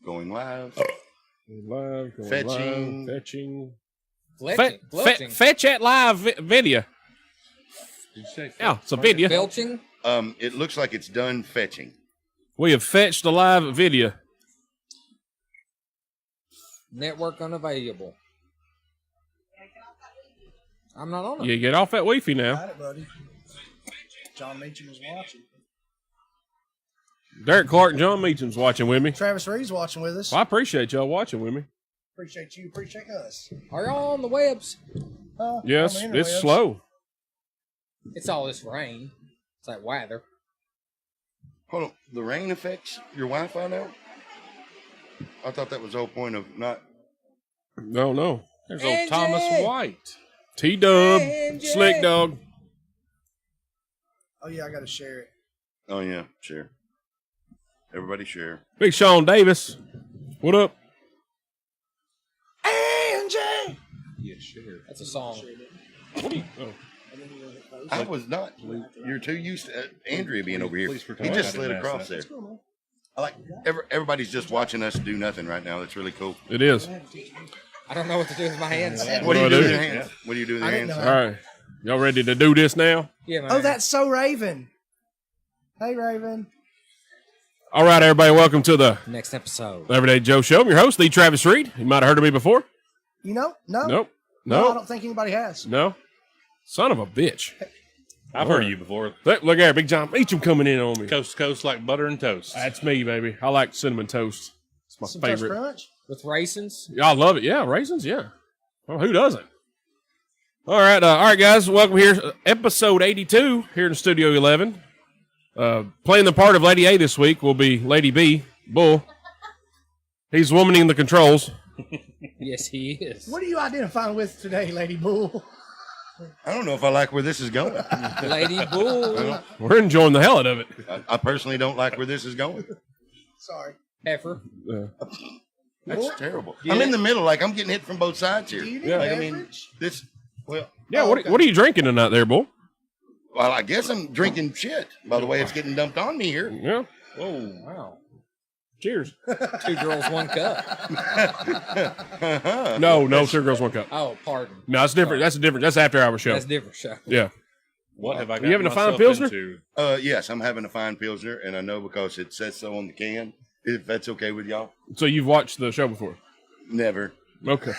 Going live. Live. Fetching. Fetching. Fetch that live video. Did you say Yeah, it's a video. Belching. It looks like it's done fetching. We have fetched a live video. Network unavailable. I'm not on it. You get off that Wi-Fi now. Got it, buddy. John Meacham was watching. Derek Clark and John Meacham's watching with me. Travis Reed's watching with us. Well, I appreciate y'all watching with me. Appreciate you. Appreciate us. Are y'all on the webs? Yes, on the it's interwebs. slow. It's all this rain. It's like weather. Hold on. The rain affects your Wi-Fi now? I thought that was the whole point of not. No. There's old Thomas White. T-Dub, Angie. Slick Dog. Oh, yeah, I got to share it. Oh, yeah. Share. Everybody share. Big Sean Davis. What up? Angie! Yeah, sure. That's a song. What are you? Oh. I was not. You're too used to Andrea being over here. Please He pretend just I slid didn't ask across that. there. Cool, man. I like everybody's just watching us do nothing right now. That's really cool. It is. I don't know what to do with my hands. What do you Oh, do with dude. your hands? What do you do with I your didn't hands? know. All right. Y'all ready to do this now? Yeah, man. Oh, that's so Raven. Hey, Raven. All right, everybody. Welcome to the next episode. Everyday Joe Show. I'm your host, the Travis Reed. You might have heard of me before. You know? No. Nope. No, I No. don't think anybody has. No. Son of a bitch. I've heard of you before. Look here, Big John Meacham coming in on me. Coast to coast like butter and toast. That's me, baby. I like cinnamon toast. It's my Some Toast favorite. Crunch? With raisins. Y'all love it. Yeah, raisins, yeah. Well, who doesn't? All right, guys. Welcome here. Episode 82 here in Studio 11. Playing the part of Lady A this week will be Lady B, Bull. He's womaning the controls. Yes, he is. What are you identifying with today, Lady Bull? I don't know if I like where this is going. Lady Bull. We're enjoying the hell out of it. I personally don't like where this is going. Sorry. Heifer. That's terrible. Get I'm in it? the middle, like I'm getting hit from both sides here. Do you need Yeah. a Like, I beverage? mean, this. Well, Yeah, Oh, what, okay. what are you drinking tonight there, Bull? I guess I'm drinking shit. By the way, it's getting dumped on me here. Yeah. Whoa. Wow. Cheers. 2 girls, 1 cup. No, 2 girls, 1 cup. Oh, pardon. No, that's different. That's a different. That's after hour show. That's a different show. Yeah. What have I got You having a fine myself Pilsner? into? Yes, I'm having a fine Pilsner, and I know because it says so on the can. If that's okay with y'all. So you've watched the show before? Never. Okay.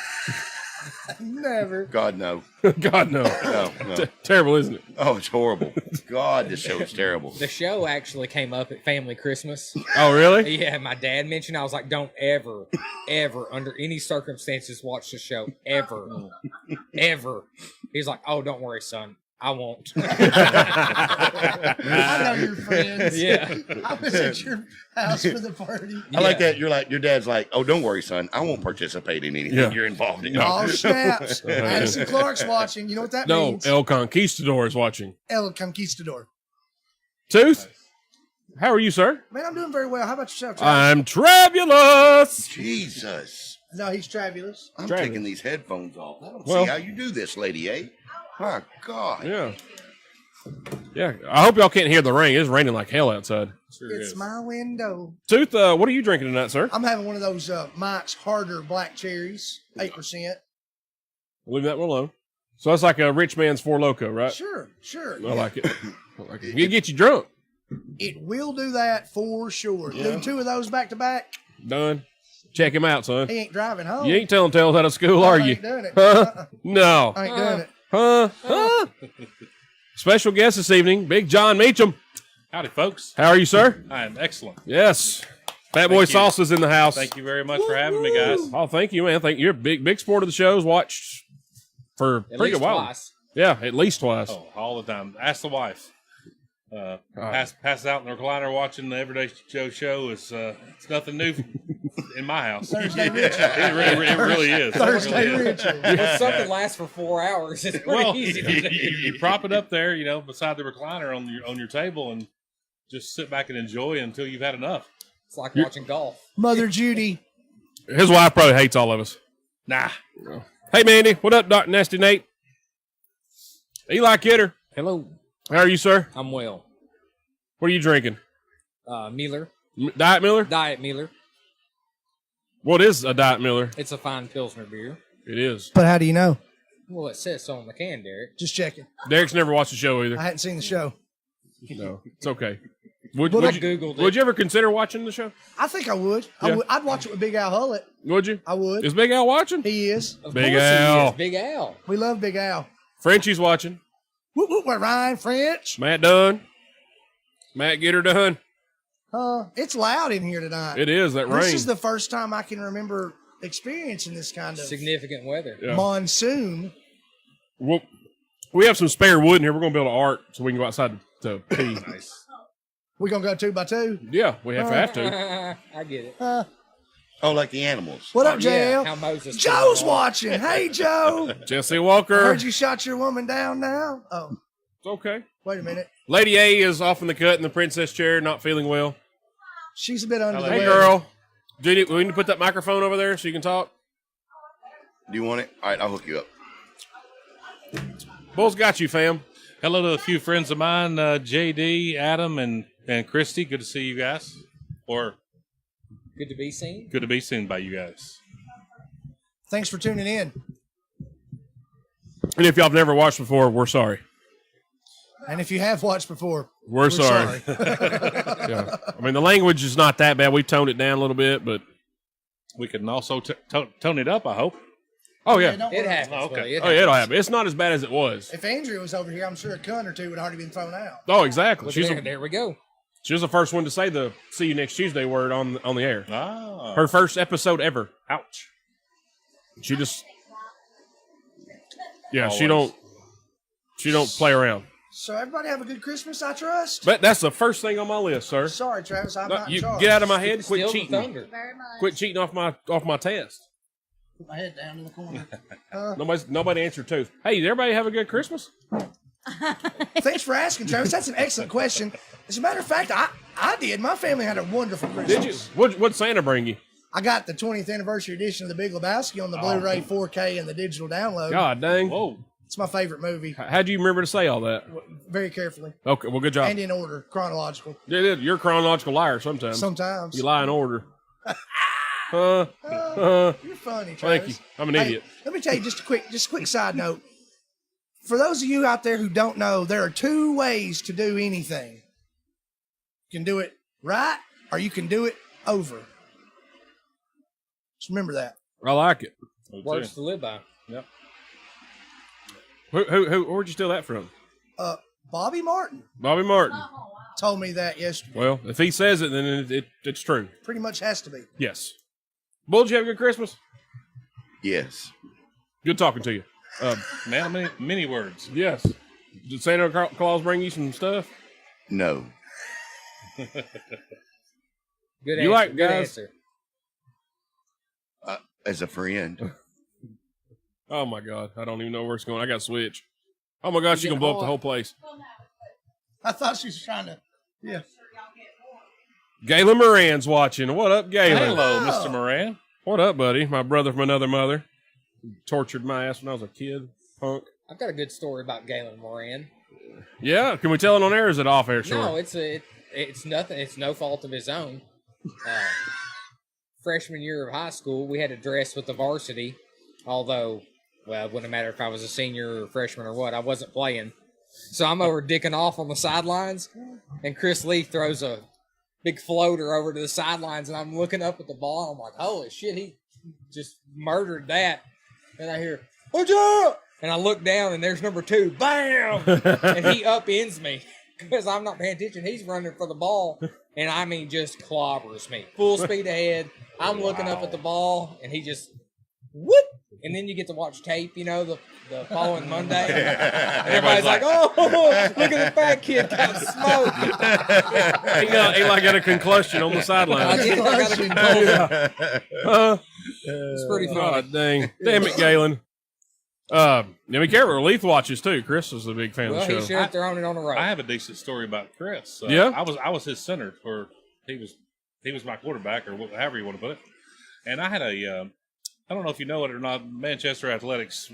Never. God, no. God, no. No. Terrible, isn't it? Oh, it's horrible. God, this show is terrible. The show actually came up at Family Christmas. Oh, really? Yeah, my dad mentioned, I was like, don't ever, under any circumstances, watch the show. Ever. Ever. He's like, oh, don't worry, son. I won't. I know your friends. Yeah. I was at your house for the party. I like that. You're like, your dad's like, oh, don't worry, son. I won't participate in anything Yeah. you're involved in. Oh, snaps. Addison Clark's watching. You know what that No, means? El Conquistador is watching. El Conquistador. Tooth, how are you, sir? Man, I'm doing very well. How about yourself, Travis? I'm Trabulous. Jesus. No, he's Trabulous. I'm Travis. taking these headphones off. I don't Well- see how you do this, Lady A. My God. Yeah. Yeah. I hope y'all can't hear the rain. It's raining like hell outside. Sure It's is. my window. Tooth, what are you drinking tonight, sir? I'm having one of those Mike's Harder black cherries, 8%. Leave that one alone. So that's like a rich man's Four Loko, right? Sure. I like it. I like it. It'll get you drunk. It will do that for sure. Do 2 of those back to back. Done. Check him out, son. He ain't driving home. You ain't telling tales out of school, are I you? ain't doing it. Huh? No. I ain't doing it. Huh? Special guest this evening, Big John Meacham. Howdy, folks. How are you, sir? I am excellent. Yes. Fat Boy you. Salsa's in the house. Thank you very much for having me, guys. Oh, thank you, man. Thank you. You're a big sport of the shows. Watched for At pretty least good while. twice. Yeah, at least twice. Oh, all the time. Ask the wife. Pass out in the recliner watching the Everyday Joe show is it's nothing new in my house. Thursday Richie. It really is. It Thursday really is. Richie. If something lasts for 4 hours, it's pretty Well, easy to do. you prop it up there, beside the recliner on your table, and just sit back and enjoy until you've had enough. It's like watching golf. Mother Judy. His wife probably hates all of us. Nah. Hey, Mandy. What up, Doc Nasty Nate? Eli Kidder. Hello. How are you, sir? I'm well. What are you drinking? Miller. Diet Miller? Diet Miller. What is a Diet Miller? It's a fine Pilsner beer. It is. But how do you know? Well, it says so on the can, Derek. Just checking. Derek's never watched the show either. I hadn't seen the show. No, it's okay. Would I you Googled it. would you ever consider watching the show? I think I would. Yeah. I'd watch it with Big Al Hullett. Would you? I would. Is Big Al watching? He is. Of Big course he Al. is, Big Al. We love Big Al. Frenchie's watching. Whoop, whoop, we're Ryan French. Matt done. Matt, get her done. It's loud in here tonight. It is that rain. This is the first time I can remember experiencing this kind of Significant weather. Yeah. monsoon. Well, we have some spare wood in here. We're going to build an ark so we can go outside to pee. Nice. We're going to go 2 by 2. Yeah, we have to. I get it. Oh, like the animals. What up, Yeah, JL? how Moses Joe's put it on. watching. Hey, Joe. Jesse I Walker. heard you shot your woman down now. Oh, It's okay. wait a minute. Lady A is off in the cut in the princess chair, not feeling well. She's a bit under the Hey, weather. girl. Do you, we need to put that microphone over there so you can talk? Do you want it? All right, I'll hook you up. Bull's got you, fam. Hello to a few friends of mine, JD, Adam, and Christy. Good to see you guys. Or Good to be seen. good to be seen by you guys. Thanks for tuning in. And if y'all have never watched before, we're sorry. And if you have watched before, We're sorry. Yeah. I mean, the language is not that bad. We toned it down a little bit, but We can also tone it up, I hope. oh yeah, don't It worry. happens. Oh, okay. buddy. It oh yeah, it'll happens. happen. It's not as bad as it was. If Andrea was over here, I'm sure a cunt or two would already been thrown out. Oh, exactly. Well, She's there we go. she was the first one to say the "See you next Tuesday" word on the air. Ah. Her first episode ever. Ouch. She just yeah, Always. she don't play around. So everybody have a good Christmas, I trust. But that's the first thing on my list, sir. Sorry, Travis, I'm No, not in you charge. get out of my head. Quit Still the cheating. thunder. Very much. Quit cheating off my test. Put my head down in the corner. Nobody answered too. Hey, did everybody have a good Christmas? Thanks for asking, Travis. That's an excellent question. As a matter of fact, I did. My family had a wonderful Christmas. Did you? What'd Santa bring you? I got the 20th anniversary edition of The Big Lebowski on the Blu-ray 4K and the digital download. God dang. Whoa. It's my favorite movie. How'd you remember to say all that? Very carefully Okay, well, good job. and in order, chronological. You're a chronological liar sometimes. Sometimes. You lie in order. You're funny, Travis. Thank you. I'm an Hey, idiot. let me tell you just a quick side note. For those of you out there who don't know, there are 2 ways to do anything. You can do it right, or you can do it over. Just remember that. I like it. Words to live by. Yep. Where'd you steal that from? Bobby Martin Bobby Martin. told me that yesterday. Well, if he says it, then it's true. Pretty much has to be. Yes. Bull, did you have a good Christmas? Yes. Good talking to you. Man, many words. Yes. Did Santa Claus bring you some stuff? No. Good You answer. like Good guys- answer. As a friend. Oh my God, I don't even know where it's going. I got to switch. Oh my God, she's gonna blow up the whole place. I thought she was trying to. Yeah. Galen Moran's watching. What up, Galen? Hello, Mr. Moran. What up, buddy? My brother from another mother. Tortured my ass when I was a kid. Punk. I've got a good story about Galen Moran. Yeah, can we tell it on air? Or is it off air? Sure. No, it's nothing. It's no fault of his own. Freshman year of high school, we had to dress with the varsity. Although, well, it wouldn't matter if I was a senior or freshman or what. I wasn't playing. So I'm over dicking off on the sidelines, and Chris Lee throws a big floater over to the sidelines, and I'm looking up at the ball, and I'm like, holy shit, he just murdered that. And I hear, watch out! And I look down, and there's number 2. Bam! And he upends me because I'm not paying attention. He's running for the ball, and I mean just clobbers me. Full speed ahead. I'm looking up at the ball, and he just whoop! And then you get to watch tape, the following Monday. And everybody's like, oh, look at the fat kid got smoked. He like got a concussion on the I sideline. did like I got a concussion. It's pretty funny. God dang. Damn it, Galen. Now be careful. Leith watches too. Chris was a big fan Well, of the he show. should have thrown it on the road. I have a decent story about Chris. Yeah? I was his center, or he was my quarterback, or however you want to put it. And I had I don't know if you know it or not, Manchester Athletics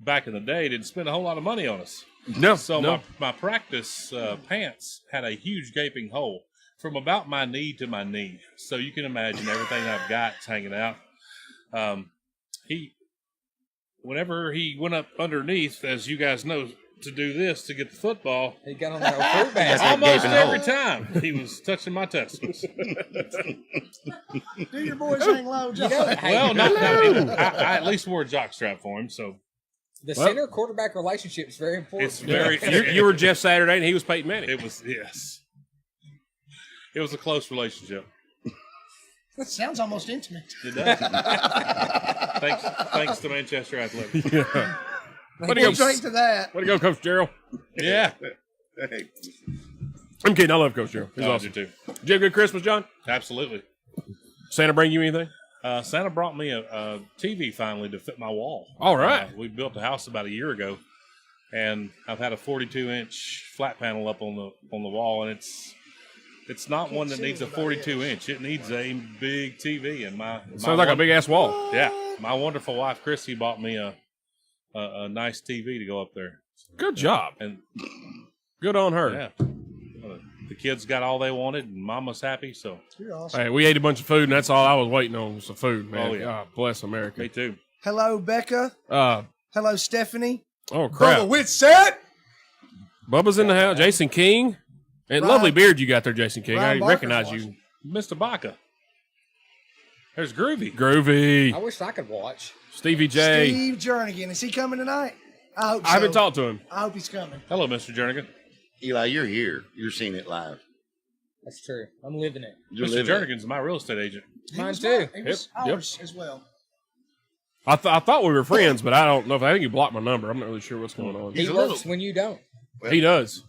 back in the day didn't spend a whole lot of money on us. No, So no. my practice pants had a huge gaping hole. from about my knee to my knee. So you can imagine everything I've got is hanging out. Whenever he went up underneath, as you guys know, to do this to get the football, He got on that old fruit basket. almost gaping every hole. time he was touching my testicles. Do your boys hang low, John? Well, I at least wore a jock strap for him, so The center quarterback relationship is very important. it's very. You were Jeff Saturday, and he was Peyton Manning. It was yes. It was a close relationship. That sounds almost intimate. It does. thanks to Manchester Athletic. Yeah. Way to We'll go, drink to that. way to go, Coach Gerald. Yeah, Hey, I'm kidding. I love Coach Gerald. He's I awesome. do too. Did you have a good Christmas, John? Absolutely. Santa bring you anything? Santa brought me a TV finally to fit my wall. All right. We built a house about a year ago, and I've had a 42-inch flat panel up on the wall, and it's not one that needs a 42-inch. It needs a big TV. And Sounds like a big ass wall. Yeah, my wonderful wife Christy bought me a nice TV to go up there, Good job. and Good on her. yeah, the kids got all they wanted, and Mama's happy. So You're awesome. Hey, we ate a bunch of food, and that's all I was waiting on was the food, man. Oh, yeah. God bless America. me too. Hello, Becca. Hello, Stephanie. Oh, crap. With set. Bubba's in the house. Jason King. And Ryan- lovely beard you got there, Jason King. Ryan I Barker's recognize watching. you. Mr. Baca. There's Groovy. Groovy. I wish I could watch. Stevie J. Steve Jernigan. Is he coming tonight? I hope so. I haven't talked to him. I hope he's coming. Hello, Mr. Jernigan. Eli, you're here. You're seeing it live. That's true. I'm living it. You're Mr. living it. Jernigan's my real estate agent. Mine was too. He was Yep, ours as well. I thought we were friends, but I don't know if I think he blocked my number. I'm not really sure what's going on. He He's a works little- when you don't. Well, He does.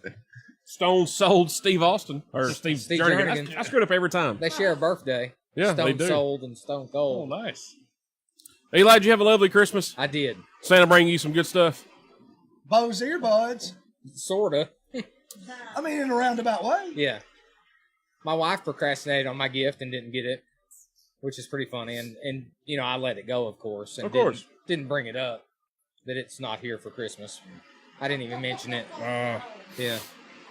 Stone Sold Steve Austin. Or Steve Jernigan. Jernigan. I screwed up every time. They share a birthday. Yeah, Stone they do. Sold and Stone Oh, Cold. nice. Eli, did you have a lovely Christmas? I did. Santa bring you some good stuff? Bo's earbuds. Sorta. I mean, in a roundabout way. Yeah. My wife procrastinated on my gift and didn't get it, which is pretty funny. And you know, I let it go, of course. And Of course. Didn't bring it up that it's not here for Christmas. I didn't even mention it. Yeah.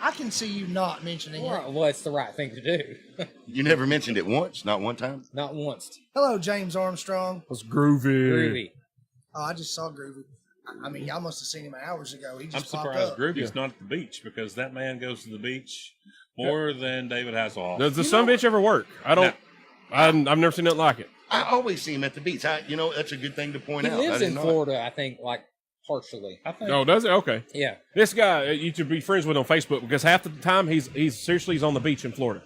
I can see you not mentioning it. Well, it's the right thing to do. You never mentioned it once, not one time. Not once. Hello, James Armstrong. That's groovy. Groovy. Oh, I just saw Groovy. I mean, y'all must have seen him hours ago. He I'm just popped surprised up. Groovy's not at the beach because that man goes to the beach more than David Hasselhoff. Does the son bitch ever work? I don't. I've never seen nothing like it. I always see him at the beach. That's a good thing to point He out. I lives didn't in know Florida, I think, like partially. I think Oh, does it? Okay. Yeah. This guy, you should be friends with on Facebook because half the time he's seriously he's on the beach in Florida.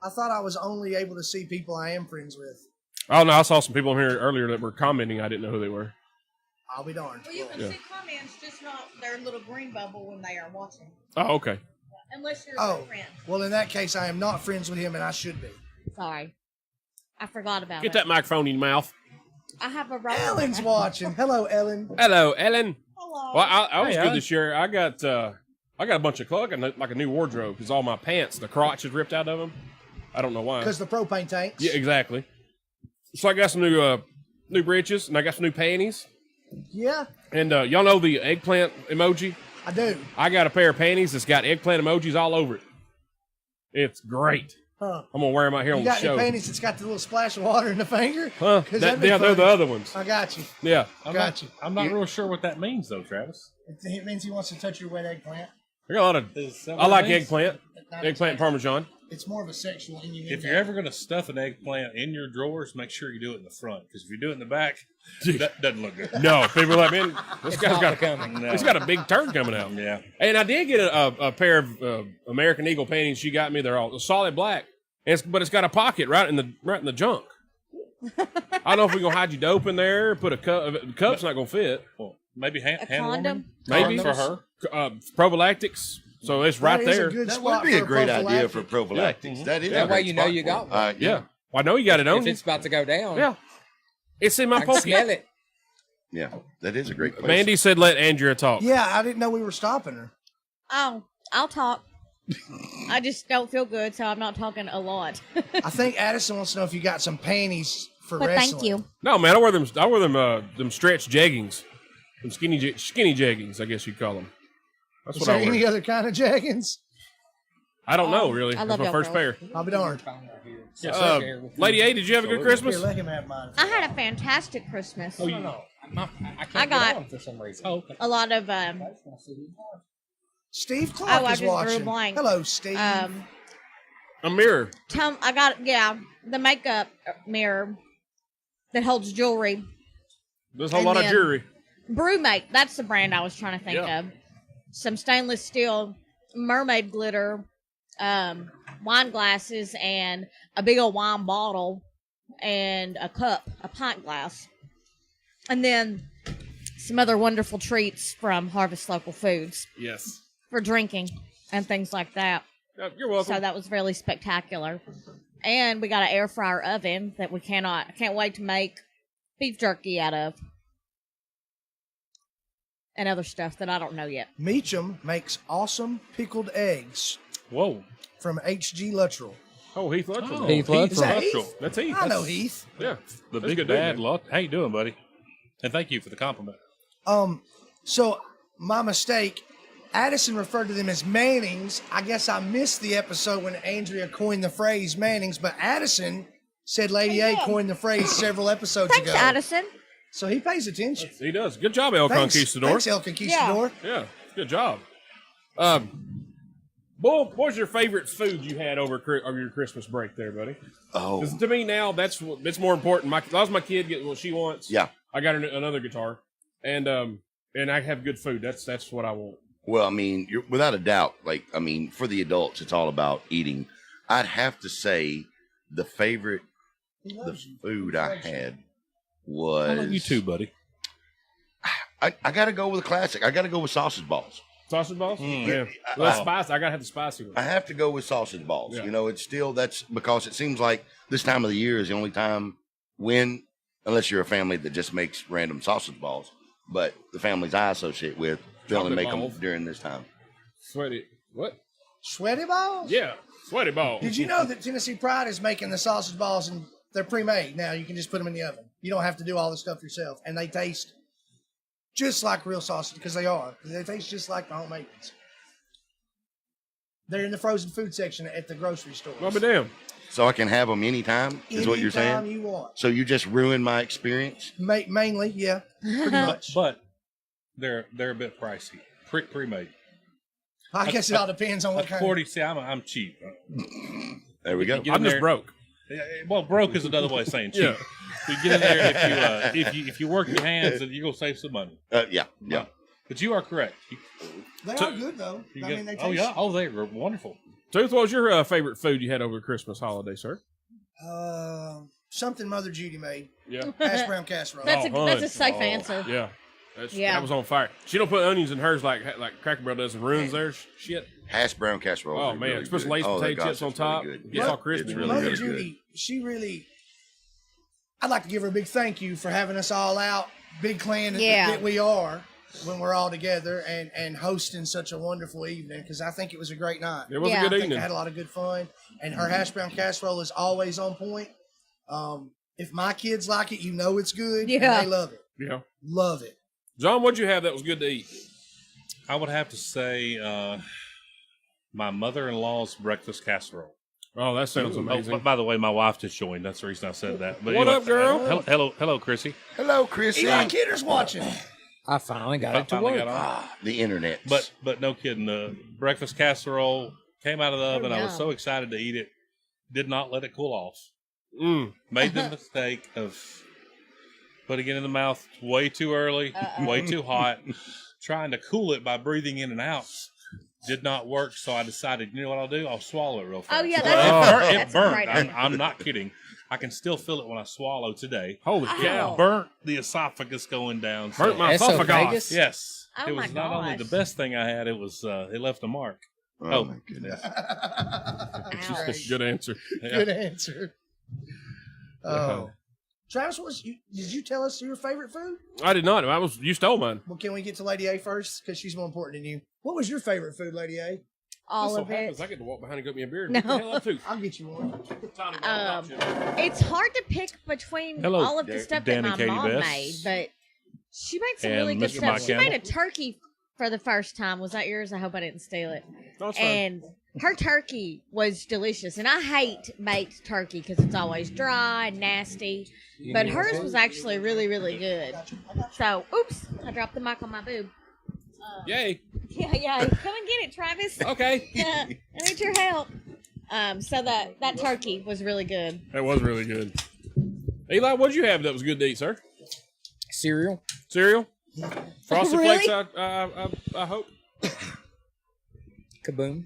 I thought I was only able to see people I am friends with. Oh no, I saw some people in here earlier that were commenting. I didn't know who they were. I'll be darned. Well, you can Yeah. see comments, just not their little green bubble when they are watching. Oh, okay. Unless you're Oh, a friend. well, in that case, I am not friends with him, and I should be. Sorry. I forgot about Get it. that microphone in your mouth. I have a roll. Ellen's watching. Hello, Ellen. Hello, Ellen. Hello. Well, I was Hey, good Ellen. this year. I got a bunch of clothes, like a new wardrobe because all my pants, the crotch is ripped out of them. I don't know why. Because the propane tanks. Yeah, exactly. So I got some new breeches and I got some new panties. Yeah, And y'all know the eggplant emoji? I do. I got a pair of panties that's got eggplant emojis all over it. It's great. Huh. I'm gonna wear them out here You on the got show. any panties that's got the little splash of water in the finger? Huh? 'Cause that'd be Yeah, they're the funny. other ones. I got you. Yeah. Got you. I'm not real sure what that means though, Travis. It means he wants to touch your wet eggplant. I got a lot of. Is that I what like it means? eggplant. Not Eggplant parmesan. It's more of a sexual innuendo. If you're ever going to stuff an eggplant in your drawers, make sure you do it in the front because if you do it in the back, that doesn't look good. No, people are like, man, this It's guy's not got becoming. No. he's got a big turd coming out. Yeah. And I did get a pair of American Eagle panties. She got me. They're all solid black, but it's got a pocket right in the junk. I don't know if we're gonna hide your dope in there. Put a cup. The cup's not gonna fit. Well, maybe hand condom? warming? Maybe for her. Prophylactics. So it's right That is a there. good That spot would be a for great idea for prophylactic. prophylactics. That is. That a way great you know spot you for got it. one. Yeah. Well, I know you got it on If you. it's about to go down, Yeah. It's in I my can pocket. smell it. Yeah, that is a great place. Mandy said, "Let Andrea talk." Yeah, I didn't know we were stopping her. Oh, I'll talk. I just don't feel good, so I'm not talking a lot. I think Addison wants to know if you got some panties for but wrestling. thank you. No, man, I wear them. Them stretch jeggings, them skinny jeggings. I guess you'd call them. That's Is what there I wear. any other kind of jeggings? I don't know, really. I That's love my y'all first girls. pair. I'll be darned. Lady A, did you have a good Here, Christmas? let him have mine. I had a fantastic Christmas. No, I can't I got- get on for some reason. Oh, A lot of Steve Clark Oh, I is just drew a watching. blank. Hello, Steve. A mirror. I got the makeup mirror that holds jewelry. There's a whole And lot of then- jewelry. Brewmate, that's the brand I was trying to think Yeah. of. Some stainless steel mermaid glitter, wine glasses, and a big old wine bottle, and a cup, a pint glass. And then some other wonderful treats from Harvest Local Foods Yes. for drinking and things like that. You're welcome. So that was really spectacular. And we got an air fryer oven that I can't wait to make beef jerky out of. And other stuff that I don't know yet. Meacham makes awesome pickled eggs whoa. from H.G. Luttrell. Oh, Heath Luttrell. Oh, Heath Luttrell. Is that Luttrell. Heath? That's Heath. I know Heath. Yeah. The That's big good dad. dude, How you doing, buddy? And thank you for the compliment. So my mistake. Addison referred to them as Mannings. I guess I missed the episode when Andrea coined the phrase Mannings, but Addison said Lady A coined the phrase several episodes Thanks, ago. Addison. So he pays attention. He does. Good job, El Thanks, Conquistador. thanks, El Conquistador. Yeah, good job. Bull, what was your favorite food you had over your Christmas break there, buddy? Oh, 'Cause to me now, that's more important. As long as my kid gets what she wants, yeah. I got her another guitar, and I have good food. That's what I want. Well, I mean, without a doubt, for the adults, it's all about eating. I'd have to say the food I had was. How about you too, buddy? I got to go with a classic. I got to go with sausage balls. Sausage balls? Mm. Yeah. Well, that's spicy. I gotta have the spicy one. I have to go with sausage balls. Yeah. You know, that's because it seems like this time of the year is the only time unless you're a family that just makes random sausage balls, but the families I associate with, they only Chocolate make balls. them during this time. Sweaty. What? Sweaty balls? Yeah. Sweaty ball. Did you know that Tennessee Pride is making the sausage balls and they're pre-made now? You can just put them in the oven. You don't have to do all the stuff yourself, and they taste just like real sausage because they are. They taste just like the homemade ones. They're in the frozen food section at the grocery store. Well, but damn. So I can have them anytime, is what you're saying? Anytime you want. So you just ruined my experience? Mainly, yeah, pretty much. But they're a bit pricey. Pre-made. I guess it all depends on what kind. 40. See, I'm cheap. There we go. Get in I'm just there. broke. Well, broke is another way of saying cheap. Yeah. You get in there if you work your hands, then you're gonna save some money. Yeah. But you are correct. They are good though. You I get- mean, they taste. oh yeah, oh they're wonderful. Tooth, what was your favorite food you had over the Christmas holiday, sir? Something Mother Judy made. Yeah. Hash brown casserole. That's Oh, that's a hun. safe Oh. answer. Yeah. Yeah. That was on fire. She don't put onions in hers like Cracker Barrel does and ruins theirs. Shit. Hash brown casserole. Oh, is man. really Put some good. Lay's Oh, potato gosh, chips on it's really top. good. Gets all crispy. It's really, Mother really Judy, good. she really. I'd like to give her a big thank you for having us all out, big clan Yeah. that we are, when we're all together and hosting such a wonderful evening. Because I think it was a great night. It was Yeah. a I good think evening. I had a lot of good fun, and her hash brown casserole is always on point. If my kids like it, you know it's good. Yeah. And they love it. Yeah. Love it. John, what'd you have that was good to eat? I would have to say my mother-in-law's breakfast casserole. Oh, that sounds amazing. Oh, by the way, my wife just joined. That's the reason I said that. But What up, girl? Hello, Chrissy. Hello, Chrissy. Eli Kidder's watching. I finally got I it to finally work. got on. The internet. But no kidding. The breakfast casserole came out of the oven. I was yum. so excited to eat it. Did not let it cool off. Mm. Made the mistake of putting it in the mouth way too early, way too hot. Trying to cool it by breathing in and out did not work. So I decided, you know what I'll do? I'll swallow it real fast. Oh, yeah, So that's it that's a burnt. great I'm, idea. I'm not kidding. I can still feel it when I swallow today. Holy Ow. cow. Burnt the esophagus going down. So- Burnt my Esophagus? esophagus. Yes. Oh, it was my not only the gosh. best thing I had, it was it left a mark. oh, my goodness. Ouch. Good answer. Yeah. Good answer. Uh-huh. Travis, did you tell us your favorite food? I did not. You stole mine. Well, can we get to Lady A first? Because she's more important than you. What was your favorite food, Lady A? All Just so of it. happens I get to walk behind and get me a beer. No. What the hell, Tooth? I'll get you one. It's hard to pick between Hello, all of the stuff Dan that and my Katie mom Bess. made, but she made some And really good Mr. stuff. Mike She made Campbell. a turkey for the first time. Was that yours? I hope I didn't steal it. No, it's fine. And Her turkey was delicious, and I hate baked turkey because it's always dry and nasty. But hers was actually really, really good. So, oops, I dropped the mic on my boob. Yay. Yeah. Come and get it, Travis. Okay. I need your help. So that turkey was really good. That was really good. Eli, what'd you have that was good to eat, sir? Cereal. Cereal? Frosted Really? Flakes, I hope. Kaboom.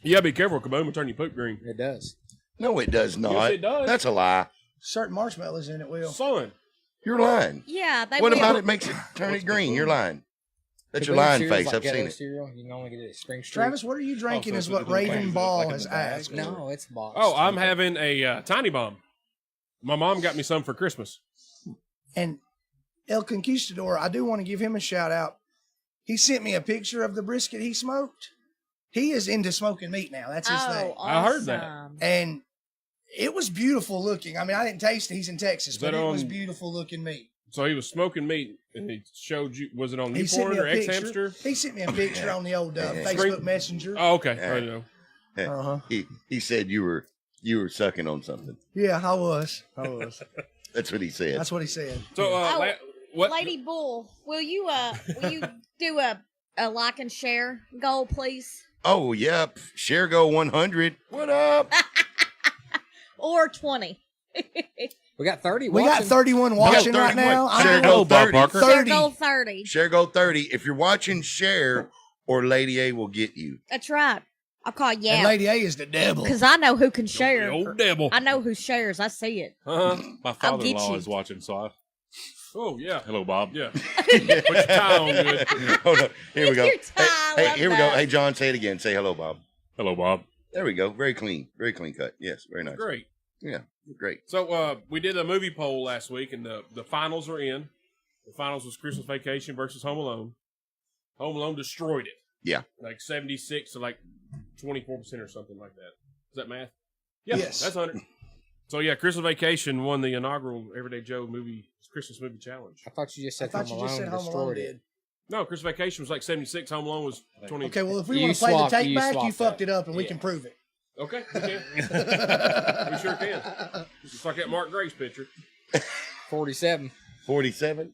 You gotta be careful, Kaboom will turn your poop green. It does. No, it does not. it does. That's a lie. Certain marshmallows in it will. Son. You're lying. Yeah, they What will. about it makes it turn it green? You're lying. That's your Kaboom lying cereal's face. like I've seen ghetto it. Cereal. You can only get it at Spring Street. Travis, what are you drinking? so Is it's what the Raven things Ball like in has the bag? asked. No, it's boxed. Oh, I'm having a Tiny Bomb. My mom got me some for Christmas. And El Conquistador, I do want to give him a shout out. He sent me a picture of the brisket he smoked. He is into smoking meat now. That's his thing. Awesome. I heard that. And it was beautiful looking. I mean, I didn't taste it. He's in Texas, Is that but it was on- beautiful looking meat. So he was smoking meat, and he showed you. Was it on He sent Newport me or a X picture. Hamster? He sent me a picture on the old Facebook Messenger. Oh, okay. Yeah. I know. Uh-huh. He said you were sucking on something. Yeah, I was. That's what he said. That's what he said. So, what? Lady Bull, will you do a like and share goal, please? Oh, yep. Share go 100. What up? Or 20. We got 30 We got watching. 31 watching right 31. now. Share I'm go Bob 30. Parker. Share 30. goal 30. Share go 30. If you're watching, share or Lady A will get you. That's right. I'll call And yeah. Lady A is the devil. Because I know who can share. Old devil. I know who shares. I see it. Uh-huh. My I'll get father-in-law you. is watching, so I... Oh, yeah. Hello, Bob. Yeah. Put your tie on good. Hold on. Here we With go. your tie, Hey, love here we go. that. Hey, John, say it again. Say hello, Bob. Hello, Bob. There we go. Very clean. Very clean cut. Yes, very nice. Great. Yeah, great. So we did a movie poll last week, and the finals are in. The finals was Christmas Vacation versus Home Alone. Home Alone destroyed it. Yeah. Like 76 to like 24% or something like that. Is that math? Yeah, Yes. that's 100. So yeah, Christmas Vacation won the inaugural Everyday Joe Christmas movie challenge. I thought you just I said thought Home you just Alone said Home Alone destroyed did. it. No, Christmas Vacation was like 76. Home Alone was 20. Okay, well, if we You want to play the swapped- take you back, you swapped fucked that. it up, and we Yeah. can prove it. Okay, we can. We sure can. Just like that Mark Grace picture. 47. 47.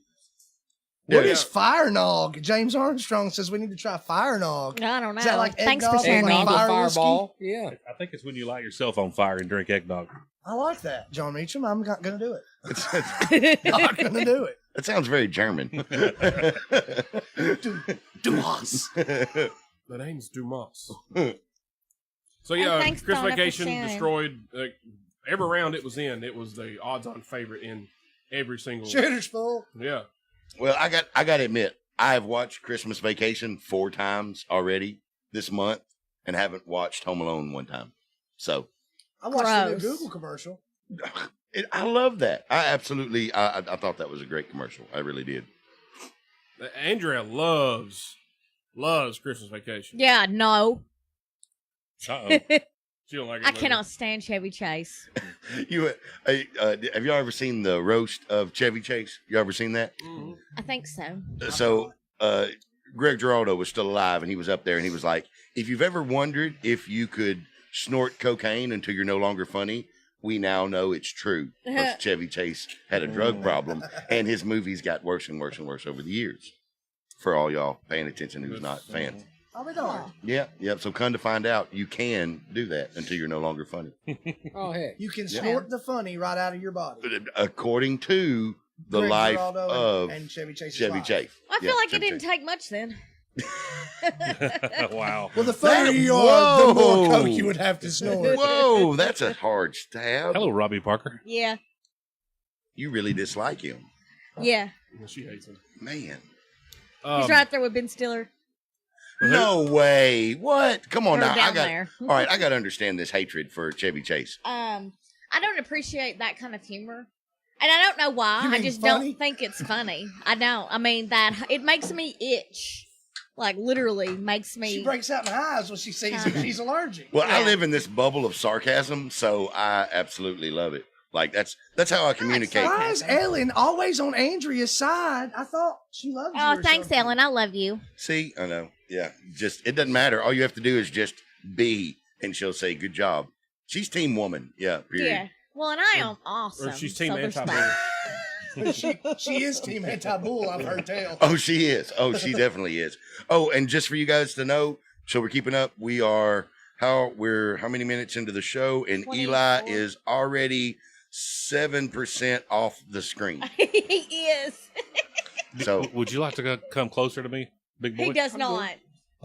What Yeah. is Fire Nog? James Armstrong says we need to try Fire Nog. I don't know. Is that like Thanks for eggnog sharing, with Eggnog Randy. with Fire whiskey? Fireball. Yeah. I think it's when you light yourself on fire and drink eggnog. I like that, John Meacham. I'm not going to do it. Not going to do it. That sounds very German. Dumas. The name's Dumas. So yeah, thanks, Christmas Donna, for Vacation sharing. destroyed every round it was in. It was the odds-on favorite in every single. Shitter's full. Yeah. Well, I got to admit, I have watched Christmas Vacation 4 times already this month and haven't watched Home Alone 1 time. So I watched the new Gross. Google commercial. I love that. I thought that was a great commercial. I really did. Andrea loves Christmas Vacation. Yeah, no. Uh-oh. She don't like it. I cannot stand Chevy Chase. Have you ever seen the roast of Chevy Chase? You ever seen that? Mhm. I think so. So Greg Giraldo was still alive, and he was up there, and he was like, if you've ever wondered if you could snort cocaine until you're no longer funny, we now know it's true. Because Chevy Chase had a drug problem, and his movies got worse and worse and worse over the years. For all y'all paying attention who's not fans. I'll be darned. Yeah. So come to find out, you can do that until you're no longer funny. Oh, heck. You can Yeah. snort the funny right out of your body. According to the Greg life Giraldo of and Chevy Chase. Chevy Chase. I feel Yeah, like it Chevy didn't Chase. take much then. Wow. Well, the funnier you are, the more Whoa. coke you would have to snort. Whoa, that's a hard stab. Hello, Robbie Parker. Yeah. You really dislike him. Yeah. Well, she hates him. Man. He's right there with Ben Stiller. No way. What? Come on Or now. down there. All right, I got to understand this hatred for Chevy Chase. I don't appreciate that kind of humor. And I don't know why. You I mean just funny? don't think it's funny. I don't. I mean, that it makes me itch. Like, literally makes me. She breaks out in hives when she sees him. She's allergic. Well, I Yeah. live in this bubble of sarcasm, so I absolutely love it. Like that's how I communicate. Why is Ellen always on Andrea's side? I thought she loved you. Oh, or thanks, something. Ellen. I love you. See, I know. Yeah, just it doesn't matter. All you have to do is just be, and she'll say, "Good job." She's team woman. Yeah. Period. Yeah. Well, and I am awesome. Or she's team so there's anti-bull. that. She is team anti-bull, I've heard tell. Oh, she is. Oh, she definitely is. Oh, and just for you guys to know, so we're keeping up. We're how many minutes into the show, and 24. Eli is already 7% off the screen. He is. So Would you like to come closer to me, big boy? He does not.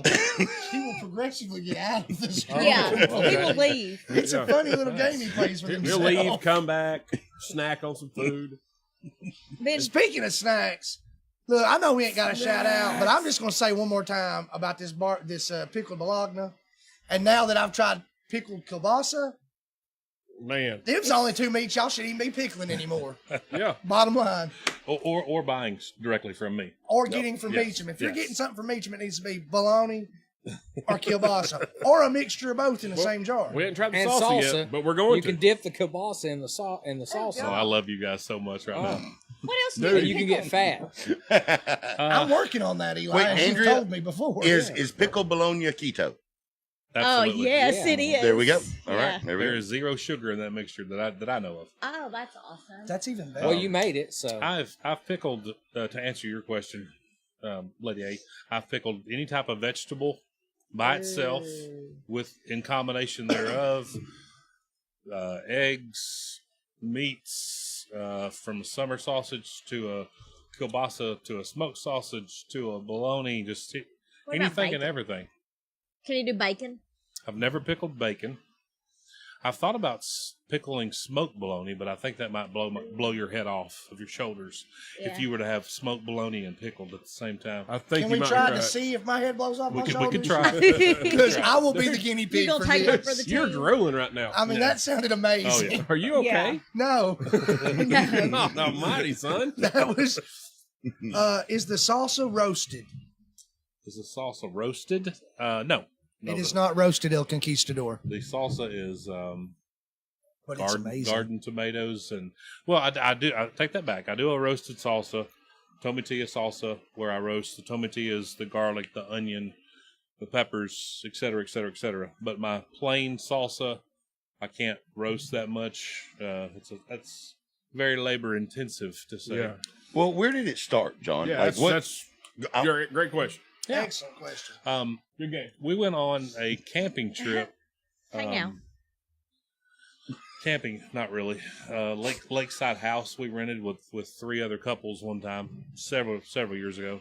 He will progressively get out of the screen. Yeah, he will leave. It's a funny little game he plays with He'll himself. leave, come back, snack on some food. Then Speaking of snacks, look, I know we ain't got a shout out, but I'm just gonna say one more time about this pickled bologna. And now that I've tried pickled kielbasa, Man, them's the only two meats y'all shouldn't even be pickling anymore. yeah. Bottom line. Or buying directly from me. Or getting from Yes. Meacham. If you're Yes. getting something from Meacham, it needs to be bologna or kielbasa. Or a mixture of both in the same jar. We haven't tried the And salsa, salsa. yet, but we're going You to. can dip the kielbasa in the salsa. Oh, I love you guys so much right now. what else do Dude, you You can get fat. I'm working on that, Eli. Wait, as you've Andrea, told me before. is pickle bologna keto? Oh Absolutely. yes, Yeah. it is. There we go. All Yeah. right, there we There go. is zero sugar in that mixture that I know of. Oh, that's awesome. That's even better. Well, you made it, so I've pickled to answer your question, Lady A. I've pickled any type of vegetable by itself, with in combination thereof, eggs, meats, from a summer sausage to a kielbasa to a smoked sausage to a bologna, just What about anything and bacon? everything. Can you do bacon? I've never pickled bacon. I've thought about pickling smoked bologna, but I think that might blow your head off of your shoulders Yeah. if you were to have smoked bologna and pickled at the same time. I think Can you we might try be to right. see if my head blows off We my could shoulders? try. Because I will be the guinea pig You gonna for take this. one for the team? You're drooling right now. I mean, that sounded amazing. Oh, yeah. Are you okay? No. Oh, almighty, son. That was. Is the salsa roasted? Is the salsa roasted? No. It is not roasted, El Conquistador. The salsa is But it's amazing. garden tomatoes and I take that back. I do a roasted salsa, tomatillo salsa, where I roast the tomatillas, the garlic, the onion, the peppers, etc., etc., etc. But my plain salsa, I can't roast that much. That's very labor intensive to say. Yeah. Well, where did it start, John? Yeah, Like, that's I'm- great question. Yeah. Excellent question. Good game. We went on a camping trip. Hang out. Camping, not really. Lakeside house we rented with three other couples one time, several years ago.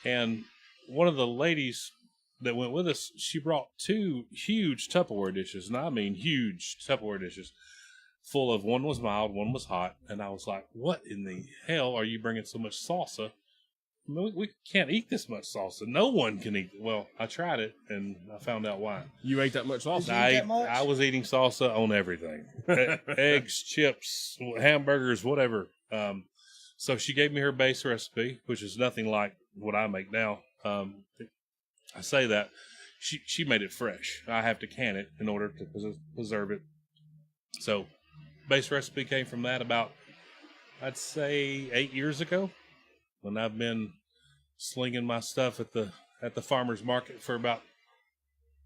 And one of the ladies that went with us, she brought two huge Tupperware dishes, and I mean huge Tupperware dishes, full of, one was mild, one was hot. And I was like, what in the hell are you bringing so much salsa? We can't eat this much salsa. No one can eat it. Well, I tried it, and I found out why. You ate that much salsa. Did you eat that much? I was eating salsa on everything. Eggs, chips, hamburgers, whatever. So she gave me her base recipe, which is nothing like what I make now. I say that. She made it fresh. I have to can it in order to preserve it. So base recipe came from that about, I'd say, 8 years ago. When I've been slinging my stuff at the farmer's market for about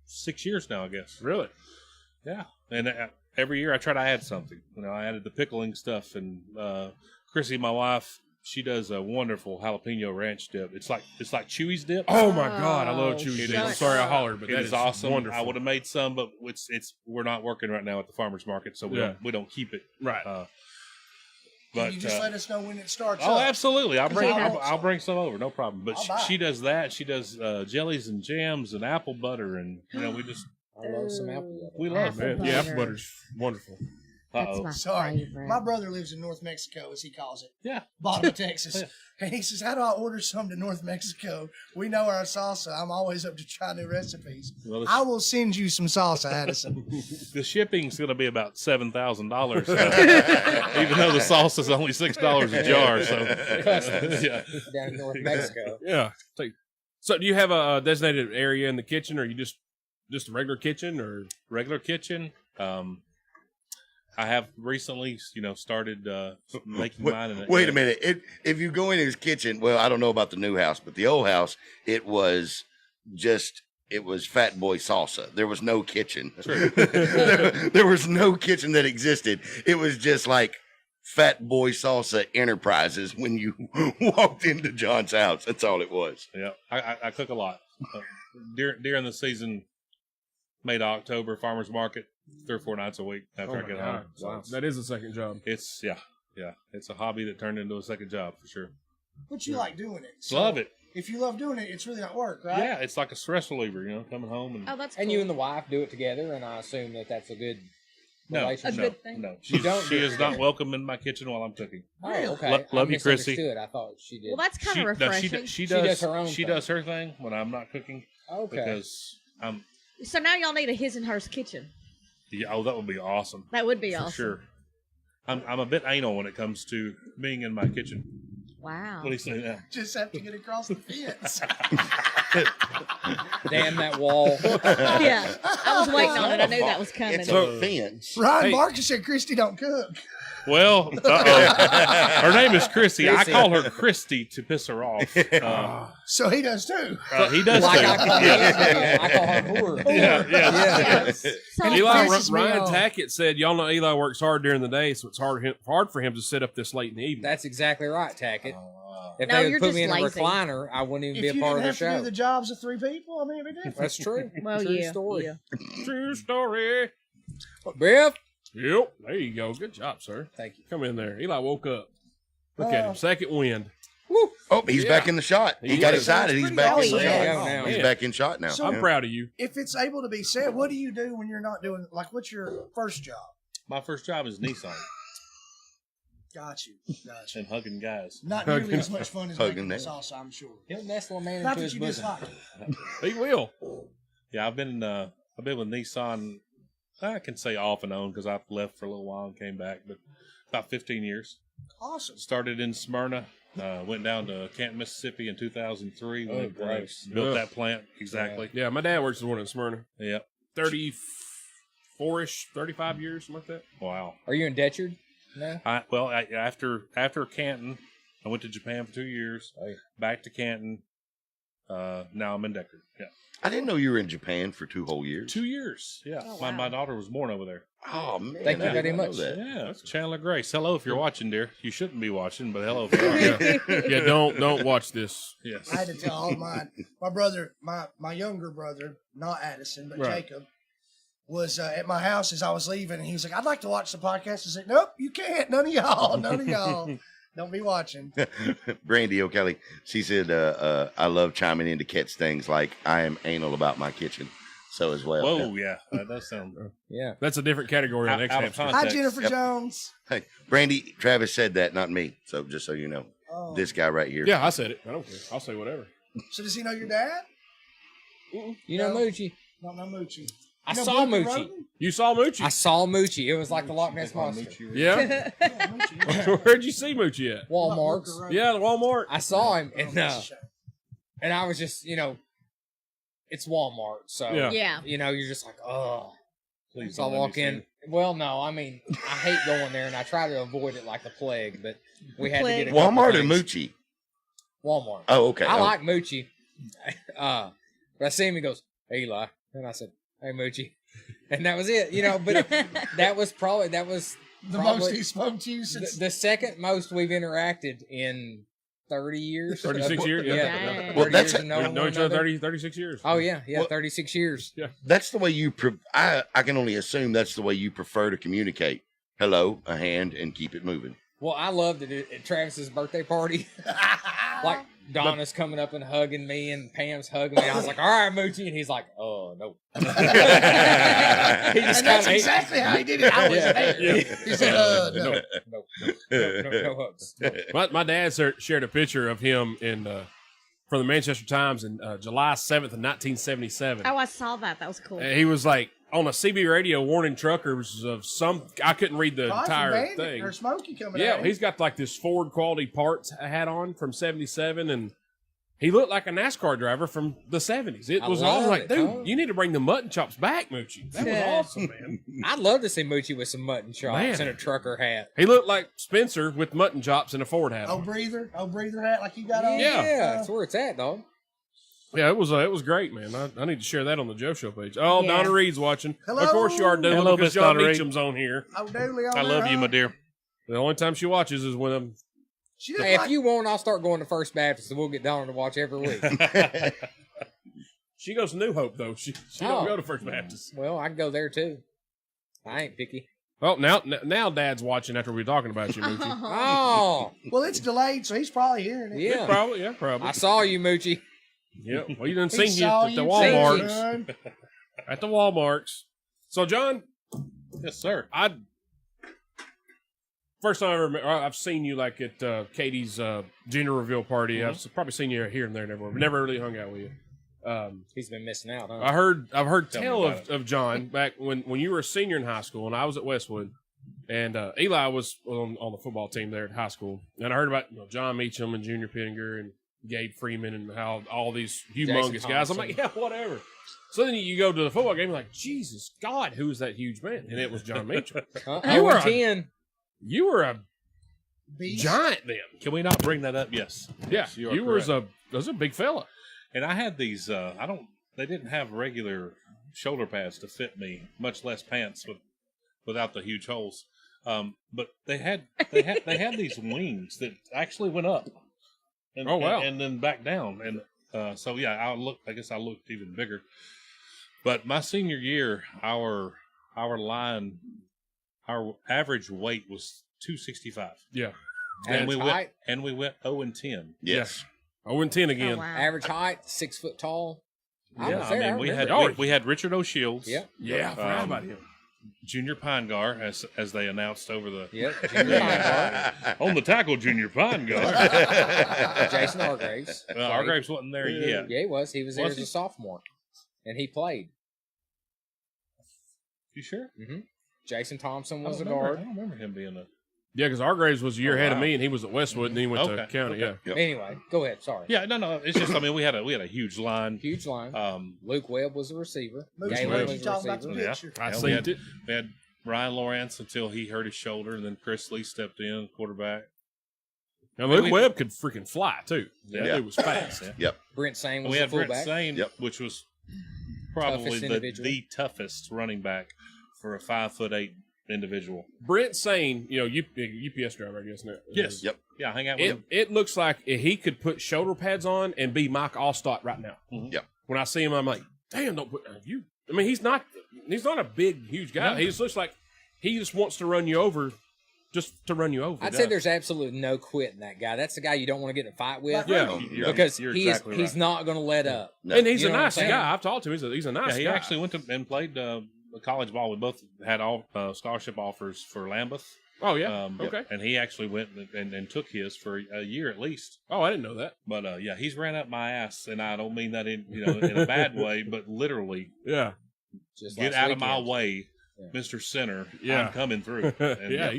6 years now, I guess. Really? Yeah, and every year I try to add something. I added the pickling stuff, and Chrissy, my wife, she does a wonderful jalapeno ranch dip. It's like Chewy's dip. Oh my God, I love Oh, chewy shut dip. I'm sorry I up. hollered, but It that is awesome. Wonderful. I would have made some, but we're not working right now at the farmer's market, so we don't keep it. Right. Can you just let us know when it starts Oh, up? absolutely! I'll Yeah. bring some over, no problem. But I'll buy she does that. She does jellies and jams and apple butter, and we just I love some apple butter. we love Apple it. Man, yeah, apple butter. butter's wonderful. That's Uh-oh. my Sorry. favorite. My brother lives in North Mexico, as he calls it. Yeah. Bottom of Texas. Yeah. And he says, how do I order some to North Mexico? We know our salsa. I'm always up to try new recipes. Well, I will send you some salsa, Addison. the shipping's going to be about $7,000, even though the sauce is only $6 a jar. So, yeah. Down in North Mexico. Yeah. So do you have a designated area in the kitchen, or you just a regular kitchen, or? Regular kitchen. I have recently, started making mine. Wait a minute. If you go in his kitchen, well, I don't know about the new house, but the old house, it was it was Fat Boy Salsa. There was no kitchen. there was no kitchen that existed. It was just like Fat Boy Salsa Enterprises when you walked into John's house. That's all it was. Yeah, I cook a lot. During the season, May to October, farmer's market, 3 or 4 nights a week after I get home. So Wow. That is a second job. it's it's a hobby that turned into a second job for sure. But you like doing it. So Love it. If you love doing it, it's really not work, right? Yeah, it's like a stress reliever, coming home and Oh, that's cool. And you and the wife do it together, and I assume that's a good no, relationship. no, good thing. no. You don't She do it is not together. welcome in my kitchen while I'm cooking. Oh, okay. Love I you, Chrissy. misunderstood. I thought she did. Well, that's kind of No, refreshing. she does does her own She thing. does her thing when I'm not cooking Okay. because I'm. So now y'all need a his and hers kitchen. Yeah, oh, that would be awesome. That would be For awesome. sure. I'm a bit anal when it comes to being in my kitchen. Wow. What do you say now? Just have to get across the fence. Damn that wall. Yeah, I was waiting on it. I knew that was coming. It's a fence. Ryan Hey. Barker said Christy don't cook. Well, her name is Chrissy. Chrissy. I call her Christy to piss her off. So he does too. He does Like too. I call Yeah. I call her whore. Yeah. Yes. So Eli pisses me Ryan off. Tackett said, "Y'all know Eli works hard during the day, so it's hard for him to sit up this late in the evening." That's exactly right, Tackett. If No, they you're would put just me in a lazy. recliner, I wouldn't even If be you a part didn't of the have to do show. the jobs of 3 people, I mean, it'd be different. That's true. well, True yeah, story. yeah. True story. Biff. Yep. There you go. Good job, sir. Thank you. Come in there. Eli woke up. Look at him. Second wind. Oh, he's Yeah. back in the shot. He He got is. excited. He's Pretty back in the awesome. shot. Yeah, now. He's man. back in shot now. So- I'm Yeah. proud of you. If it's able to be said, what do you do when you're not doing, like, what's your first job? My first job is Nissan Got you. Got you. and hugging guys. Not nearly as much fun as Hugging making the them. salsa, I'm sure. He'll nestle a man Not into that his you bosom. dislike it. He will. Yeah, I've been with Nissan. I can say off and on because I've left for a little while and came back, but about 15 years. Awesome. Started in Smyrna, went down to Canton, Mississippi in 2003 when Oh, they gross. built Ugh. that plant. Exactly. Yeah, my dad works as one in Smyrna. Yep. 34-ish, 35 years, something like that. Wow. Are you indentured? No. After Canton, I went to Japan for 2 years. Oh, yeah. Back to Canton. Now I'm in Deckard. Yeah. I didn't know you were in Japan for 2 whole years. 2 years. Yeah. Oh, my wow. daughter was born over there. Oh man! Thank you I did very not know much. that. Yeah. That's Chandler Grace. Hello, if you're watching, dear. You shouldn't be watching, but hello if you are. Yeah, don't watch this. Yes. I had to tell all mine. My brother, my younger brother, not Addison, but Right. Jacob, was at my house as I was leaving, and he was like, "I'd like to watch the podcast." I said, "Nope, you can't. None of y'all. Don't be watching." Brandy O'Kelly, she said, I love chiming in to catch things like I am anal about my kitchen. So as well. Whoa, yeah. That does sound. Yeah. That's a different category on Out- X out of Hamster. context. Hi, Jennifer Yep. Jones. Hey, Brandy, Travis said that, not me. So just so you know, Oh. this guy right here. Yeah, I said it. I don't care. I'll say whatever. So does he know your dad? You know No. Moochie? Don't know Moochie. I You know saw Booker Moochie. Roden? You saw Moochie? I saw Moochie. It was like the Loch Ness Monster. Yeah. Yeah, Moochie. Where'd you see Moochie at? Walmart. Booker Roden. Yeah, the Walmart. I saw him, and That's a shame. and I was just, it's Walmart, so Yeah. Yeah. you're just like, oh. Please So I don't let walk me in. see it. Well, no, I mean, I hate going there, and I try to avoid it like the plague. But we had to get a couple Walmart or things. Moochie? Walmart. Oh, okay. I Oh. like Moochie. But I see him, he goes, "Hey, Eli," and I said, "Hey, Moochie," and that was it. But that was The probably most he spoke to you since. the second most we've interacted in 30 years. 36 years? Yeah. Dang. Well, 30 that's- years of knowing We've known one each other another. 36 years. Oh yeah, Well- 36 years. That's the way you. I can only assume that's the way you prefer to communicate. Hello, a hand, and keep it moving. Well, I loved it at Travis's birthday party. Like Donna's coming up and hugging me, and Pam's hugging me. I was like, "All right, Moochie," and he's like, "Oh no." He just And that's kinda- exactly how he did it. I was Yeah. there. Yeah. He said, no. No hugs. My dad shared a picture of him from the Manchester Times in July 7th of 1977. Oh, I saw that. That was cool. He was like on a CB radio warning truckers of some. I couldn't read the Probably from entire Bandit thing. Or Smokey coming Yeah, out. he's got like this Ford quality parts hat on from '77, and he looked like a NASCAR driver from the '70s. It I was all love like, it, dude, huh? you need to bring the mutton chops back, Moochie. That was Yeah. awesome, man. I'd love to see Moochie with some mutton chops Man. and a trucker hat. He looked like Spencer with mutton chops and a Ford hat Oh, on. breather hat like you got on. Yeah. Yeah, that's where it's at, dog. Yeah, it was great, man. I need to share that on the Joe Show page. Oh, Yeah. Donna Reed's watching. Hello. Of course you are, Dooley, Hello, because Miss John Donna Reed. Meacham's on here. Oh, Dooley on I there, love you, huh? my dear. The only time she watches is when I'm. She didn't Hey, if like- you want, I'll start going to First Baptist, and we'll get Donna to watch every week. She goes to New Hope though. She Oh. don't go to First Baptist. Well, I can go there too. I ain't picky. Well, now Dad's watching after we're talking about you, Moochie. Oh, Well, it's delayed, so he's probably hearing it. yeah. Probably. I saw you, Moochie. Yeah. Well, you done He seen you saw at the you, Walmarts. son. At the Walmarts. So, John, Yes, sir. first time I've seen you like at Katie's gender reveal party. I've probably seen you here and there, never really hung out with you. He's been missing out, huh? I've heard Tell me tell about of John back when you were a senior in high school and I was at Westwood, and Eli was on the football team there at high school, and I heard about John Meacham and Junior Pittinger and Gabe Freeman and how all these humongous Jason guys. I'm Thompson. like, yeah, whatever. So then you go to the football game, you're like, Jesus God, who is that huge man? And it was John Meacham. You were a- 10. You were a Beast. giant then. Can we not bring that up? Yes. Yeah, Yes, you are you was correct. a big fella. And I had these. They didn't have regular shoulder pads to fit me, much less pants without the huge holes. But they had these wings that actually went up. And, Oh, wow. And then back down, and so yeah, I guess I looked even bigger. But my senior year, our average weight was 265, Yeah. Average height? we went 0-10. Yes. 0-10 again. Oh, wow. Average height, 6 foot tall. I Yeah, was I there, mean we remember. had we had Richard O'Shields. Yep. Yeah, I forgot Um, about him. Junior Pinegar, as they announced over the Yep. Junior Pinegar. on the tackle, Junior Pinegar. Jason Hargraves. Hargraves wasn't there yet. Yeah, he was. He was there Was as he? a sophomore. And he played. You sure? Jason Thompson I was a don't remember- guard. I don't remember him being a. Yeah, because Hargraves was a year Oh, ahead of wow. me, and he was at Westwood, and he went to Okay, county. okay. Yeah. Yep. Anyway, go ahead. Sorry. Yeah, no. It's just I mean we had a huge line. Huge line. Luke Luke Webb was a receiver. Moochie, Galen Webb. what was you a talking about the receiver. Yeah. picture? I Yeah, seen we had, it. we had Ryan Lawrence until he hurt his shoulder, and then Chris Lee stepped in, quarterback. Now, Luke we- Webb could freaking fly, too. Yeah. That dude was fast. Yeah. Yep. Brent Sane And was we a had Brent fullback. Sane, Yep. which was probably Toughest individual. the toughest running back for a 5'8" individual. Brent Sane, UPS driver, I guess. Now. Yes. Yep. Yeah, hang out with him. It looks like he could put shoulder pads on and be Mike Allstott right now. Mhm. Yep. When I see him, I'm like, damn, don't put you. I mean, he's not a big, huge guy. No. He just looks like he just wants to run you over, just to run you over. I'd He say does. there's absolutely no quitting that guy. That's the guy you don't want to get in a fight with. Yeah. No, You're- Because you're he's exactly he's right. not going to let up. No. And he's You a know what I'm nice saying? guy. I've talked to him. He's a nice Yeah, he guy. actually went to and played college ball. We both had all scholarship offers for Lambeth. Oh yeah. Yep. Okay. And he actually went and took his for a year at least. Oh, I didn't know that. But yeah, he's ran up my ass, and I don't mean that in a bad way, but literally Yeah. Just get last out of my weekend. way, Yeah. Mr. Center. Yeah. I'm coming through. And, yeah.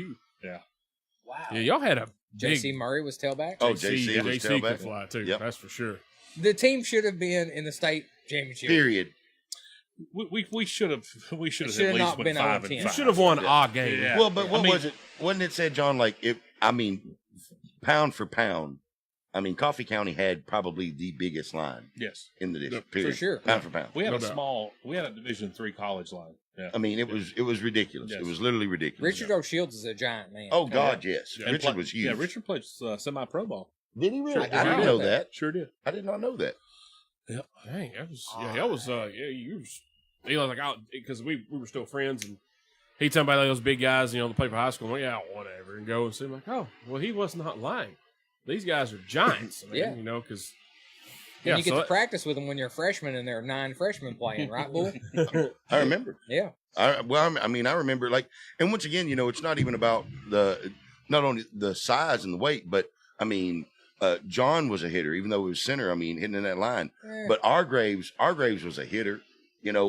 Wow. Yeah. Y'all had a big JC Murray was tailback. Oh, JC was JC tailback. could fly too. Yep. That's for sure. The team should have been in the state championship. Period. we should have at Should have least not went been 5 0-10. and You 5. should have won Yeah. a game. Yeah. Well, but I what mean- was it? Wasn't it said, John? Like, pound for pound, Coffee County had probably the biggest line Yes, in the district. for Period. sure. Pound for pound. we had No a doubt. we had a Division III college line. Yeah, I mean, it was ridiculous. Yes. It was literally ridiculous. Richard O'Shields is a giant man. Oh God, yes. And Richard was huge. Yeah, Richard played semi pro ball. Did he really? Sure, I I didn't did know that. that. Sure did. I did not know that. Dang, that was that was you was like out because we were still friends and he told me about those big guys, that play for high school. I'm like, yeah, whatever, and go and see. I'm like, oh, well, he was not lying. These guys are giants, man, Yeah. because And you get to practice with them when you're a freshman, and there are 9 freshmen playing, right, Bull? I remember. Yeah. I remember, like, and once again, it's not even about not only the size and the weight, but I mean, John was a hitter, even though he was center. I mean, hitting in that line. Eh. But Hargraves was a hitter.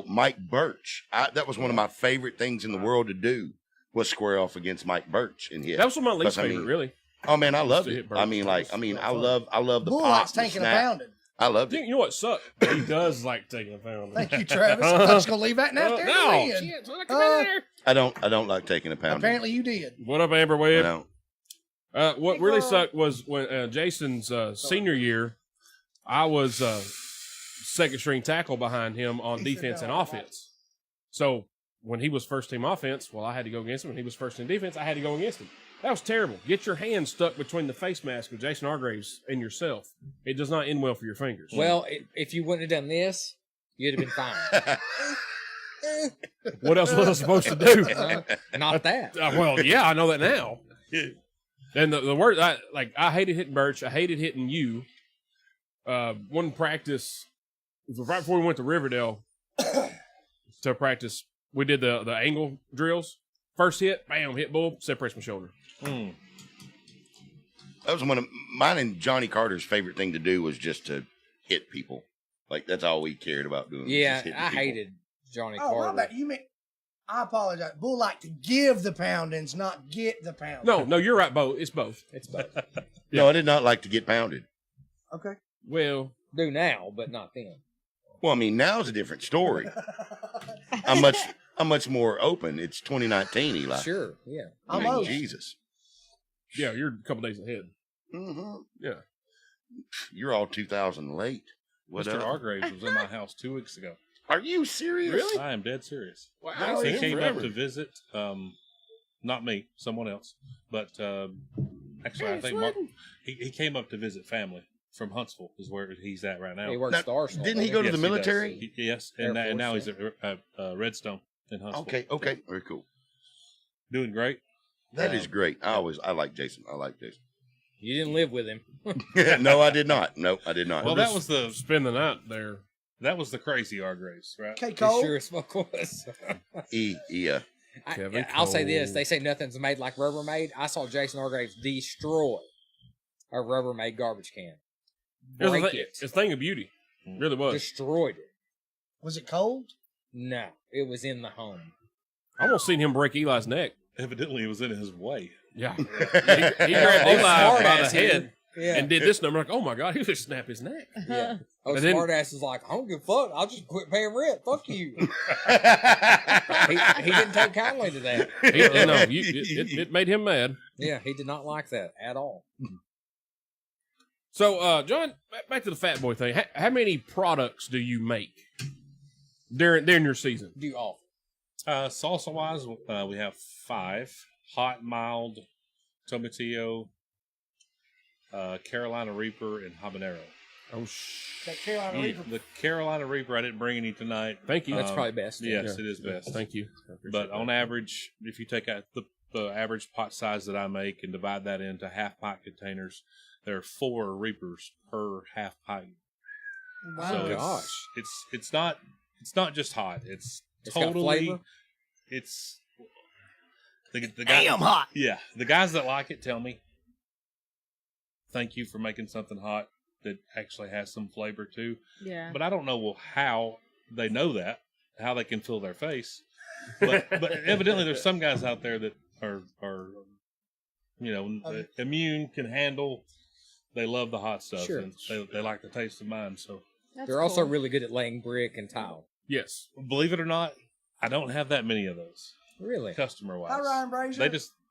Mike Birch. That was one of my favorite things in the world to do was square off against Mike Birch and hit. that was one of my least That's, I favorite, mean, really. Oh man, I loved to it. hit Birch. I mean, I love the Bull pop, likes the taking a snap. pounding. I loved You it. know what sucked? He does like taking a pound. Thank you, Travis. I thought you was gonna leave that out there. No. Shit. Shit, so come in there. I don't like taking a pound. Apparently you did. What up, Amber I Webb? don't. What really sucked was when Jason's senior year. I was second string tackle behind him on He said defense no. and offense. So when he was first team offense, well, I had to go against him. When he was first team defense, I had to go against him. That was terrible. Get your hand stuck between the face mask of Jason Hargraves and yourself. It does not end well for your fingers. Well, if you wouldn't have done this, you'd have been fine. What else was I supposed to do? Not that. Well, yeah, I know that now. And the word, I hated hitting Birch. I hated hitting you. One practice, right before we went to Riverdale to practice, we did the angle drills. First hit, bam, hit bull, separates my shoulder. That was one of mine and Johnny Carter's favorite thing to do was just to hit people. Like that's all we cared about doing. was Yeah, just hitting I people. hated Johnny Oh, my Carter. bad. You mean? I apologize. Bull like to give the poundings, not get the poundings. No, you're right, Bo. It's both. It's both. No, I did not like to get pounded. Okay. Well, Do now, but not then. Well, I mean, now's a different story. I'm much more open. It's 2019, Eli. Sure, yeah. I mean, Almost. Jesus. yeah, you're a couple days ahead. Mm-hmm. Yeah. You're all 2000 late. What Mr. up? Hargraves was in my house 2 weeks ago. Are you serious? Really? I am dead serious. Wow, I I've He seen him came forever. up to visit, not me, someone else. But actually, I think Mark, he came up to visit family from Huntsville, is where he's at right now. He works Now, at the Arsenal. didn't he doesn't go to the Yes, he does. military? Yes, Air and now Force, he's at Redstone in Huntsville. Okay, very cool. Doing great. That is great. I like Jason. I like Jason. You didn't live with him. No, I did not. No, I did not. Well, that was Spend the night there. the crazy Hargraves, right? Okay, He Cole. sure as fuck was. Yeah. Kevin I'll say this. Cole. They say nothing's made like Rubbermaid. I saw Jason Hargraves destroy a Rubbermaid garbage can. Break it. It's a thing of beauty. It really was. Destroyed it. Was it cold? No, it was in the home. I almost seen him break Eli's neck. Evidently, it was in his way. Yeah. He grabbed Eli smart by the ass here. head Yeah. and did this number. Like, oh my God, he just snapped his neck. Yeah. Oh, And then- smart ass is like, I don't give a fuck. I'll just quit paying rent. Fuck you. he didn't take kindly to that. It made him mad. Yeah, he did not like that at all. So, John, back to the Fat Boy thing. How many products do you make during your season? Do all. Salsa wise, we have 5: hot, mild, tomatillo, Carolina Reaper, and habanero. Oh, That Carolina Reaper. The Carolina Reaper, I didn't bring any tonight. Thank you. That's probably best. Yes, it is best. Thank you. I appreciate But that. on average, if you take out the average pot size that I make and divide that into half pint containers, there are 4 Reapers per half pint. Wow. So gosh. it's not just hot. It's It's got totally. flavor? It's the guy. Damn hot. Yeah, the guys that like it tell me, "Thank you for making something hot that actually has some flavor too." Yeah. But I don't know how they know that, how they can feel their face. But evidently, there's some guys out there that are immune, can handle. They love the hot stuff, Sure. and they like the taste of mine. So, That's They're also cool. really good at laying brick and tile. Yes. believe it or not, I don't have that many of those Really? customer wise. Hi, Ryan Brazier.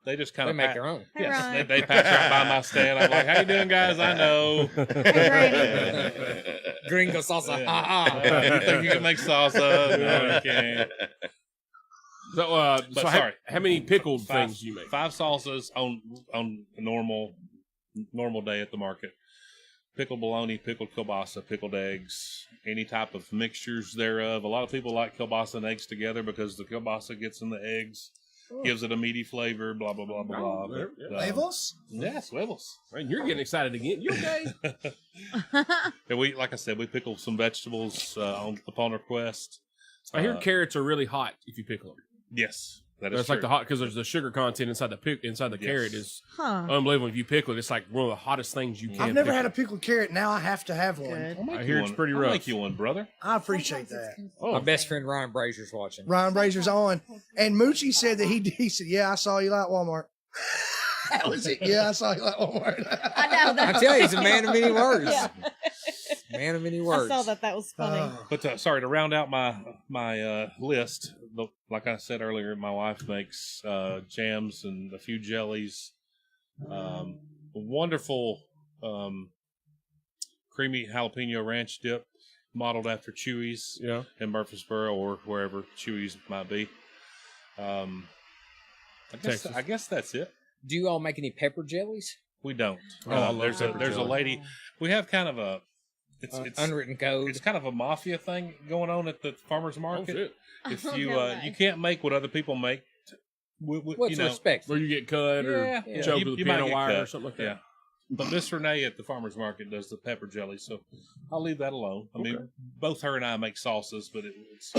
They just kind They of make their own. Hey, Yes, Ryan. they pass right by my stand. I'm like, "How you doing, guys? I know." Gringo salsa. Yeah. Ha ha. You think you can make salsa? No, you can't. So, But sorry. how many pickled Five- things do you make? 5 salsas on a normal day at the market. Pickled bologna, pickled kielbasa, pickled eggs, any type of mixtures thereof. A lot of people like kielbasa and eggs together because the kielbasa gets in the eggs, gives it a meaty flavor, blah, blah, blah, blah, blah. Oh, But, Labels? yeah, swivels. Man, you're getting excited again. You okay? And like I said, we pickle some vegetables upon request. I hear carrots are really hot if you pickle them. Yes, that is That's true. like the hot because there's the sugar content inside the Yes. carrot is Huh. unbelievable. If you pickle it, it's like one of the hottest things you can. I've never pickle. had a pickled carrot. Now I have to have one. Good. I'll make I you hear one. it's pretty I'll rough. make you one, brother. I appreciate that. Oh, My best friend Ryan Brazier's watching. Ryan Brazier's on. And Moochie said that he said, yeah, I saw you at Walmart. That was it. Yeah, I saw you at Walmart. I know that. I tell you, he's a man of many words. Yeah. Man of many I words. saw that. That was funny. But sorry, to round out my list, like I said earlier, my wife makes jams and a few jellies, wonderful creamy jalapeno ranch dip. modeled after Chewy's Yeah. in Murfreesboro or wherever Chewy's might be. Texas. I guess that's it. Do you all make any pepper jellies? We don't. Oh, I love there's a pepper there's a jelly. lady. We have kind of a it's Unwritten code. it's kind of a mafia thing going on at the farmers Oh, market. shit. If Oh, you no way. you can't make what other people make, What's you know, respectful? Where you get cut or yeah, choked you- with a you might piano get wire or cut. something like that. Yeah. But Miss Renee at the farmers market does the pepper jelly, so I'll leave that alone. I mean, both her and I make salsas, but it's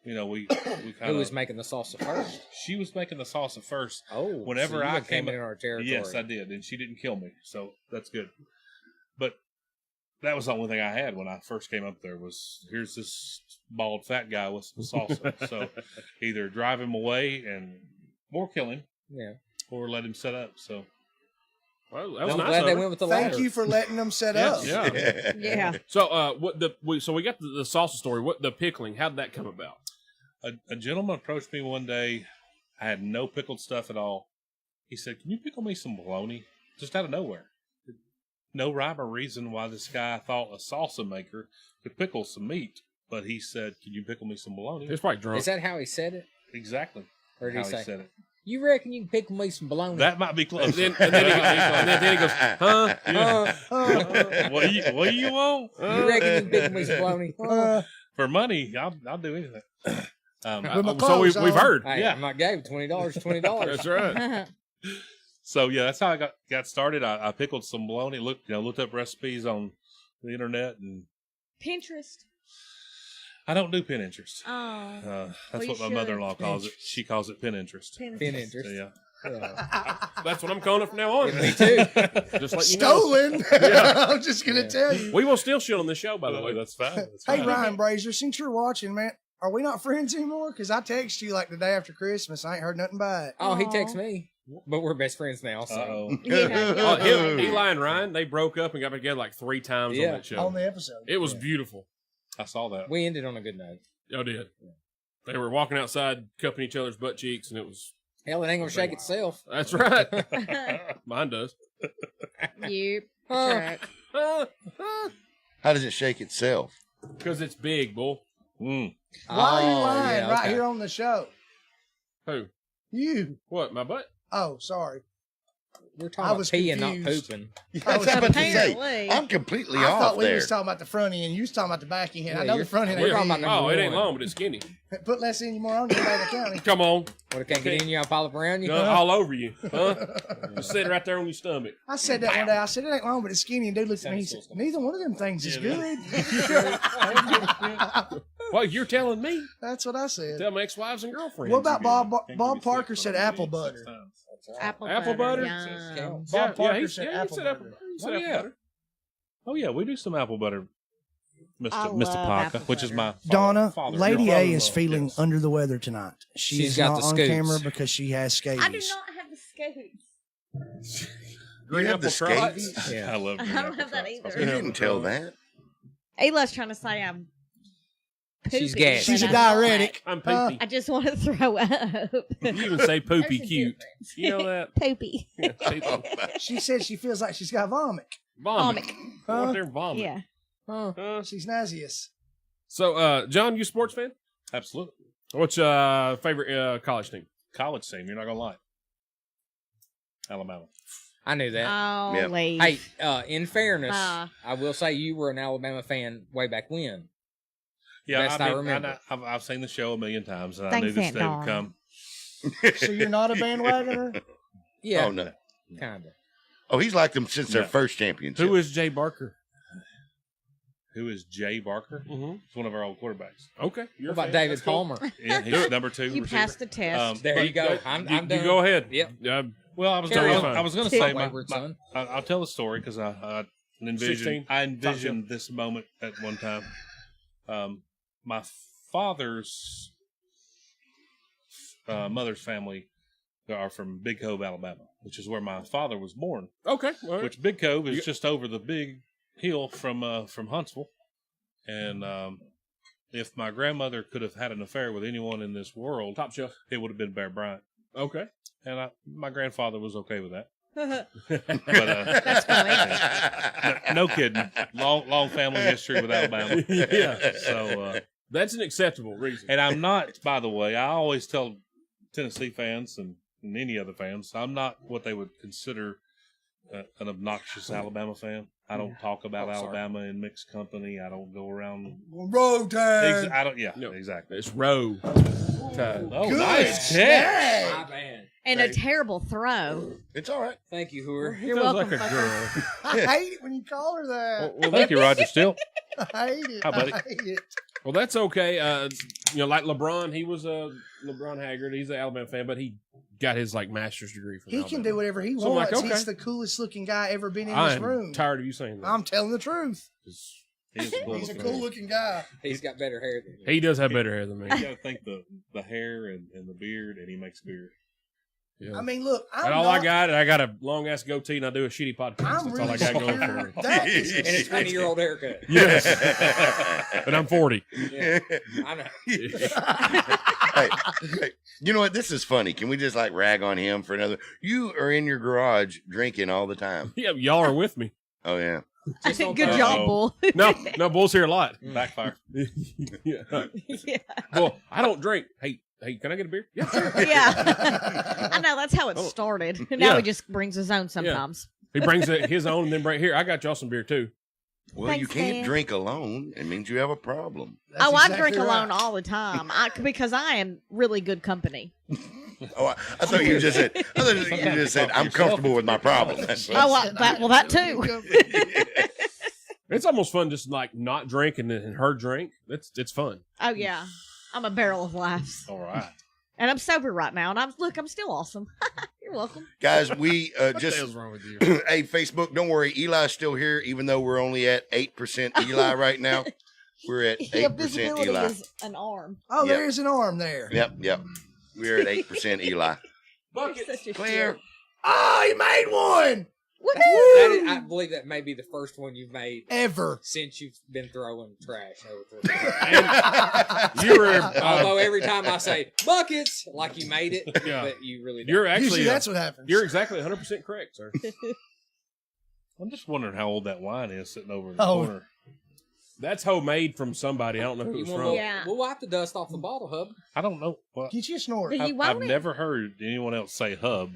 we kind Who was of. making the salsa first? She was making the salsa first. Oh, Whenever so you I came came in our territory. Yes, I did, and she didn't kill me, so that's good. But that was the only thing I had when I first came up there was here's this bald fat guy with some salsa. So either drive him away or kill him, Yeah. or let him set up. So Well, that was I'm nice. glad of they her. went with the latter. Thank you for letting them set up. Yeah. Yeah. So, so we got the salsa story. What the pickling? How'd that come about? a gentleman approached me one day. I had no pickled stuff at all. He said, "Can you pickle me some bologna?" Just out of nowhere. No rhyme or reason why this guy thought a salsa maker could pickle some meat, but he said, "Can you pickle me some bologna?" He was probably drunk. Is that how he said it? Exactly Or did how he say, said it. "You reckon you can pick me some bologna"? That might be close. and then he goes, huh? Yeah. What do you want? You reckon you can pick me some bologna? For money, I'll do anything. With my So we've clothes on. heard. Hey, Yeah. I'm not gay. $20, $20. That's right. So yeah, that's how I got started. I pickled some bologna. Looked up recipes on the internet, and Pinterest. I don't do pin interest. Oh. That's Well, you what my should. mother-in-law calls it. She calls it pin interest. Pin So, interest. yeah. Yeah. That's what I'm calling it from now on. Me too. Just let you know. Stolen. Yeah. I'm just gonna Yeah. tell you. We will still shit on this show, by the way. That's fine. That's Hey fine. Ryan Brazier, since you're watching, man, are we not friends anymore? Because I text you like the day after Christmas. I ain't heard nothing back. Oh, he Aw. texts me. But we're best friends now, so. Uh-oh. Yeah. Eli and Ryan, they broke up and got back together like 3 times Yeah. on that show. On the episode. It was Yeah. beautiful. I saw that. We ended on a good note. Y'all did. They were walking outside, cupping each other's butt cheeks, and it was. Hell, it ain't gonna shake itself. That's right. Mine does. Yep. Oh. Right. How does it shake itself? Because it's big, bull. Mm. Why are you Oh, lying yeah, right okay. here on the show? Who? You. What? My butt? Oh, sorry. We're I talking about was peeing, not confused. pooping. I was about to say, Apparently. I'm completely I off thought we there. was talking about the front end. You was talking about the back end. I Yeah, know you're- the front end we're ain't talking about big. number Oh, it ain't one. long, but it's skinny. Put less in you, more on you, Nevada County. Come on. What, I can't get in you, I'll pile up around you? Go all over you. Huh? Just sit right there on your stomach. I said that one day. I said, it ain't long, but it's skinny. And dude looked at me and he said, neither one of them things is good. Well, you're telling me. That's what I said. Tell my ex-wives and girlfriends. What about Bob Can't Bob give you Parker 6 said bucks. apple butter? Apple, Apple butter? Yum. Bob Parker he said he apple said butter. He said Oh, apple yeah. butter. Oh yeah, we do some apple butter, I Mr. love Parker, apple which is butter. my Donna, father. Lady Your A is father-in-law. feeling Yes. under the weather tonight. She's She's got not the on scoots. camera because she has scabies. I do not have the scoots. Green have the apple crotch. scabies? I love. I green don't apple have that crotch. either. You didn't tell that. Eli's trying to say I'm poopy. She's gassed. She's a but I'm not. diuretic. I'm poopy. I just want to throw up. You even say poopy There's a cute. difference. You know that? Poopy. Yeah, say She said she feels like she's got vomit. vomit. Vomit. Go out there and vomit. Yeah. She's nauseous. So, John, you a sports fan? Absolutely. What's favorite college team? College team, you're not gonna lie. Alabama. I knew that. Oh, Yep. Lee. Hey, in fairness, Ah. I will say you were an Alabama fan way back when. Yeah, Best I mean, remember. I've seen the show a million times, and I Thanks, knew this Aunt day would Dawn. come. So you're not a bandwagoner? Yeah, Oh, no. kind of. Oh, he's liked them since their Yeah. first championship. Who is Jay Barker? Who is Jay Barker? Mm-hmm. He's one of our old quarterbacks. Okay. What about David Palmer? Yeah, he's number 2 You receiver. passed the test. There but- you go. but I'm you done. go ahead. Yep. Well, I was Carry gonna, on. I was going to Take say wayward son. I'll tell the story because I 16. envisioned this moment at one time. My father's mother's family are from Big Cove, Alabama, which is where my father was born. Okay. All right. Which Big Cove is You- just over the big hill from Huntsville, and if my grandmother could have had an affair with anyone in this world, Top shelf. it would have been Bear Bryant. Okay. And my grandfather was okay with that. But That's funny. no kidding. Long family history with Alabama. Yeah. So, That's an acceptable reason. and I'm not, by the way, I always tell Tennessee fans and any other fans, I'm not what they would consider an obnoxious Alabama fan. I don't talk about Alabama in mixed company. I don't go around. Road time. I don't. Yeah, No. exactly. It's row time. Oh, Good nice snag. catch. My bad. And a terrible throw. It's all right. Thank you, Hooer. You're Sounds welcome. like a fucker. girl. I hate it when you call her that. Well, Thank you, Roger Still. I hate it. Hi, buddy. I hate it. Well, that's okay. Like LeBron, he was LeBron Haggard. He's an Alabama fan, but he got his master's degree from He Alabama. can do whatever he So I'm like, wants. okay. He's the coolest looking guy ever been in this I'm room. tired of you saying that. I'm telling the truth. He's He's a cool looking guy. He's got better hair than you. He does have better hair than me. You got to think the hair and the beard, and he makes beer. Yeah. I mean, look, I'm That's all not, I got. I got a long ass goatee, and I do a shitty podcast. I'm That's really all I got going secure. for me. That is And a 20-year-old haircut. Yes, but I'm 40. Yeah, I know. Hey, you know what? This is funny. Can we just rag on him for another? You are in your garage drinking all the time. Yeah, y'all are with me. Oh yeah. Just on Good top. job, Bull. No, Bull's here a lot. Backfire. Yeah. Yeah. Well, I don't drink. Hey, can I get a beer? Yeah, sure. Yeah. I know that's how it started. And now Yeah. he just brings his own sometimes. He brings his own, and then bring here. I got y'all some beer too. Well, you Thanks, can't man. drink alone. It means you have a problem. That's I exactly drink right. alone all the time because I am really good company. Oh, I thought you just said. I thought you just said I'm comfortable with my problem. That's what- That too. It's almost fun just not drink and her drink. It's fun. Oh yeah, I'm a barrel of laughs, All right. and I'm sober right now. And I'm still awesome. You're welcome. Guys, we What the just. hell's wrong with you? Hey, Facebook, don't worry. Eli's still here, even though we're only at 8% Eli right now. We're at 8% Visibility Eli. is an arm. Oh, Yep. there's an arm there. Yep. We're at 8% Eli. You're such a Clear. shit. Oh, he made one Woohoo! I believe that may be the first one you've made ever. since you've been throwing trash over 3 years. You were Although every time I say buckets, like you made it, Yeah. but you really don't. you're actually Usually that's what happens. you're exactly 100% correct, sir. I'm just wondering how old that wine is sitting over in the Oh. corner. That's homemade from somebody. I don't know who You it's want from. to Yeah. We'll wipe the dust off the bottle, Hub. I don't know. Well, Get you a snort. Do you I've want it? never heard anyone else say hub,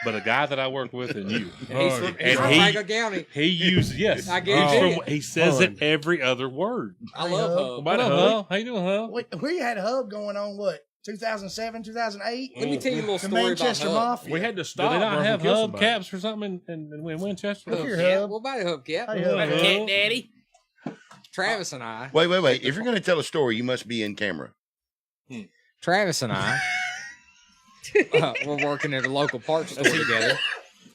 but a guy that I work with and you. And he's from, And from he- Baker County. He uses yes. I guarantee He's it. he says Fun. it every other word. I love Hub. About a Hello, hub. Hub. How you doing, Hub? We had a hub going on, 2007, 2008? Let me tell you a little The story Manchester about Hub. Mafia. We had to Do stop. they or not else have we'll kill hub somebody. caps or something in Winchester? Look here, Yeah, Hub. we'll buy a Hub cap. Hey, Hub. Cat Hub. Daddy. Travis and I. Wait. If you're going to tell a story, you must be in camera. Travis and I were working at a local parts store together,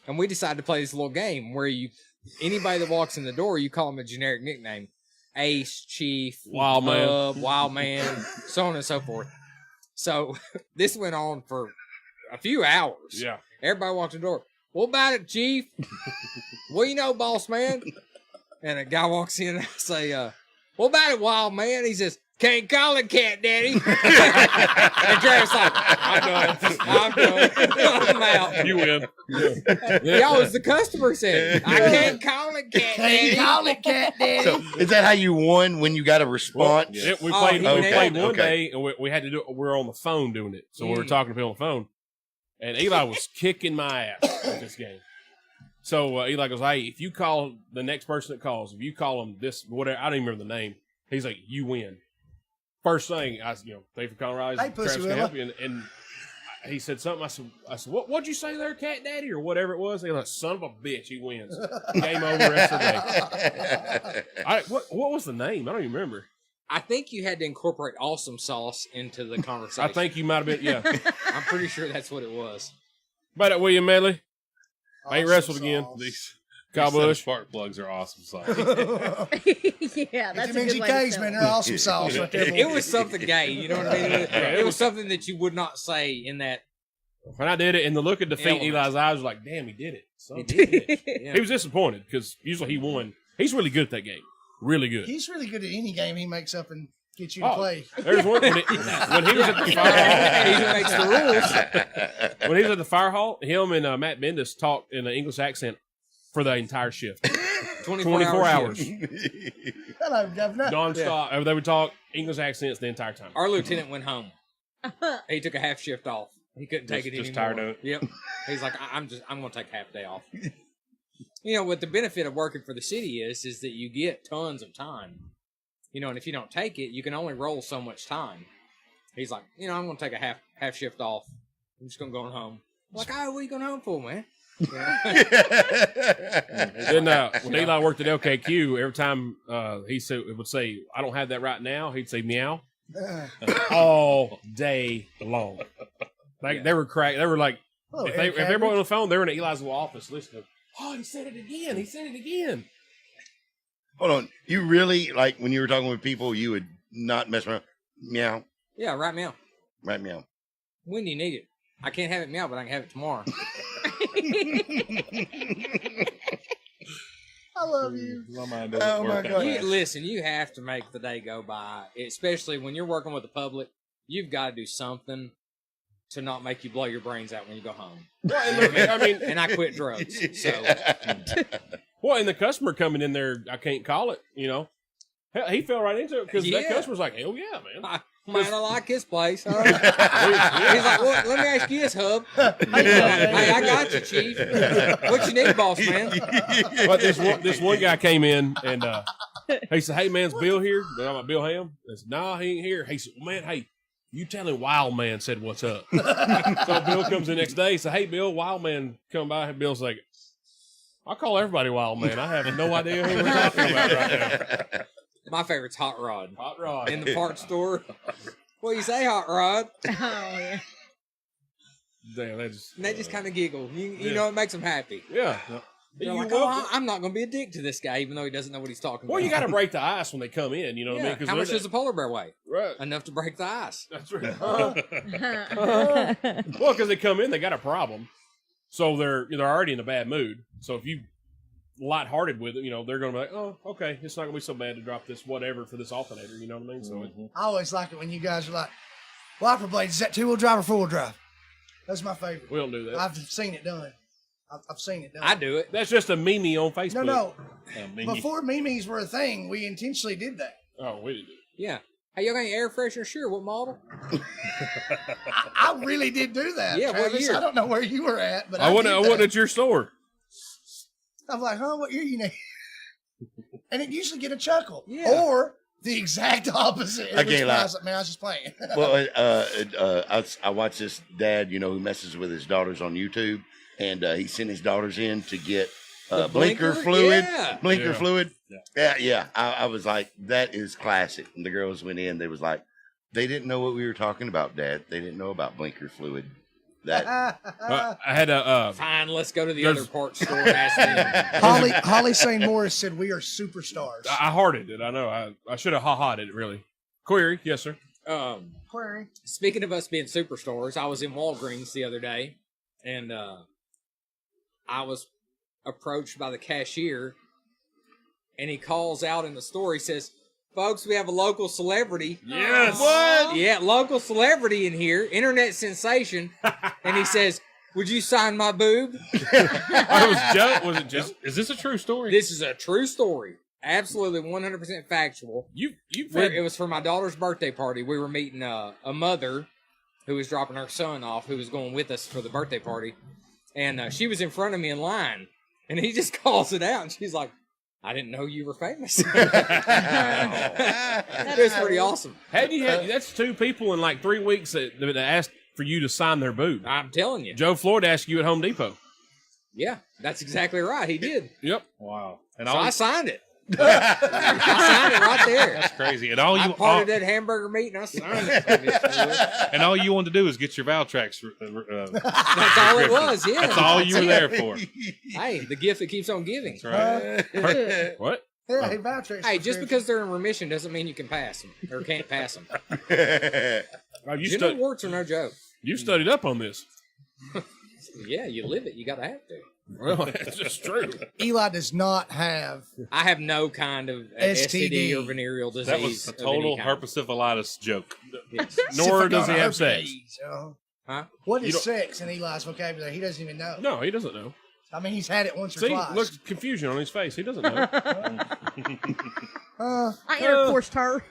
and we decided to play this little game where anybody that walks in the door, you call them a generic nickname: Ace, Chief, Wild Man. Hub, Wild Man, so on and so forth. So this went on for a few hours. Yeah. Everybody walked in the door. What about it, Chief? Well, you know, boss man. And a guy walks in and I say, what about it, Wild Man? He says, can't call it Cat Daddy. And Travis like, I'm done. I'm out. You win. Y'all, as the customer said, I can't call it Cat Daddy. Can't call it Cat Daddy. So, is that how you won when you got a response? Yeah, we Oh, played. he We nailed played it. one Okay. day, and we had to do. We were on the phone doing it, so we were talking to people on the phone. And Eli was kicking my ass at this game. So Eli goes, "Hey, if you call the next person that calls, if you call them this, whatever, I don't even remember the name." He's like, "You win." First thing, thank you for calling, Rise. Hey, Pussy Travis can Willow. help you. And he said something. I said, what'd you say there, Cat Daddy, or whatever it was? He's like, son of a bitch, he wins. Game over. Rest of the day. What was the name? I don't even remember. I think you had to incorporate awesome sauce into the conversation. I think you might have been. Yeah. I'm pretty sure that's what it was. About that, William Medley. I ain't Awesome wrestled again. sauce. These Kyle set of Busch. spark plugs are awesome. So. Yeah, that's a Vitamin good G way to K's, sell man, it. they're awesome sauce right there. It was something gay, you know what I mean? It was something that you would not say in that. When I did it, and the look of defeat in Element. Eli's eyes was like, damn, he did it. Son He of a did bitch. Yeah. He was disappointed because usually he won. He's really good at that game. Really good. He's really good at any game he makes up and get you to play. There's one when he was at the fire hall. When he was at the fire hall, him and Matt Bendis talked in an English accent for the entire shift. 24 hours. Hello, Governor. Non-stop. They would talk English accents the entire time. Our lieutenant went home. He took a half shift off. He couldn't take it Just anymore. tired of it. Yep. He's like, I'm going to take half a day off. You know, what the benefit of working for the city is that you get tons of time. You know, and if you don't take it, you can only roll so much time. He's like, I'm going to take a half shift off. I'm just going to go home. I'm like, what are you going home for, man? Then when Eli worked at LKQ, every time he would say, "I don't have that right now," he'd say "meow" all day long. Like they were crack. They were like, if everybody on the phone, they were in Eli's little office listening. Oh, he said it again. He said it again. Hold on. You really, like, when you were talking with people, you would not mess around? Meow. Yeah, right meow. Right, meow. When do you need it? I can't have it meow, but I can have it tomorrow. I love you. My mind doesn't work my God. Listen, you have to make the day go by, especially when you're working with the public. You've got to do something to not make you blow your brains out when you go home. Well, and look, I mean, And I quit drugs, so well, and the customer coming in there, I can't call it. Hell, he fell right into it because that Yeah. customer's like, "Hell yeah, man." Man, I like his place. Huh? He's like, well, let me ask you this, Hub. Hey, I got you, Chief. What you need, boss man? But this one guy came in and he said, "Hey, man, is Bill here?" I'm like, "Bill Ham?" I said, "No, he ain't here." He said, "Well, man, hey, you tell him Wild Man said what's up." So Bill comes the next day. He said, "Hey, Bill, Wild Man come by." And Bill's like, "I call everybody Wild Man. I have no idea who we're talking about right now." My favorite's Hot Rod. Hot Rod. In the parts store. What do you say, Hot Rod? Oh, yeah. Damn, And they just kind of giggle. You know, it makes them happy. yeah. They're You like, welcome. I'm not going to be a dick to this guy, even though he doesn't know what he's talking Well, about. you got to break the ice when they come in. You know what I mean? 'Cause How much they're- does a polar bear weigh? Right. Enough to break the ice. That's right. Well, because they come in, they got a problem, so they're already in a bad mood. So if you lighthearted with it, they're going to be like, "Oh, okay, it's not going to be so bad to drop this whatever for this alternator." You know what I mean? So I always like it when you guys are like, wiper blades, is that 2-wheel drive or 4-wheel drive? That's my favorite. we don't do that. I've seen it done. I've seen it done. I do it. That's just a meme on Facebook. No. Me. Before memes were a thing, we intentionally did that. Oh, we did. Yeah. Hey, y'all got any air freshener? Sure. What model? I really did do that. Yeah, what Travis. year? I don't know where you were at, but I wasn't did that. at your store. I'm like, what year you need? And it usually get a chuckle. Yeah. Or the exact opposite. I can't lie. Man, I was just playing. Well, I watch this dad, who messes with his daughters on YouTube, and he sent his daughters in to get The blinker blinker? fluid. Yeah. Blinker Yeah. fluid. Yeah. Yeah. I was like, that is classic. And the girls went in. They was like, they didn't know what we were talking about, Dad. They didn't know about blinker fluid. That I had a. Fine, let's go to the There's- other parts store and ask them. Holly St. Morris said we are superstars. I hearted it. I know. I should have ha-ha'd it, really. Query, yes, sir. Query. Speaking of us being superstars, I was in Walgreens the other day, and I was approached by the cashier, and he calls out in the store. He says, "Folks, we have a local celebrity." Yes. What? Yeah, local celebrity in here, internet sensation. And he says, "Would you sign my boob?" Was it Joe? Is this a true story? This is a true story. Absolutely 100% factual. You've It was for my daughter's birthday party. We were meeting a mother who was dropping her son off, who was going with us for the birthday party. And she was in front of me in line. And he just calls it out. And she's like, "I didn't know you were famous." It was pretty awesome. Had you had that's two people in like 3 weeks that asked for you to sign their boob. I'm telling you. Joe Floyd asked you at Home Depot. Yeah, that's exactly right. He did. Yep. Wow. And So all I signed it. I signed it right there. that's crazy. And all I you parted that hamburger meat and I signed it. and all you wanted to do is get your Valtrex. That's all it was. Yeah, That's all you were there for. Hey, the gift that keeps on giving. That's right. What? Yeah, hey, Valtrex. Hey, just because they're in remission doesn't mean you can pass them or can't pass them. Oh, Genital warts are no joke. you studied up on this. Yeah, you live it. You gotta have to. Well, it's just true. Eli does not have. I have no kind of STD. STD or venereal disease. That was a of any total kind. herpessyphilitis joke. Yes. Nor does he have sex. Huh? What You is don't- sex in Eli's vocabulary? He doesn't even know. No, he doesn't know. I mean, he's had it once or See, twice. look, confusion on his face. He doesn't know. Uh, I intercoursed her.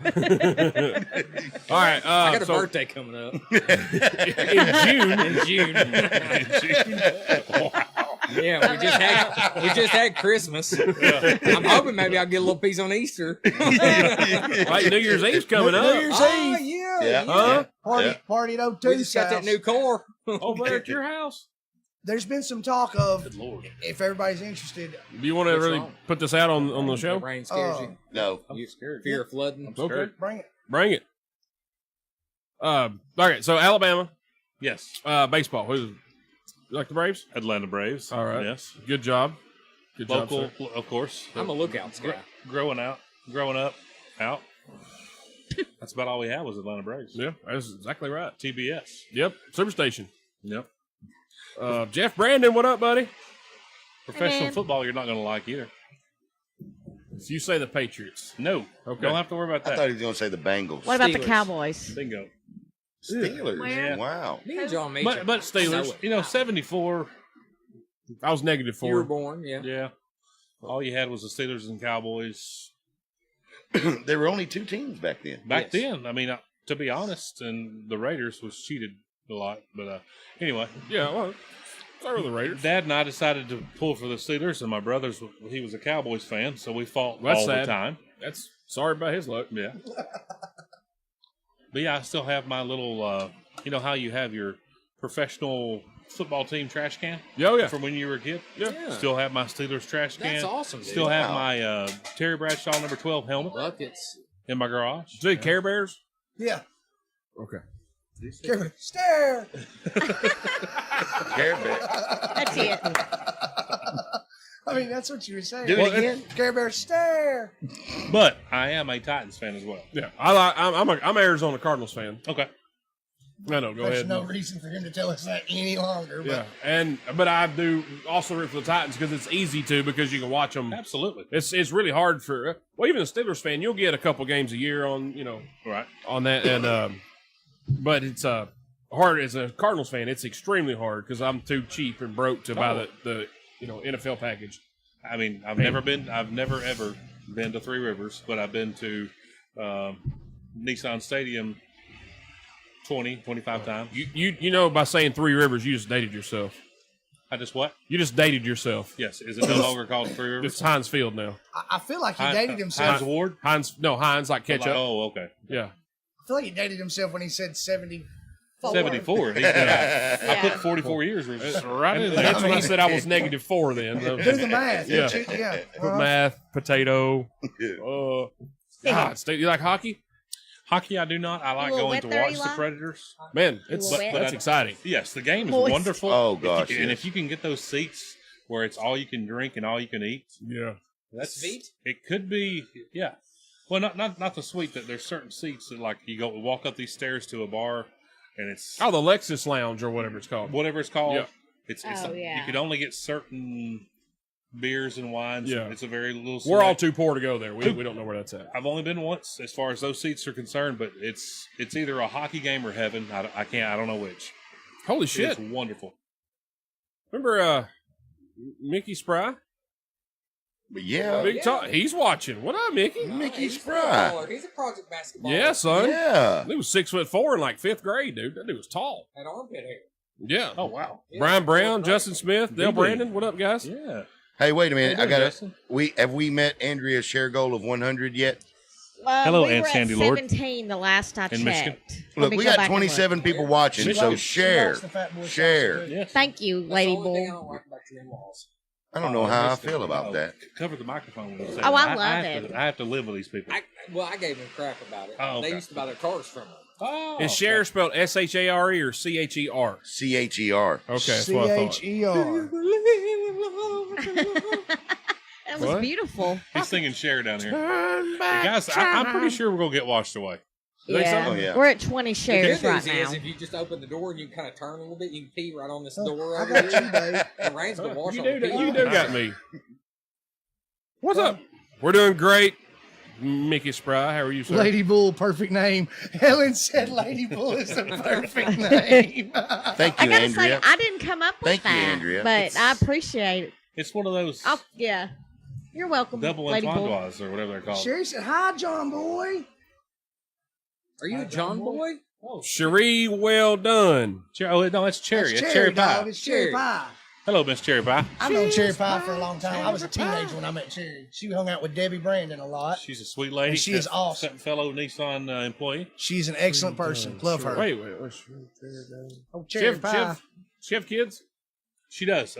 All right. I got a so birthday coming up in June. in June. Yeah, we just had Christmas. I'm hoping maybe I'll get a little piece on Easter. Like New Year's Eve's coming New up. Year's Oh, Eve. yeah. Huh? Party at O2 We just got that new car. Over there at your house. There's been some talk of, Good Lord. if everybody's interested, Do you want to What's really wrong? put this out on the The show? rain scares Oh. you. No. You scared? Fear of flooding. Okay. bring it. Bring it. All right. So Alabama Yes. baseball. Who's you like the Braves? Atlanta Braves. All right. Yes. Good job. Good Local, job, sir. of course. I'm a Lookouts guy. Growing up, out. That's about all we had was Atlanta Braves. Yeah, that's exactly right. TBS. Yep. Superstation. Yep. Jeff Brandon, what up, buddy? Professional man. football, you're not going to like either. If you say the Patriots. No. Okay. Don't have to worry about I that. thought he was going to say the Bengals. What about the Steelers. Cowboys? Bingo. Steelers? Where? Wow. Me and John Meacham. But Steelers, know it. 74. I was negative You were 4. born, yeah. Yeah. All you had was the Steelers and Cowboys. There were only 2 teams back then. Back Yes. then, I mean, to be honest, and the Raiders was cheated a lot. But anyway, Yeah, well, start with the Raiders. Dad and I decided to pull for the Steelers, and my brother's, he was a Cowboys fan, so we fought That's all sad. the time. That's sorry about his luck. Yeah. But yeah, I still have my little, you know how you have your professional football team trash can Yeah. from when you were a kid? Yeah. Still have my Steelers trash can. That's awesome, dude. Still have Wow. my Terry Bradshaw number 12 helmet Buckets. in my garage. Do you Care Bears? Yeah. Okay. Stare. Care Bear. That's it. I mean, that's what you were saying. Do it again. Care Bear, stare. But I am a Titans fan as well. Yeah, I'm an Arizona Cardinals fan. Okay. No, go There's ahead. no reason for him to tell us that any longer. But Yeah, but I do also root for the Titans because it's easy to because you can watch them. Absolutely. It's really hard for even a Steelers fan. You'll get a couple games a year on Right. on that, and but it's hard as a Cardinals fan. It's extremely hard because I'm too cheap and broke to buy the NFL package. I mean, I've never ever been to Three Rivers, but I've been to Nissan Stadium 25 times. You know by saying Three Rivers, you just dated yourself. I just what? You just dated yourself. Yes. Is it no longer called Three Rivers? It's Heinz Field now. I feel like he Heinz- dated himself. Heinz Ward? Heinz like ketchup. Oh, okay. Yeah. I feel like he dated himself when he said 74. 74. I put 44 years. That's right in there. That's when I said I was -4 then. Do the math. Yeah. Yeah. Math, potato. God, you like hockey? Hockey, I do not. I like little going wet to there, watch the Eli? Predators. Man, it's Wet. that's exciting. Yes, the game is Moist. wonderful. Oh, gosh, And yes. if you can get those seats where it's all you can drink and all you can eat, Yeah. that's Sweet? It could be, yeah. Well, not the suite. That there's certain seats that like you walk up these stairs to a bar, and it's Oh, the Lexus Lounge or whatever it's called. whatever it's called. Yeah. It's Oh, yeah. You could only get certain beers and wines. Yeah. It's a very little. We're all select. too poor to go there. We don't know where that's at. I've only been once, as far as those seats are concerned, but it's either a hockey game or heaven. I don't know which. Holy It's shit. wonderful. Remember Mickey Spry? But yeah. Big talk. He's watching. What up, Mickey? Mickey He's a Spry. footballer. He's a project basketball. Yeah, son. Yeah. He was 6'4" in like 5th grade, dude. That dude was tall. Had armpit hair. Yeah. Oh wow. Yeah. Brian Brown, Justin Smith, Dale Big Brandon. What up, guys? Yeah. Hey, wait a minute. How you I doing, got Justin? we met Andrea's share goal of 100 yet? Hello, we Aunt were Sandy at Lord. 17 the last I In Michigan. checked. Let Look, me we go got back and look. 27 people watching, She so likes- she share. likes the Fat Boy Salsa Share. too. Yes. Thank you, That's Lady the only thing I Bull. don't like about your in-laws. I don't know how I feel about that. Cover the microphone. When you say Oh, that. I love have it. I have to live with these people. I gave him crap about it. Oh, okay. They used to buy their cars from him. Oh, Is Cher spelled Share or Cher? CHER. Okay, that's what I thought. CHER. That was What? beautiful. He's singing Cher down here. Hey, guys, I'm pretty sure we're gonna get washed away. think so? Yeah. Oh, yeah. We're at 20 The shares good right news is now. if you just open the door and you kind of turn a little bit, you can pee right on this Oh, door I over got here. you, babe. The rain's gonna wash You all the do, pee you off. do got me. What's up? We're doing great. Mickey Spry, how are you, sir? Lady Bull, perfect name. Helen said Lady Bull is the perfect name. Thank I you, gotta Andrea. say, I didn't come up with Thank you, that, Andrea. but I appreciate it. It's one of those Oh, yeah. You're welcome, double Lady Bull. entendres or whatever they're called. Sherry said, "Hi, John boy." Are you a John boy? Oh, Cherie, well done. oh, no, it's cherry. That's It's cherry pie. dog. It's cherry Cherry. pie. Hello, Miss Cherry Pie. I've known Cherry Cheers, Pie for a pie, long time. I was a cherry pie. teenager when I met Cherry. She hung out with Debbie Brandon a lot. She's a sweet lady. And she is awesome. Fellow Nissan employee. She's an excellent person. Love her. Wait. Oh, She Cherry have, Pie. she have kids? She does.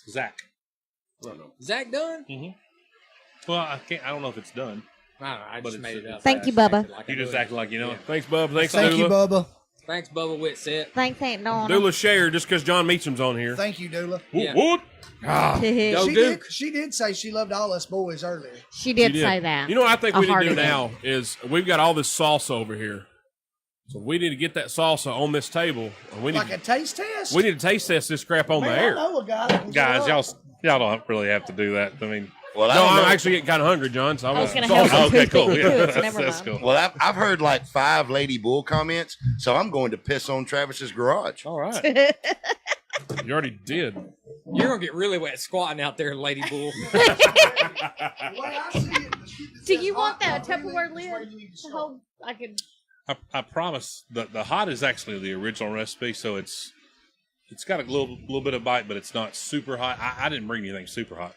Zach. Zach done? Well, I don't know if it's done. I don't know. I But just it's- made it up. Thank I you, just Bubba. acted like I You just knew it. acted like you know it. Thanks, Bub. Thanks, Thank you, Dula. Bubba. Thanks, Bubba Whitset. Thanks, Aunt Donna. Dula shared just because John Meacham's on here. Thank you, Dula. Yeah. What? Ah, Go She Duke. she did say she loved all us boys earlier. She did she did. say that. You know what I think A we need to hearty do did. now is we've got all this salsa over here. So we need to get that salsa on this table. And we need Like a taste test? we need to taste test this crap on Man, the air. I know a guy that can Guys, go up. y'all don't really have to do that. I mean, Well, I No, don't know. I'm actually getting kind of hungry, John. So I was going to so- have some okay, toothpick cool. Yeah, too. that's, Never that's mind. cool. Well, I've heard like 5 Lady Bull comments, so I'm going to piss on Travis's garage. All right. You already did. You're going to get really wet squatting out there, Lady Bull. The way I see it, Do you want that hot, Tupperware really, is where lid? you need to To start. hold, I could. I promise the hot is actually the original recipe, so it's got a little bit of bite, but it's not super hot. I didn't bring anything super hot.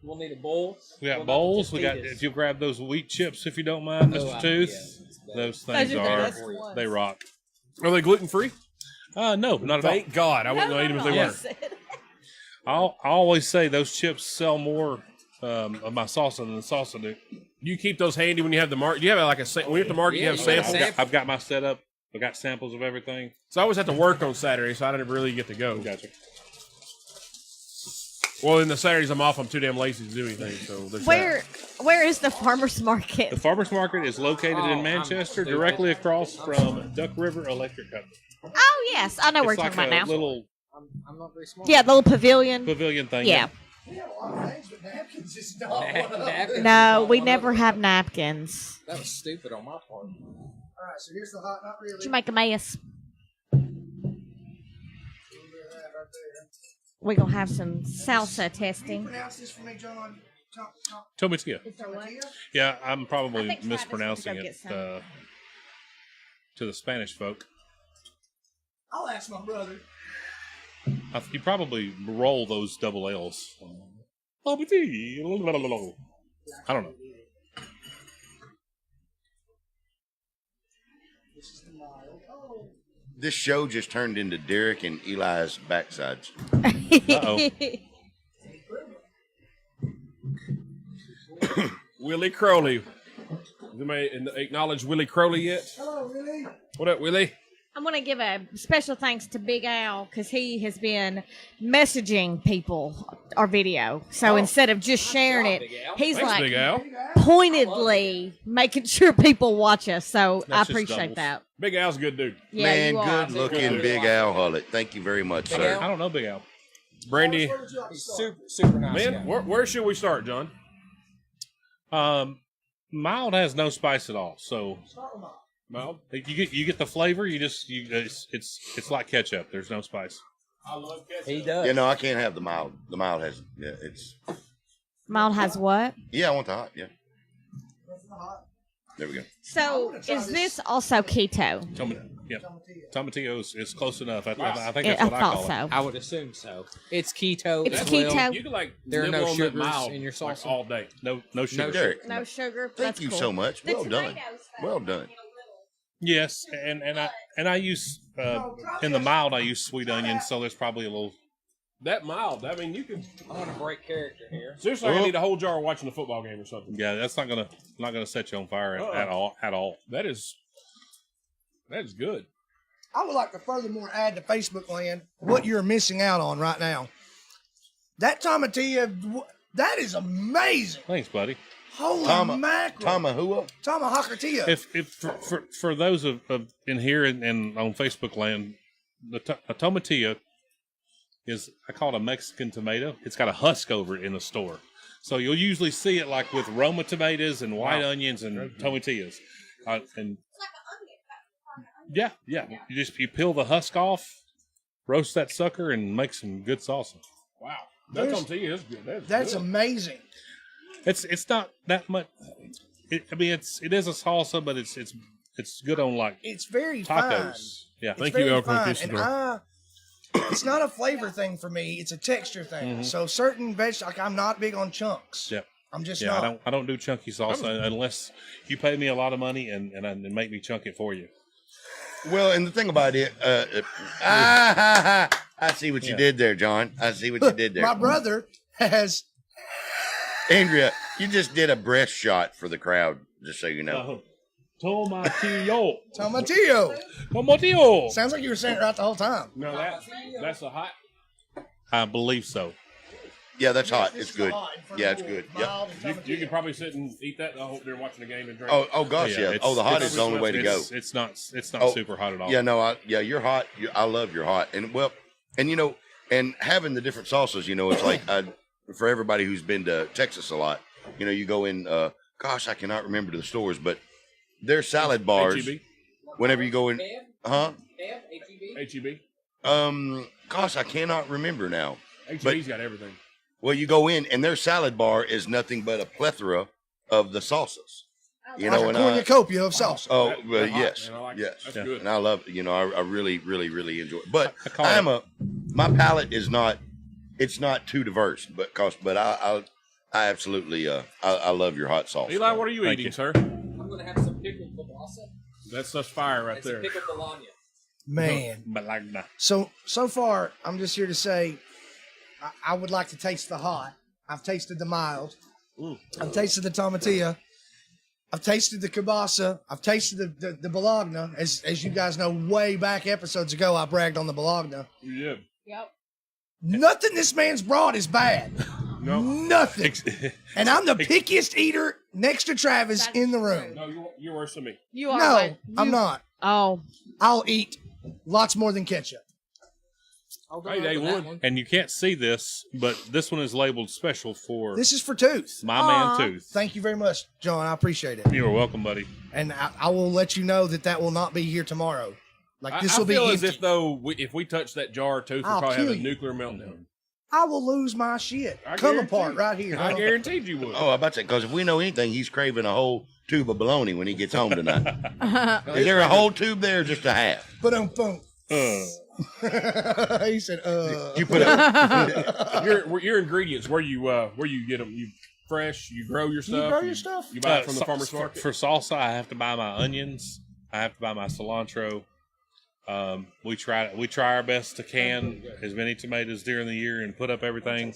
We'll need a bowl. We got What about bowls. the We got Tostitos? if you'll grab those wheat chips if you don't mind, Oh, Mr. Tooth. yeah. Those Those things are the are best ones. they rock. Are they gluten free? No, not at all. Thank God. I wasn't going to eat them if they no. weren't. I always say those chips sell more of my salsa than the salsa do. You keep those handy when you have the market. You have like when you're at the market, Yeah, you have you gotta samples. sample. I've got my setup. I've got samples of everything. So I always have to work on Saturday, so I didn't really get to go. Gotcha. Well, in the Saturdays I'm off. I'm too damn lazy to do anything. So there's that. Where is the farmer's market? The farmers market is located Oh, in I'm Manchester, stupid. directly across from Duck River Electric Company. Oh yes, I know where It's you're like talking a about now. little I'm not very smart. Yeah, the little pavilion. pavilion thing. Yeah. We have a lot of things, but napkins is not one of them. Napkins. No, we never have napkins. That was stupid on my part. All right, so here's the hot, not really. Did you make a mess? A little bit of that right there. We're gonna have some salsa Can you testing. pronounce this for me, John? Tomatillo. Tortilla? Yeah, I'm I probably think Travis mispronouncing needs to go it get to the Spanish folk. I'll ask my brother. You probably roll those double L's. I don't know. This is the mild. Oh. This show just turned into Derek and Eli's backsides. Uh-oh. Willie Crowley. Anybody acknowledge Willie Crowley yet? Hello, Willie. What up, Willie? I'm going to give a special thanks to Big Al because he has been messaging people our video. So instead of just sharing it, Big Al. he's Thanks, like Big Al. pointedly making sure people watch us. So That's I just appreciate doubles. that. Big Al's a good dude. Yeah, Man, you are. good looking Big Al Hullett. Thank you very much, Big sir. Al? I don't know Big Al. Brandy, Where would you like to He's start? super nice man, guy. where should we start, John? Mild has no spice at all, so Start with mine. Well, you get the flavor. It's like ketchup. There's no spice. I love ketchup. He does. Yeah, no, I can't have the mild. The mild has, yeah, it's, Mild has what? yeah, I want the hot, yeah. That's the hot. There we go. So is this also keto? Yeah, Tortilla. tomatillo is close enough. I think I that's what I thought call it. so. I would assume so. It's keto. It's as keto. well. You can like There are nibble no on that sugars mild, in your like, salsa? all day. No sugar. Derek, No sugar. thank That's you cool. so much. The Well done. tomatoes, though. Well done. Yes, and I use in the mild I use sweet onions, so there's probably a little. That mild. I mean, you can I want to break character here. seriously. I need a whole jar watching a football game or something. Yeah, that's not gonna set you on fire at all. That is good. I would like to furthermore add to Facebook land what you're missing out on right now. That tomatillo, that is amazing. Thanks, buddy. Holy mackerel. Tomahawkertia. If for those of in here and on Facebook land, a tomatillo is, I call it a Mexican tomato. It's got a husk over it in the store. So you'll usually see it like with Roma tomatoes and white onions and tomatillos. And yeah. You peel the husk off, roast that sucker, and make some good salsa. Wow. That tortilla is good. That's good. amazing. It's not that much. It is a salsa, but it's good on like It's very tacos. fine. Yeah. It's Thank you, very El fine. Conquistador. It's not a flavor thing for me. It's a texture thing. So certain vegetables, like I'm not big on chunks. Yeah. I'm just Yeah, not. I don't do chunky salsa unless you pay me a lot of money and make me chunk it for you. Well, and the thing about it, I see what you did there, John. I see what you did there. My brother has. Andrea, you just did a breast shot for the crowd, just so you know. Tomatillo. Tomatillo. Sounds like you were saying it right the whole time. No, that's a hot. I believe so. Yeah, that's hot. This It's is good. hot in front Yeah, of it's you. good. Yep. Mild and You tomatillo. can probably sit and eat that. I hope they're watching the game and drink. Oh gosh, yeah. it's- The hot it's- is the only way to go. It's not Oh, super hot at all. Yeah, no, you're hot. I love your hot. And and having the different salsas, it's like for everybody who's been to Texas a lot, you go in. Gosh, I cannot remember the stores, but their salad bars. HEB. Whenever you go in, huh? HEB. Gosh, I cannot remember now. HEB's got everything. Well, you go in, and their salad bar is nothing but a plethora of the salsas. Like a cornucopia of salsa. Oh, That- well, that hot, yes, man, I like yes, it. That's good. and I love. I really, really, really enjoy it. But I call my palate is not. It's not too diverse, but I absolutely I love your hot sauce. Eli, what are you Thank eating, you. sir? I'm gonna have some pickled kielbasa That's fire right and some there. pickled bologna. Man. Balagna. So far, I'm just here to say I would like to taste the hot. I've tasted the mild. I've tasted the tomatillo. I've tasted the kielbasa. I've tasted the bologna. As you guys know, way back episodes ago, I bragged on the bologna. Yeah. Yep. Nothing this man's brought is bad. No. Nothing. And I'm the pickiest eater next to Travis That's in the true. room. No, you're worse than me. You are. No, right. I'm not. Oh. I'll eat lots more than ketchup. I'll go Hey, over they that would. one. And you can't see this, but this one is labeled special for This is for Tooth. my Aw. man Tooth. Thank you very much, John. I appreciate it. You are welcome, buddy. And I will let you know that will not be here tomorrow. Like this will I be feel empty. as if though if we touch that jar of tooth, we'll I'll probably have kill a you. nuclear meltdown. I will lose my shit. I Come guarantee apart it. right here. I guaranteed you would. Oh, I about to say, because if we know anything, he's craving a whole tube of bologna when he gets home tonight. Is there a whole tube there or just a half? But boom. Uh, He said, You put a, your ingredients, where you get them? You fresh? You grow your stuff? grow your stuff? You buy it from the farmer's market? For salsa, I have to buy my onions. I have to buy my cilantro. We try our best to can as many tomatoes during the year and put up everything.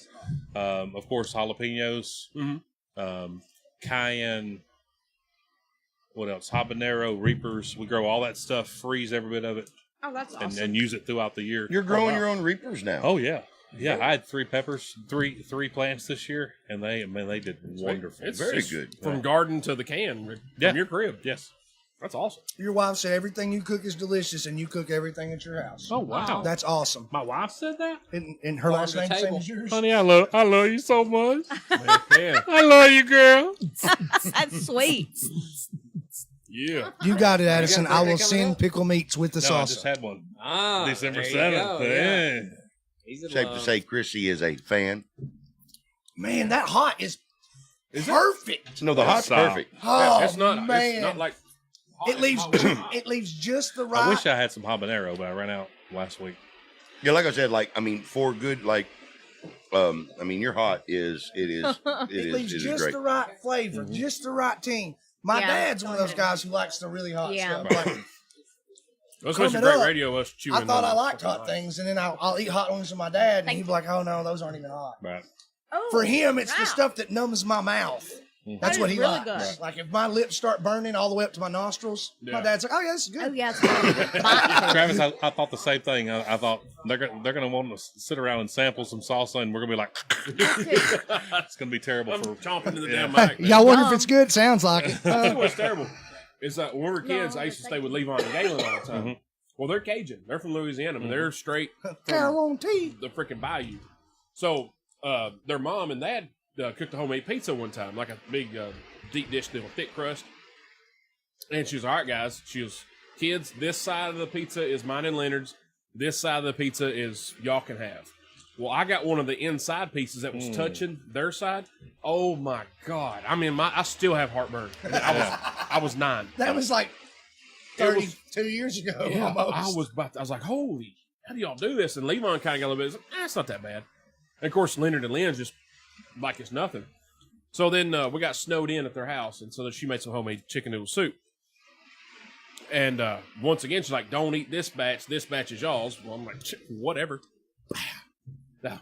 Of course, jalapenos, cayenne. What else? Habanero, reapers. We grow all that stuff, freeze every bit of it, Oh, that's awesome. and use it throughout the year. you're growing your own reapers now. Oh yeah. Yeah, I had three plants this year, and they did wonderful. It's Very just good. From garden to the can, Yeah. from your crib. Yes. That's awesome. your wife said everything you cook is delicious and you cook everything at your house. Oh wow. That's awesome. My wife said that. And her Farm last to name same table. as yours? Honey, I love you so much. Yeah. I love you, girl. That's sweet. Yeah. You got it, Addison. got I birthday will coming send up? pickle meats with the No, I just salsa. had one. Ah, December there you 7th. go, Yeah. He's in Safe to love. say, Chrissy is a fan. Man, that hot is perfect. No, the hot's Stop. perfect. Oh, It's not. man. It's not like. It leaves just the right. I wish I had some habanero, but I ran out last week. Yeah, like I said, for good, your hot is it leaves just great. the right flavor, just the right team. My Yeah. dad's one of those guys who likes the really hot Yeah. stuff. Like, That's what's Coming great up, radio. Us chewing. I thought I on liked something hot like- things, and then I'll eat hot ones with my dad, and Thank he'd be like, "Oh no, those aren't even hot." Right. Oh, For him, it's wow. the stuff that numbs my mouth. That's That what is he really likes. good. Like if my lips start burning all the way up to my nostrils, my Yeah. dad's like, "Oh yeah, this is good." Oh yeah, it's good. Bite. Travis, I thought the same thing. I thought they're gonna want to sit around and sample some salsa, and we're gonna be like, it's gonna be terrible I'm for. chomping to the Yeah. damn mic. man. Y'all wonder Yum. if it's good? Sounds like it. You know what's terrible? Is that when we were kids, No, I used to but stay with Levon and Galen all the time. Well, they're Cajun. They're from Louisiana, but they're straight from Carolina tea. the freaking bayou. So their mom and dad cooked a homemade pizza one time, like a big deep dish deal, thick crust. And she was, all right, guys. She was, kids, this side of the pizza is mine and Leonard's. This side of the pizza is y'all can have. Well, I got one of the inside pieces that was touching their side. Oh my God! I mean, I still have heartburn. I was 9. That was like It was- 32 years ago. Yeah, Almost. I was like, holy, how do y'all do this? And Levon kind of got a little bit. He's like, it's not that bad. And of course, Leonard and Lynn's just like it's nothing. So then we got snowed in at their house, and so then she made some homemade chicken noodle soup. And once again, she's like, don't eat this batch. This batch is y'all's. Well, I'm like, whatever.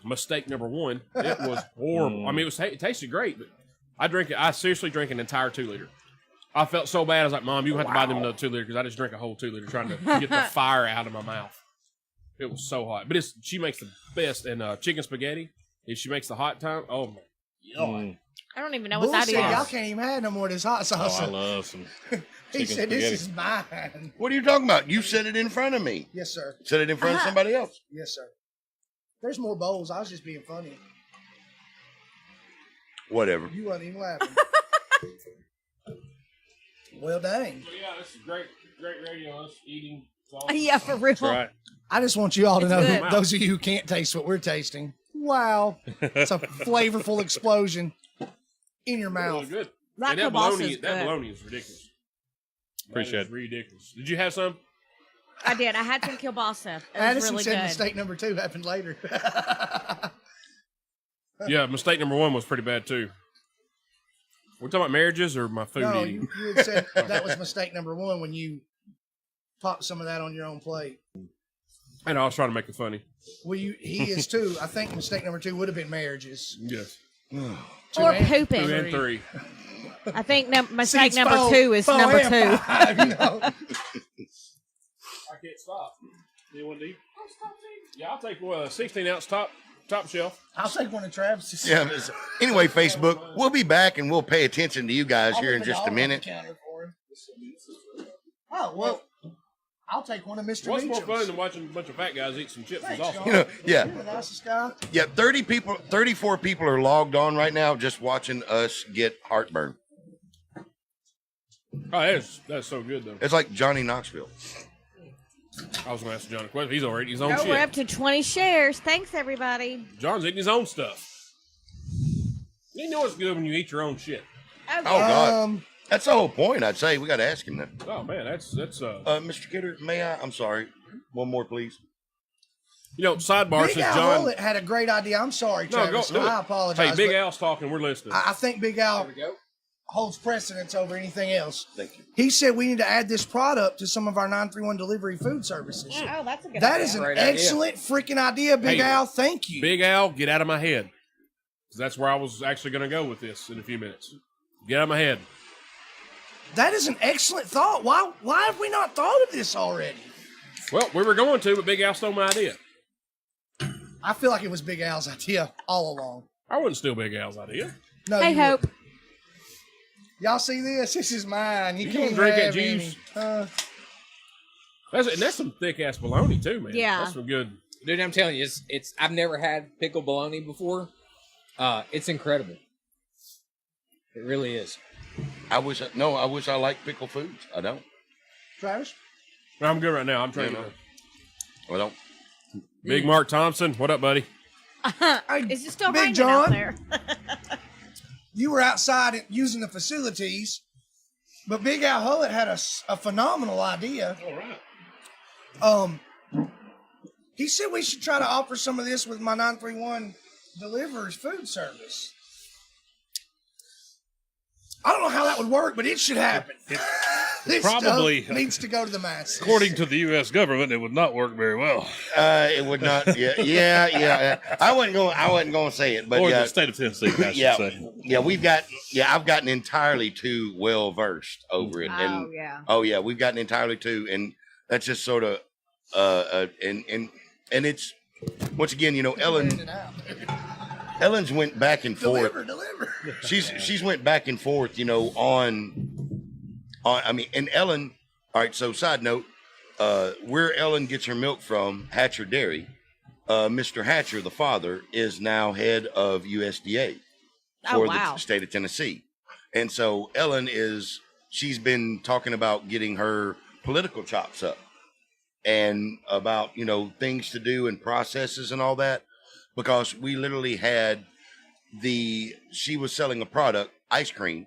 Mistake number 1. It was horrible. I mean, it tasted great, but I seriously drank an entire 2-liter. I felt so bad. I was like, Mom, you have to buy them another 2-liter because I just drank a whole 2-liter trying to get the fire out of my mouth. It was so hot. But she makes the best. And chicken spaghetti, if she makes the hot time, oh my God. I don't even know what that Bull said y'all is. can't even have no more of this hot Oh, I salsa. love some. He chicken said, spaghetti. "This is mine." What are you talking about? You said it in front of me. Yes, sir. Said it in front of somebody else. Yes, sir. There's more bowls. I was just being funny. Whatever. You wasn't even laughing. Well, dang. So yeah, this is great radio. Us eating sauce. Yeah, for real. That's right. I just want you all to It's know, good. those of you who can't taste what we're tasting, wow, it's a flavorful explosion in your Really mouth. good. That And that kielbasa bologna, is that good. bologna is ridiculous. Appreciate That is ridiculous. Did you have some? I did. I had some kielbasa. It was Addison really said good. mistake number 2 happened later. Yeah, mistake number 1 was pretty bad too. We're talking about marriages or my food No, eating? you had said that was mistake number 1 when you popped some of that on your own plate. I know, I was trying to make it funny. Well, he is too. I think mistake number 2 would have been marriages. Yes. Or and- pooping. 2 and 3. I think mistake See, it's number four- 2 is four number and 2. 5, you know. I can't stop. You want to eat? Yeah, I'll take 16-ounce top shelf. I'll take one of Travis's. Yeah. But anyway, Facebook, we'll be back and we'll pay attention to you guys I'll here leave in a just dog a on the minute. counter for him. Oh, well, I'll take one of Mr. What's more Meacham's. fun than watching a bunch of fat guys eat some chips is Thanks, awesome. John. You know, yeah. You're the nicest guy. Yeah, 34 people are logged on right now just watching us get heartburn. Oh, that's so good though. It's like Johnny Knoxville. I was going to ask John a question. He's already eating his own Oh, we're shit. up to 20 shares. Thanks, everybody. John's eating his own stuff. You know it's good when you eat your own shit. Oh, God. Um, That's the whole point, I'd say. We got to ask him that. Oh man, that's Mr. Kidder, may I? I'm sorry. One more, please. you know, sidebar Big since Al John. Hullet had a great idea. I'm sorry, No, go Travis. do it. I apologize. Hey, Big but Al's talking. We're listening. I think Big Al There we go. holds precedence over anything else. Thank you. He said we need to add this product to some of our 931 delivery food services. Oh, that's a good That idea. is an Great idea. excellent freaking idea, Big Hey, Al. Thank you. Big Al, get out of my head. 'Cause that's where I was actually going to go with this in a few minutes. Get out of my head. That is an excellent thought. Why have we not thought of this already? Well, we were going to, but Big Al stole my idea. I feel like it was Big Al's idea all along. I wouldn't steal Big Al's idea. No, Hey, you Hope. wouldn't. Y'all see this? This is mine. You You can't gonna drink that have any. juice? That's some thick ass bologna too, man. Yeah. That's some good. Dude, I'm telling you, it's I've never had pickled bologna before. It's incredible. It really is. I wish I liked pickle foods. I don't. Travis? I'm good right now. I'm trying Yeah, to. I don't. Big Mark Thompson, what up, buddy? Hey, Is it still Big raining John? out there? You were outside using the facilities, but Big Al Hullet had a phenomenal idea. All right. He said we should try to offer some of this with my 931 Delivers food service. I don't know how that would work, but it should happen. This Probably- stuff needs to go to the masses. According to the U.S. government, it would not work very well. It would not. Yeah. I wasn't going to say it, but Or yeah, the state of Tennessee, I should yeah, say. yeah. I've gotten entirely too well versed over it, and yeah. we've gotten entirely too, and that's just sort of, and it's once again, Ellen's went back and forth. Deliver. She's went back and forth, on. I mean, and Ellen. All right. So, side note, where Ellen gets her milk from, Hatcher Dairy. Mr. Hatcher, the father, is now head of USDA for the state of Tennessee, and so Ellen she's been talking about getting her political chops up, and about things to do and processes and all that, because we literally had she was selling a product, ice cream,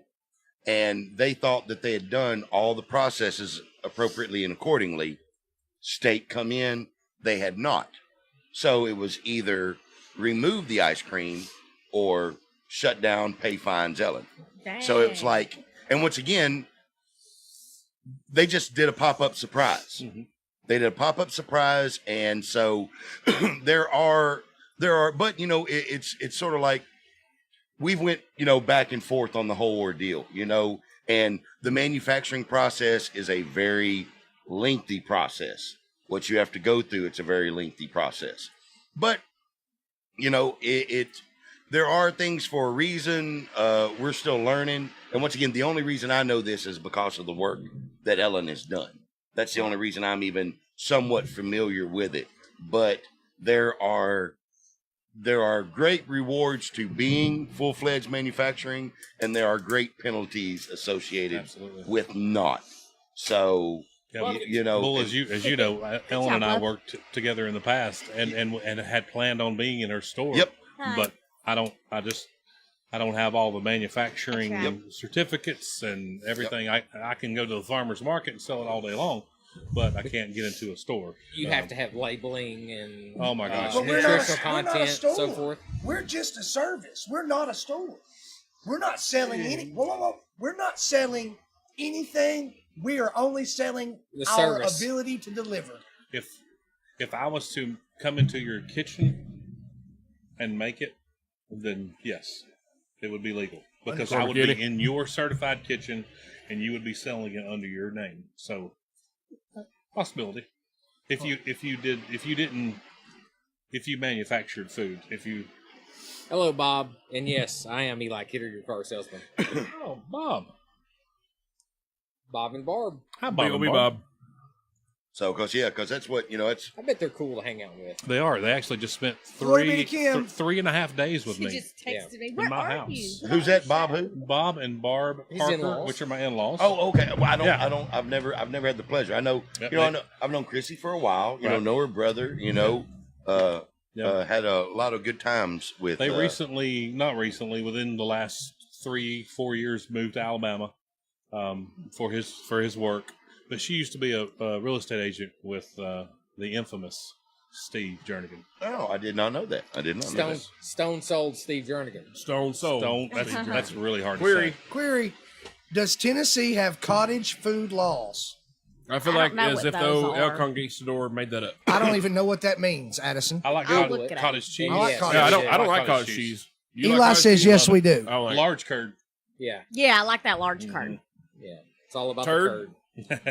and they thought that they had done all the processes appropriately and accordingly. State come in, they had not. So it was either remove the ice cream or shut down, pay fines, Ellen. Dang. So it was like, and once again, they just did a pop-up surprise. Mm-hmm. They did a pop-up surprise, and so there are, but it's sort of like we've went, back and forth on the whole ordeal, and the manufacturing process is a very lengthy process. What you have to go through, it's a very lengthy process. But, there are things for a reason. We're still learning. And once again, the only reason I know this is because of the work that Ellen has done. That's the only reason I'm even somewhat familiar with it. But there are great rewards to being full-fledged manufacturing, and there are great penalties associated with not. So, Well, as you know, Ellen and I worked together in the past, and had planned on being in her store. Yep. But I don't have all the manufacturing That's right. certificates and everything. I can go to the farmer's market and sell it all day long, but I can't get into a store. You have to have labeling and Oh my gosh. But nutritional we're not a content, store. so forth. We're just a service. We're not a store. We're not selling whoa. We're not selling anything. We are only selling The our service. ability to deliver. If I was to come into your kitchen and make it, then yes, it would be legal, because I would be in your certified kitchen and you would be selling it under your name. So possibility. If you manufactured food, Hello, Bob. And yes, I am Eli Kidder, your car salesman. oh, Bob. Bob and Barb. Hi, Bob. and Bob. So, because that's what, it's, I bet they're cool to hang out with. They are. They actually just spent Glory be to Kim. 3.5 days with She me. just texted me. In Where my are house. you? who's that, Bob who? Bob and Barb His Parker, in-laws. which are my in-laws. Oh, okay. Well, Yeah. I've never had the pleasure. I know, Yep, I've known Chrissy for a while, Right. know her brother, had a lot of good times with, They not recently, within the last 3-4 years, moved to Alabama for his work. But she used to be a real estate agent with the infamous Steve Jernigan. oh, I did not know that. I did not know that. Stone sold Steve Jernigan. Stone Soul. That's really hard to Query. say. Query: does Tennessee have cottage food laws? I feel I like don't know as what if those though El are. Conquistador made that up. I don't even know what that means, Addison. I like I'll look it up. cottage cheese. I like Yes. cottage Yeah, I cheese. don't like cottage cheese. You like Eli cottage says cheese? yes, Love we it. do. I don't like it. Large curd. Yeah, Yeah, I like that large card. yeah. It's all about Turd? the curd.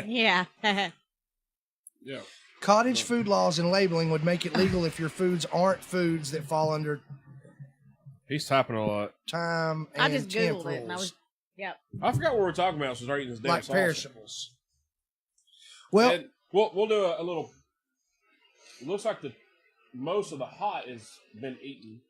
Yeah. Yeah. Cottage food laws and labeling would make it legal if your foods aren't foods that fall under He's typing a lot. time and I just temp Googled it and I rules, was, yep. I forgot what we're talking about. So start eating this damn like salsa. perishables. Well, And we'll do a little. It looks like most of the hot has been eaten.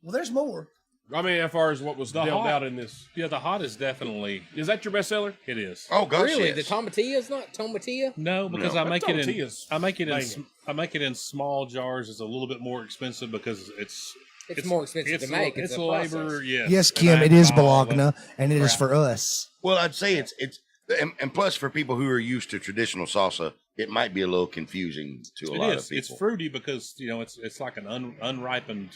there's more. I mean, as far as what was The dealt hot- out in this, Yeah, the hot is definitely. is that your bestseller? It is. Oh, gosh, Really, yes. the tomatillo is not tomatillo. No, because No. I make it in. Tortillas. I make it in. Banging. I make it in small jars. It's a little bit more expensive because It's more expensive to make. It's a labor. process. Yes. Yes, And Kim, I it is have all Bologna, and it is crap. for us. Well, I'd say it's and plus for people who are used to traditional salsa, it might be a little confusing to a lot of people. It's fruity because it's like an unripened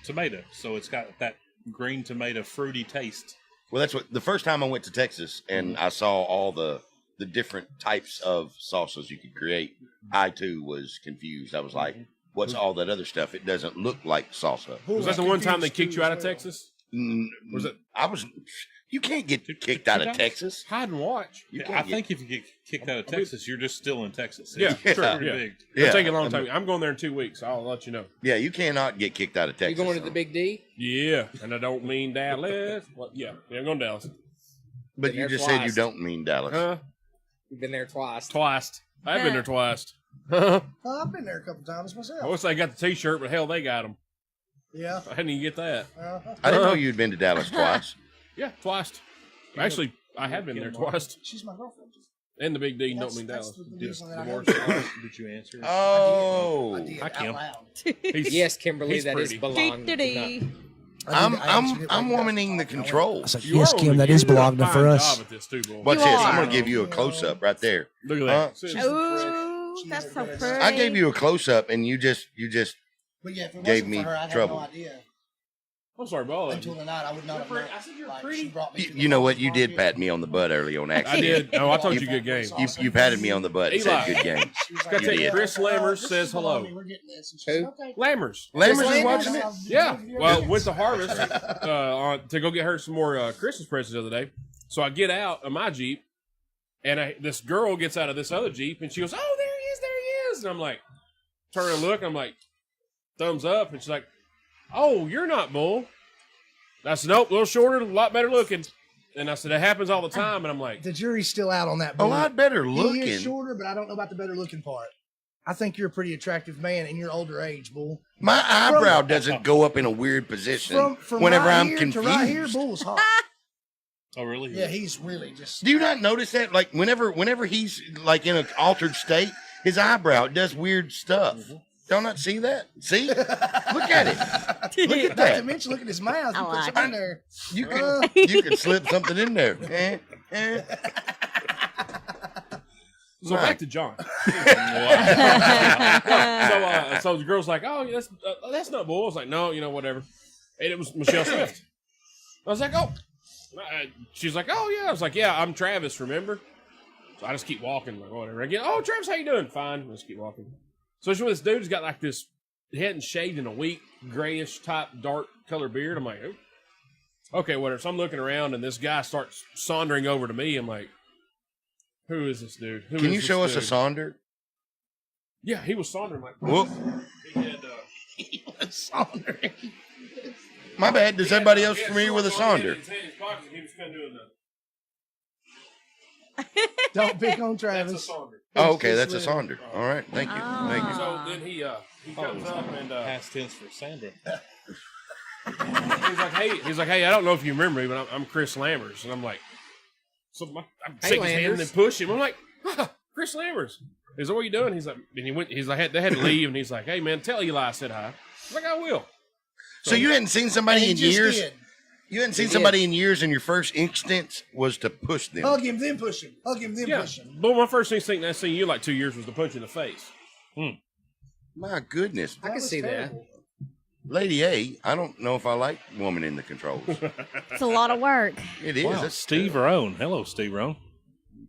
tomato, so it's got that green tomato fruity taste. Well, that's what the first time I went to Texas and I saw all the the different types of salsas you could create, I too was confused. I was like, what's all that other stuff? It doesn't look like salsa. Was that the one time they kicked you out of Texas? Was it? You can't get kicked out of Texas. Hide and watch. I think if you get kicked out of Texas, you're just still in Texas. Yeah, It's sure. pretty Yeah. big. It'll take a long time. I'm going there in 2 weeks. I'll let you know. Yeah, you cannot get kicked out of You Texas. going to the Big D? Yeah, and I don't mean Dallas. Well, yeah, I'm going to Dallas. But Been you there just said you twice. don't mean Dallas. You've been there twice. Twice. I've been there twice. I Oh, I've been there a couple times myself. wish they got the T-shirt, but hell, they got them. Yeah. I didn't even get that. I didn't know you'd been to Dallas twice. Yeah, twice. Actually, I have been there twice. She's my girlfriend. And the Big D don't mean That's Dallas. the reason that I Divorce. have Did you answer? Oh, I did Hi, out Kim. loud. He's- Yes, Kimberly, he's that is pretty. belonged. Dee-dee-dee. I'm womaning the controls. You Yes, are Kim, on that the- is you're doing a belonging fine for us. job at this too, boy. Watch You this. are. I'm going to give you a close up right there. Look at that. Huh? See? Ooh, that's so pretty. I gave you a close up, and you just But yeah, if it Gave wasn't me for her, I'd trouble. have no idea. I'm sorry, ball. Until the night, I would not have known. I said you're Like, pretty. she brought me to the you know what? farmer's You did market. pat me on the butt early on I accident. did. Oh, I told you good game. You patted me on the butt and said Eli. good game. She was Gotta tell you, Chris Lammers says hello. We're getting this. And she's Who? like, okay. Lammers. Lammers is watching it. Yeah. Well, went to Harvest to go get her some more Christmas presents the other day. So I get out of my Jeep, and this girl gets out of this other Jeep, and she goes, "Oh, there he is, there he is!" And I'm like, turn and look, and I'm like, thumbs up, and she's like, "Oh, you're not Bull." And I said, "Nope, a little shorter, a lot better looking." And I said, "That happens all the time." And I'm like, The jury's still out on that. A Bull. lot better He looking. is shorter, but I don't know about the better looking part. I think you're a pretty attractive man in your older age, Bull. My eyebrow doesn't go up in a weird position From whenever right I'm here confused. to right here, Bull's hot. Oh, really? Yeah, he's really just. Do you not notice that? Like whenever he's like in an altered state, his eyebrow does weird stuff. Don't not see that? See? Look at it. Look at Not to that. mention, look at his mouth. I He put like something in there. You can slip something in there. so back to John. Wow. So the girl's like, "Oh, that's not Bull." I was like, "No, whatever." And it was Michelle Swift. I was like, "Oh." She's like, "Oh yeah." I was like, "Yeah, I'm Travis. Remember?" So I just keep walking, like whatever. Again, "Oh, Travis, how you doing?" "Fine." Let's keep walking. So this dude's got like this. He hadn't shaved in a week, grayish type, dark color beard. I'm like, "Oh, okay, whatever." So I'm looking around, and this guy starts sauntering over to me. I'm like, "Who is this dude? Who Can is you this show us a dude?" Sonder? Yeah, he was sauntering like. Whoop. He had. Saundering. My bad. Is everybody else familiar with a Sonder? Don't pick on Travis. Oh, okay, that's a Sonder. All right, thank you. Thank you. So then he comes up and Past tense for Sandra. he's like, "Hey, I don't know if you remember me, but I'm Chris Lammers." And I'm like, I'm Hey, shaking his hand and Lammers. then push him. I'm like, "Chris Lammers." He's like, "What are you doing?" He's like, and he went. He's like, they had to leave, and he's like, "Hey, man, tell Eli I said hi." I was like, "I will." So you hadn't seen somebody He in just years? did. You hadn't seen He somebody in years, and your first instance was to push them. Hug him, then push him. Hug him, then Yeah, push him. but my first instinct I seen you like 2 years was to punch you in the face. My goodness. I can was see that. terrible. Lady A, I don't know if I like woman in the controls. It's a lot of work. It is. Wow, That's Steve Roan. Hello, Steve Roan.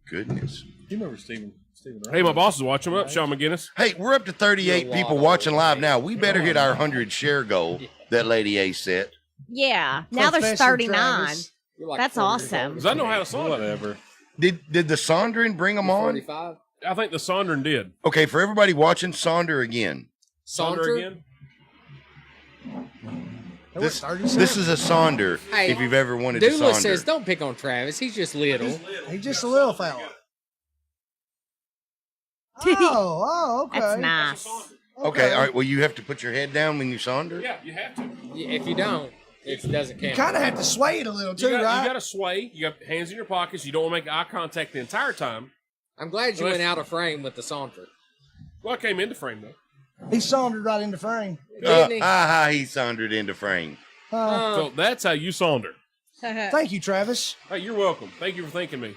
goodness. Do you remember Stephen Roan? Hey, my boss is watching. What's up, Sean McGinnis? Hey, we're up to 38 You're a people lot watching older, live mate. now. We better hit our 100 share goal that Lady A set. Yeah. Now there's Professor 39. Travis. You're like That's 40 years awesome. older Because I than know me. how to saunder. Whatever. Did the Sondrin bring them You're on? 45. I think the Sondern did. Okay, for everybody watching, Sonder again. Sonder again? This, 37? this is a Sonder. Hey, if you've ever wanted a Douglas Sonder. says, "Don't pick on Travis. He's just little." He's just a little fella. Oh, okay. That's nice. Okay, all right. Well, you have to put your head down when you Sonder. Yeah, you have to. If you don't, it doesn't You count. kind of have to sway it a little too, You right? got to sway. You got hands in your pockets. You don't want to make eye contact the entire time. I'm glad you Unless- went out of frame with the saunter. Well, I came into frame, though. He sauntered right into frame. Didn't he? He Sondered into frame. So that's how you saunder. Thank you, Travis. Hey, you're welcome. Thank you for thanking me.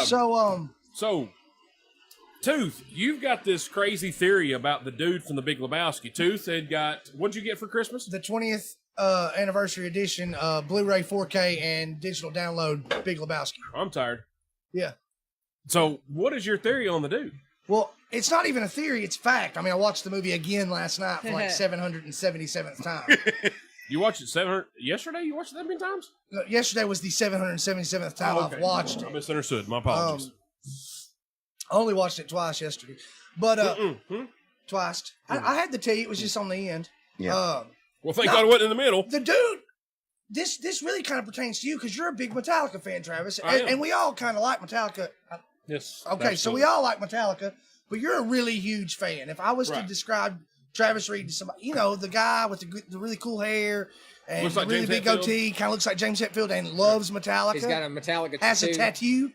So, Tooth, you've got this crazy theory about the dude from the Big Lebowski. Tooth had got, what'd you get for Christmas? The 20th anniversary edition, Blu-ray 4K and digital download, Big Lebowski. I'm tired. Yeah. So, what is your theory on the dude? Well, it's not even a theory; it's fact. I mean, I watched the movie again last night for like 777th time. You watched it 700 yesterday? You watched it that many times? No, yesterday was the 777th time I've watched I it. misunderstood. My apologies. I only watched it twice yesterday, but twice. I had to tell you, it was just on the end. Yeah. Well, thank God it wasn't in the middle. The dude, this really kind of pertains to you because you're a big Metallica fan, Travis, I am. and we all kind of like Metallica. Yes. Okay, so we all like Metallica, but you're a really huge fan. If I was to Right. describe Travis Reed to somebody, you know, the guy with the really cool hair and Looks like the really James big Hetfield. goatee, kind of looks like James Hetfield and loves Metallica. He's got a Metallica has a tattoo.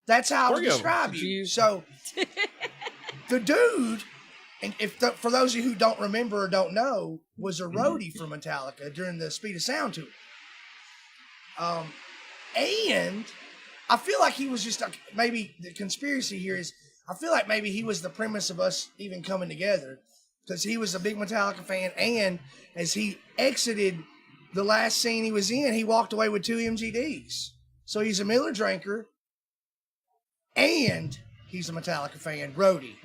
That's how I would Three of 'em. describe you. So the dude, and for those of you who don't remember or don't know, was a roadie for Metallica during the Speed of Sound tour. And I feel like he was just maybe the conspiracy here is I feel like maybe he was the premise of us even coming together because he was a big Metallica fan, and as he exited the last scene he was in, he walked away with 2 MGDs. So he's a Miller drinker, and he's a Metallica fan, roadie.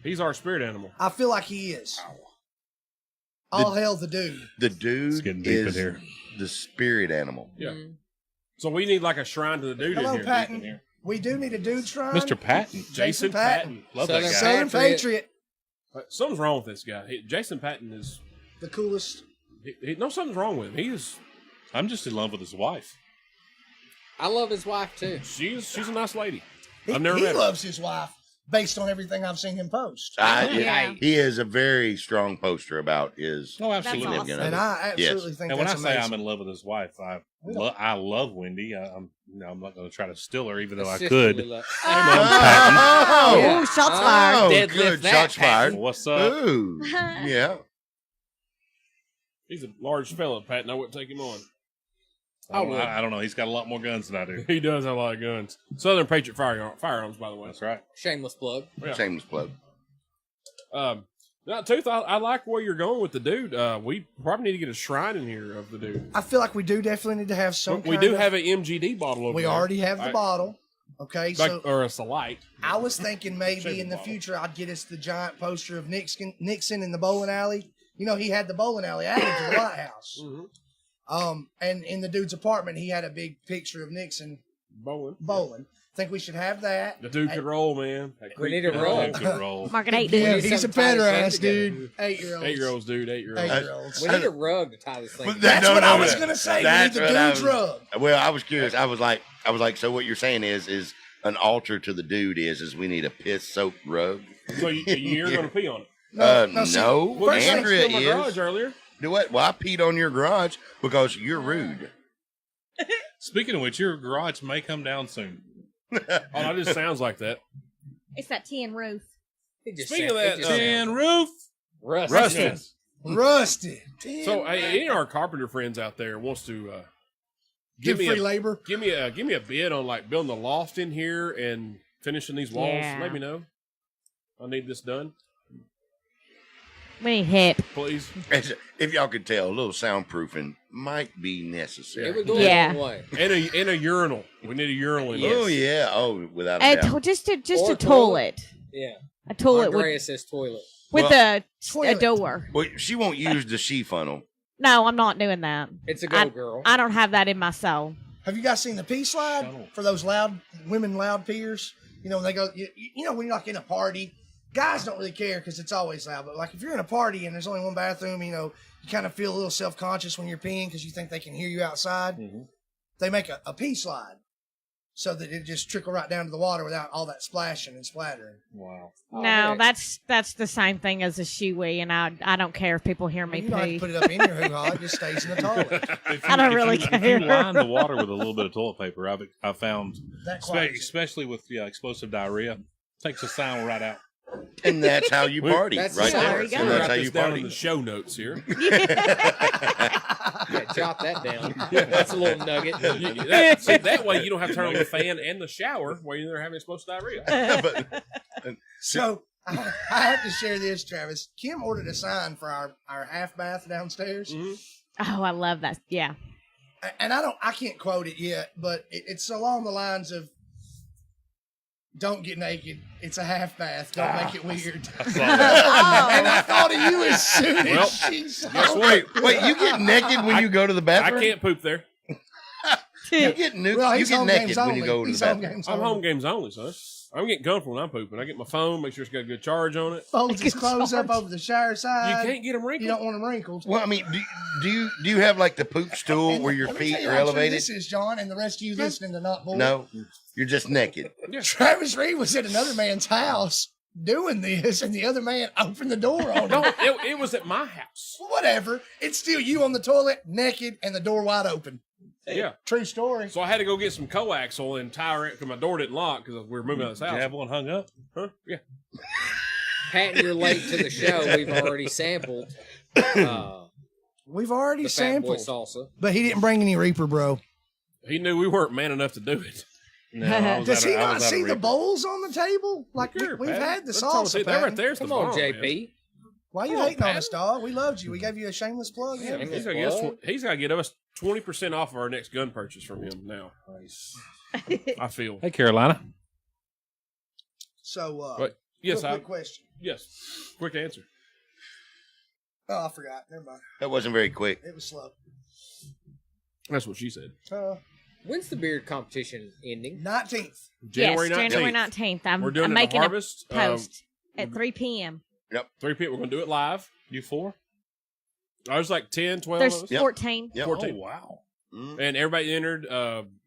He's our spirit animal. I feel like he is. All hail the dude. The It's dude getting deep in is here. the spirit animal. Yeah. So we need like a shrine to the dude Hello, in here. Patton. We do need a dude shrine. Mr. Patton. Jason Patton. Patton. Love Southern that guy. Southern Patriot. Something's wrong with this guy. Jason Patton is. The coolest. No, something's wrong with him. He is. I'm just in love with his wife. I love his wife too. She's a nice lady. He, I've never he met her. loves his wife based on everything I've seen him post. Yeah. He is a very strong poster about his. Oh, That's absolutely. awesome. And I absolutely think And when I that's say amazing. I'm in love with his wife, I love Wendy. I'm not going to try to steal her, even though I Sisterly could. love. Oh, Yeah. Ooh, shots fired. Oh, Deadlift good. that, Shots Patton. fired. What's up? Ooh, yeah. He's a large fella, Patton. I wouldn't take him on. I don't know. He's got a lot more guns than I do. He does have a lot of guns. Southern Patriot firearms, by the way. That's right. Shameless plug. Yeah. Shameless plug. Now, Tooth, I like where you're going with the dude. We probably need to get a shrine in here of the dude. I feel like we do definitely need to have some. We kind do of- have an MGD bottle over We there. already have the bottle. Okay, Like, so or it's a light. I was thinking maybe Shape in the bottle. future I'd get us the giant poster of Nixon in the bowling alley. You know, he had the bowling alley added to the lighthouse. Mhm. And in the dude's apartment, he had a big picture of Nixon bowling. Think we should have that. The dude could roll, man. That We need creep a could roll. Dude could roll. Market 8 Yeah, dude. need he's a something to tie better this thing ass together. dude. 8-year-olds. 8-year-olds, dude. 8-year-olds. 8-year-olds. We need a rug to tie this thing. But together. That's what I no, was no. gonna say. We need That's the what I dude's was- rug. Well, I was curious. I was like, so what you're saying is an altar to the dude is we need a piss soaked rug. So you're going to pee on it. see, No, Well, you Andrea said my garage is. earlier. Do what? Well, I peed on your garage because you're rude. Speaking of which, your garage may come down soon. Oh, that just sounds like that. It's that tin roof. It just Speaking of sound- it that, just Tin sounds- roof. Rusty. Rustin. Rusted. So, any of our carpenter friends out there wants to Give me free a labor. give me a bid on like building a loft in here and finishing these walls. Yeah. Let me know. I need this done, We need help. please. If y'all could tell, a little soundproofing might be It necessary. would go Yeah. a long way. And a urinal. We need a urinal in Yes. here. Oh yeah. Oh, without a doubt. Just Or a toilet. toilet. Yeah. A toilet with, Andrea says toilet. with a Toilet. door. Well, she won't use the she funnel. No, I'm not doing that. It's a go girl. I don't have that in my soul. Have you guys seen the pee slide No. for those loud peers? You know, when they go, you know, when you're like in a party, guys don't really care because it's always loud. But like if you're in a party and there's only one bathroom, you know, you kind of feel a little self-conscious when you're peeing because you think they can hear you outside. Mhm. They make a pee slide so that it just trickle right down to the water without all that splashing and splattering. Wow. Oh, No, heck. that's the same thing as a shoey, and I don't care if people hear me You don't have to pee. put it up in your hoo-ha. It just stays in the toilet. I don't really If care. you line the water with a little bit of toilet paper, I've found, That quiets it. especially with explosive diarrhea, takes the sound right out. And that's how you party, That's right the there. There you go. And Write that's how this you down in party. the show notes here. Yeah, jot that down. That's a little nugget. That way you don't have to turn on the fan and the shower while you're there having explosive diarrhea. But So I have to share this, Travis. Kim ordered a sign for our half bath downstairs. Mhm. Oh, I love that. Yeah. And I can't quote it yet, but it's along the lines of Don't get naked. It's a half bath. Don't make it weird. Oh. And I thought of you as soon Well, as she saw guess it. what? Wait, you get naked when you go to the I bathroom? can't poop there. You get nude. Well, you he's get home naked games when only. you go to He's the home bathroom. games I'm only. home games only, son. I'm getting comfortable when I'm pooping. I get my phone, make sure it's got a good charge on it. Folds his Good clothes up charge. over the shower You side. can't get them You wrinkled. don't want them wrinkled. Well, I mean, do you have like the poop stool And where your let me feet tell you are how true elevated? This is John, and the rest of you listening to not bull. No, you're just naked. Travis Reed was at another man's house doing this, and the other man opened the door on him. No, it was at my house. Well, whatever. It's still you on the toilet, naked, and the door wide open. Yeah. True story. So I had to go get some coaxial and tie it because my door didn't lock because we were moving out of this Did you house. have one hung up? Huh? Yeah. Patton, you're late to the show. We've already sampled We've already the Fat Boy sampled, Salsa. but he didn't bring any Reaper, bro. He knew we weren't man enough to do it. No, I was Does out he of- I not was out of see the Reaper. bowls on the table? Like Sure, we've Patton. had the That's all I'm salsa. saying. That right Patton. there's the Come on, bomb, man. JP. Why you Come on, hating on us, Patton. dog? We loved you. We gave you a shameless plug. Yeah, Yeah. he's got to get us 20% off of our next gun purchase from him now. I feel. Hey, Carolina. So, But yes, quick question. yes. Quick answer. Oh, I forgot. Never mind. That wasn't very quick. It was slow. That's what she said. When's the beard competition ending? 19th. January yes, 19th. January 19th. I'm, We're doing I'm it making at a Harvest. post at 3 p.m. 3 p.m. We're going to do it live. You 4? I was like 10, 12 There's of us. Yep. 14. Yep. 14. Oh, wow. Mm. And everybody entered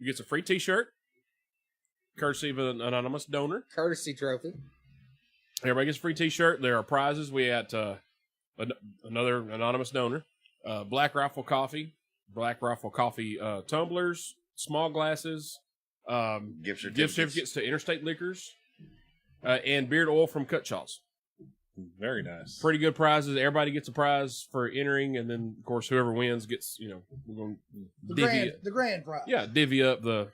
gets a free T-shirt, courtesy of an anonymous donor. Courtesy trophy. Everybody gets a free T-shirt. There are prizes. We had another anonymous donor, Black Rifle Coffee tumblers, small glasses, Gift gift certificates to Interstate Liquors, and beard oil from Cutshaws. Very nice. Pretty good prizes. Everybody gets a prize for entering, and then of course whoever wins gets. We're going to The grand prize. divvy up the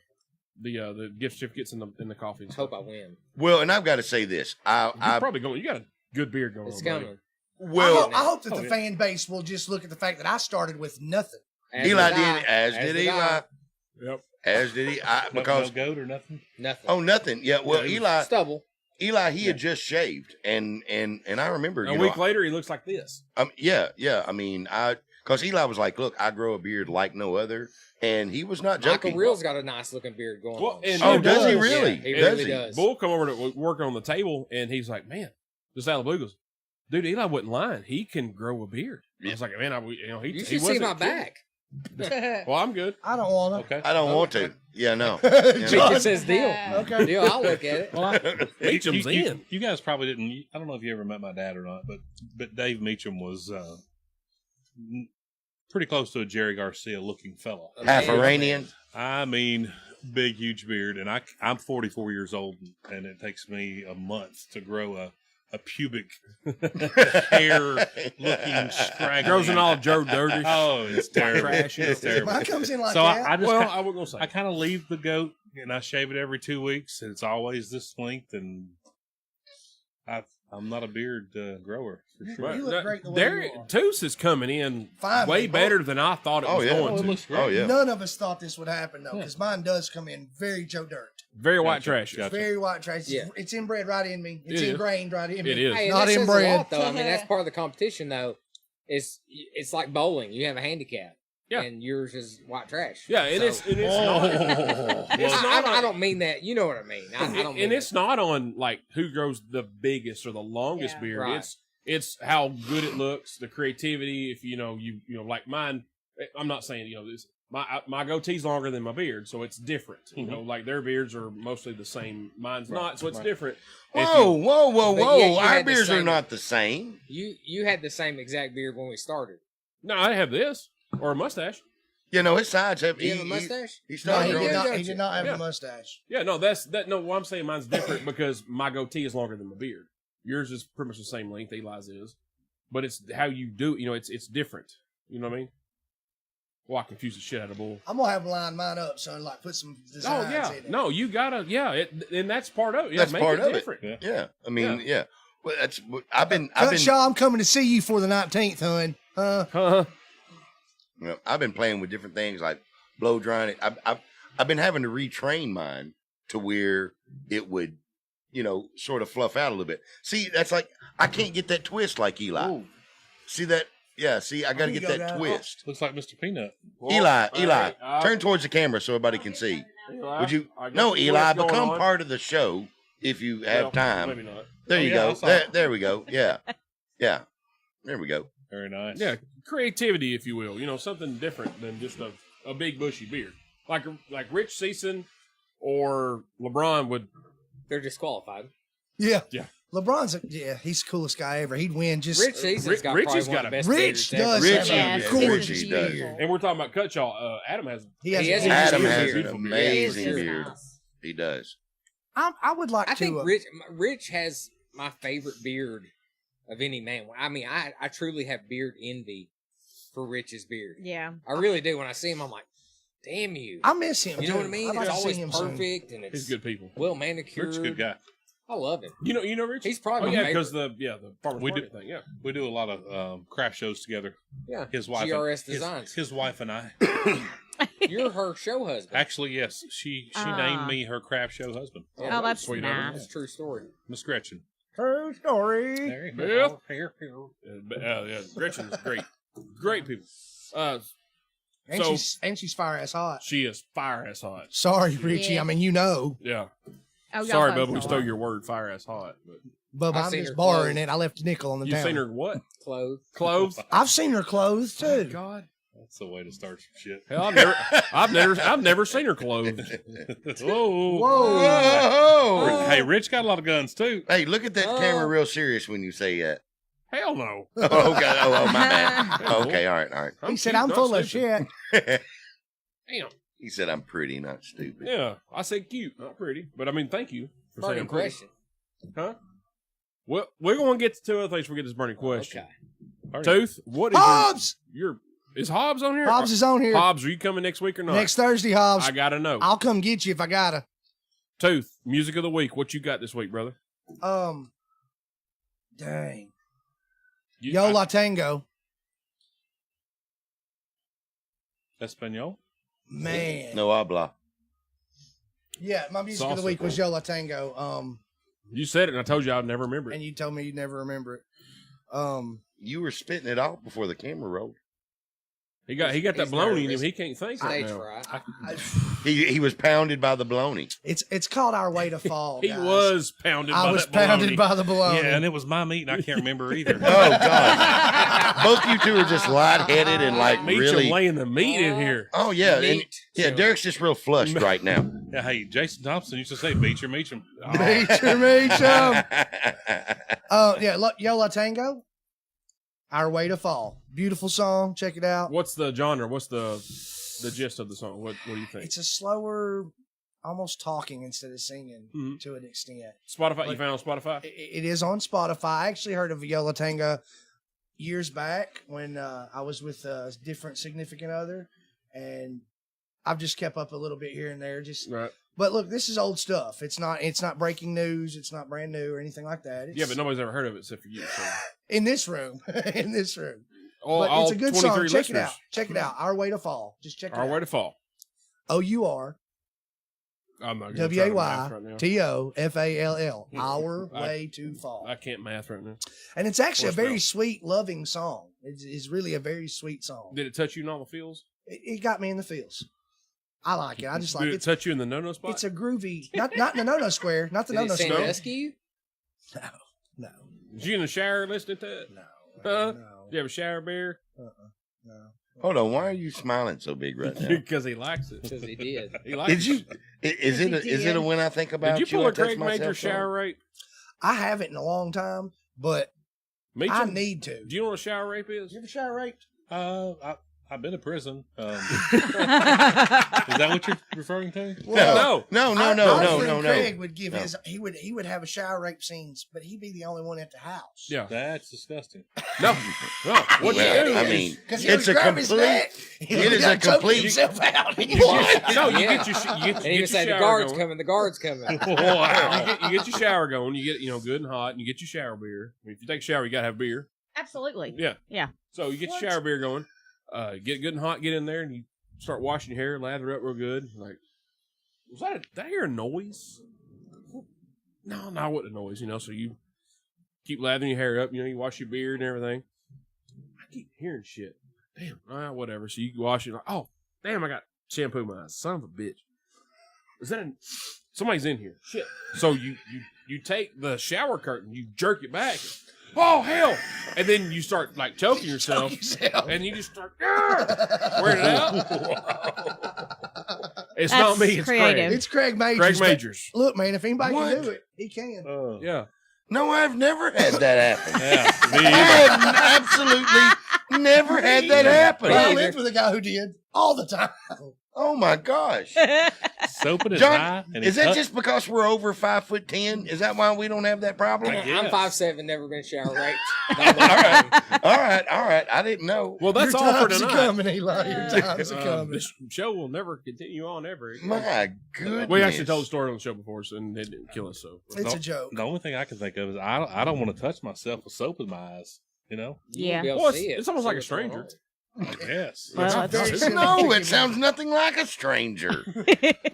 gift certificates and the coffee. And Hope stuff. I win. Well, and I've got to say this. You're probably going. You got a good beard going It's on. buddy. coming. Well, I hope that Oh, the yeah. fan base will just look at the fact that I started with nothing. As Eli did did, I. as did did Eli, I. Yep. as did he. No Because goat or nothing? Nothing. oh, nothing. Yeah. Well, Yeah, Stubble. Eli, he had just shaved, and I remember A week later, he looks like this. yeah. I mean, because Eli was like, "Look, I grow a beard like no other," and he was not joking. Michael Reel's got a nice looking beard going Well, on. and Oh, Bull does he does. really? Yeah, he Does really he? does. Bull come over to work on the table, and he's like, "Man, just out of the blue goes, dude, Eli wasn't lying. He can grow a beard." I was like, "Man, he You he should see wasn't my kidding." back. Well, I'm good. I don't want to. Okay. I don't want to. Yeah, no. Meacham says deal. Okay. Deal, I'll look at it. Well, Meacham's in. You guys probably didn't. I don't know if you ever met my dad or not, but Dave Meacham was pretty close to a Jerry Garcia looking fella. Half Iranian. I mean, big, huge beard, and I'm 44 years old, and it takes me a month to grow a pubic hair looking scraggly. Grows in all Joe Dirty. Oh, it's terrible. Trash. It's terrible. Mine comes in like So that. I just Well, kinda- I wasn't gonna I say. kind of leave the goat and I shave it every 2 weeks, and it's always this length. And I'm not a beard grower for sure. Right. You look great the way There, you are. Toos is coming in Fine, way man. better than I thought it Oh, was yeah. going Oh, it to. looks great. Oh yeah. None of us thought this would happen though, because mine does come in very Joe Dirt. Very white Gotcha, trash. gotcha. Very white trash. Yeah. It's inbred right in me. It's It is. ingrained right in me. It is. Hey, Not that says inbred. a lot, though. I mean, that's part of the competition, though. It's like bowling. You have a handicap. Yeah. And yours is white trash. Yeah, and So- it's not. It's not I on- don't mean that. You know what I mean. I don't mean and it's that. not on like who grows the biggest or the longest Yeah. beard. Right. It's how good it looks, the creativity. If you know like mine, I'm not saying this. My goatee's longer than my beard, so it's different. You know, like their beards are mostly the same. Mine's not, so it's different. If Whoa, you- whoa, whoa, But whoa! yet you Our had the beards are same- not the same. You had the same exact beard when we started. No, I have this or a mustache. You know, his sides have. Do you have a mustache? He No, started he growing. did not. don't He you? did not have Yeah. a mustache. Yeah, no, that's that. No, what I'm saying, mine's different because my goatee is longer than my beard. Yours is pretty much the same length. Eli's is, but it's how you do. It's different. You know what I mean? Well, I confuse the shit out of Bull. I'm gonna have line mine up, son. Like put some Oh designs yeah, in it. no, you gotta, and that's part of it. Yeah, That's make part it of it. different. Yeah. Yeah, I mean, Yeah. yeah. Well, that's. I've been. Cutshaw, I'm coming to see you for the 19th, hun. Uh-huh. You know, I've been playing with different things like blow drying it. I've been having to retrain mine to where it would sort of fluff out a little bit. See, that's like I can't get that twist like Eli. Ooh. See that? Yeah. See, I got to You get go that down. twist. Looks like Mr. Peanut. Eli, all Eli, right, turn towards the camera so everybody can see. Eli, Would you? I got No, the Eli, twist going become on. part of the show if you have Well, time. Maybe not. There Oh, you yeah, go. I saw it. There we go. Yeah, yeah. There we go. Very nice. Yeah, creativity, if you will. Something different than just a big bushy beard. Like Rich Season or LeBron would. They're disqualified. Yeah. Yeah. LeBron's he's the coolest guy ever. He'd win just Rich Season's got Rich probably has one got of the a- best Rich beards ever. does Rich have Yeah, a his gorgeous is He does. beautiful. And we're talking about Cutshaw. Adam has. He has He has a a Adam beard. has an Beautiful beard. amazing His is beard. nice. He does. I would like I to. think Rich has my favorite beard of any man. I mean, I truly have beard envy for Rich's beard. Yeah. I really do. When I see him, I'm like, damn you. I miss him. You know too. what I mean? I'd like It's to see always him soon. perfect and He's it's good people. well manicured. Rich, good guy. I love him. You know Rich? He's probably oh my yeah, favorite. because the farmers We market thing. Yeah. We do a lot of craft shows together. Yeah. His wife, GRS and, Designs. his wife and I. You're her show husband. Actually, yes, she Ah. named me her craft show husband, Yeah, Oh, that's Sweet, huh? nice. That's a true story. Miss Gretchen. True story. There you Bill. go. Here. Yeah. Gretchen's great. Great people. And So- she's fire ass hot. She is fire ass hot. Sorry, Richie. Yeah. I mean, you know. Yeah. Oh, y'all Sorry, both Bubba, we are. stole your word, fire ass hot. But Bubba, I've I'm seen just her borrowing clothes. it. I left a nickel on the you town. seen her what? Clothes. Clothes? I've seen her clothes too. God. That's the way to start some shit. Hell, I've never seen her clothes. Whoa. Whoa! Hey, Rich got a lot of guns too. Hey, look at that camera real serious when you say that. Hell no. Oh, okay. Oh, my bad. Okay, all right. He said, cute, "I'm not full of stupid." shit." Damn. He said, I'm pretty, not stupid. Yeah, I said cute, not pretty. But I mean, thank you for Burning saying pretty. question. Huh? Well, we're going to get to two other things. We get this burning question. Okay. Tooth, what is Hobbs. is Hobbs on here? Hobbs is on here Hobbs, are you coming next week or not? next Thursday. Hobbs, I gotta know. I'll come get you if I gotta. Tooth, music of the week. What you got this week, brother? Dang, You, Yo La Tango, Espanol. man. No habla. Yeah, my music of the Salsa. week was Yo La Tango. you said it, and I told you I'd never remember And it. you told me you'd never remember it. You were spitting it off before the camera rolled. He got that He's baloney in him. nervous. He can't think right Stage now. fright. He was pounded by the baloney. It's called Our Way to Fall. He guys. was pounded. I by was that pounded baloney. by the baloney. Yeah, and it was my meat, and I can't remember either. Oh, God. Both you two are just lightheaded and like Meacham really. laying the meat in here. Oh, yeah. And, Meat. yeah, Derek's just real flushed right now. Yeah, hey, Jason Thompson used to say, "Meacham." Meacham. Oh. Yeah, Yo La Tango. Our Way to Fall. Beautiful song. Check it out. What's the genre? What's the gist of the song? What do you think? It's a slower, almost talking instead of singing Mhm. to an extent. Spotify. You found on Spotify? It is on Spotify. I actually heard of Yo La Tango years back when I was with a different significant other, and I've just kept up a little bit here and there. Right. But look, this is old stuff. It's not breaking news. It's not brand new or anything like that. It's Yeah, but nobody's ever heard of it except for you. So. in this room, in this room. All, But all it's a good 23 song. Check it listeners. out. Check it out. Our Way to Fall. Just check it Our out. way to fall. OUR I'm not gonna try to math right now. WAYTOFALL. Yeah. Our Way to Fall. I can't math right now. And it's actually a Or very spell. sweet, loving song. It's really a very sweet song. Did it touch you in all the feels? It got me in the feels. I like it. I just like Did it. it touch you in the no-no spot? It's a groovy, not in the no-no square, not the Did no-no it sing square. rescue? No, Was you in the shower listening to it? no, Huh? no, You have a shower bear? no. Hold on. Why are you smiling so big right now? Because he likes it. Because he did. He likes Did you? it. Is it a when I think about Did you pull I a touch Craig Major myself shower song? rape? I haven't in a long time, but I Meacham? need to. Do you know what a shower rape is? You ever shower raped? I've been to prison. Is that what you're referring to? No. No, Our friend no. Craig would give No. his. He would have a shower rape scenes, but he'd be the only one at the house. Yeah. That's disgusting. No. No. What Well, you do I is- mean, Because it's a complete. It is a complete. himself out. No, you Yeah. get your And he get would your say, the shower guard's going. coming, the guard's coming. Wow. You get your shower going. You get good and hot, and you get your shower beer. I mean, if you take a shower, you gotta have beer. Absolutely. Yeah. Yeah. So you get What? your shower beer going. Get good and hot. Get in there, and you start washing your hair, lather up real good. Like, did I hear a noise? No, what the noise, So you keep lathering your hair up, you wash your beard and everything. I keep hearing shit. Damn, whatever. So you wash it. Oh, damn, I got shampoo in my eyes. Son of a bitch. Somebody's in here. Shit. So you take the shower curtain, you jerk it back. Oh, hell. And then you start like choking yourself. And you just start wearing it out. It's That's not me, it's creative. Craig. It's Craig Majors. Craig but Majors. Look, man, if anybody What? can do it, he can. Yeah. No, I've never had that happen. Yeah, me I either. have absolutely never had that happen. But I either. lived with a guy who did all the time. Oh my gosh. Soap in his John, eye. And is he that cut- just because we're over 5'10"? Is that why we don't have that problem? I I'm guess. 5'7", never been shower raped. All right. I didn't know. Well, that's Your all for times are tonight. coming, Eli. Your times are coming. This show will never continue on ever. My goodness. We actually told the story on the show before, and it didn't kill us. So It's a joke. The only thing I can think of is I don't want to touch myself with soap in my eyes. Yeah. Well, it's almost like a stranger. Yes. Well, It's very not- simple. No, it sounds nothing like a stranger.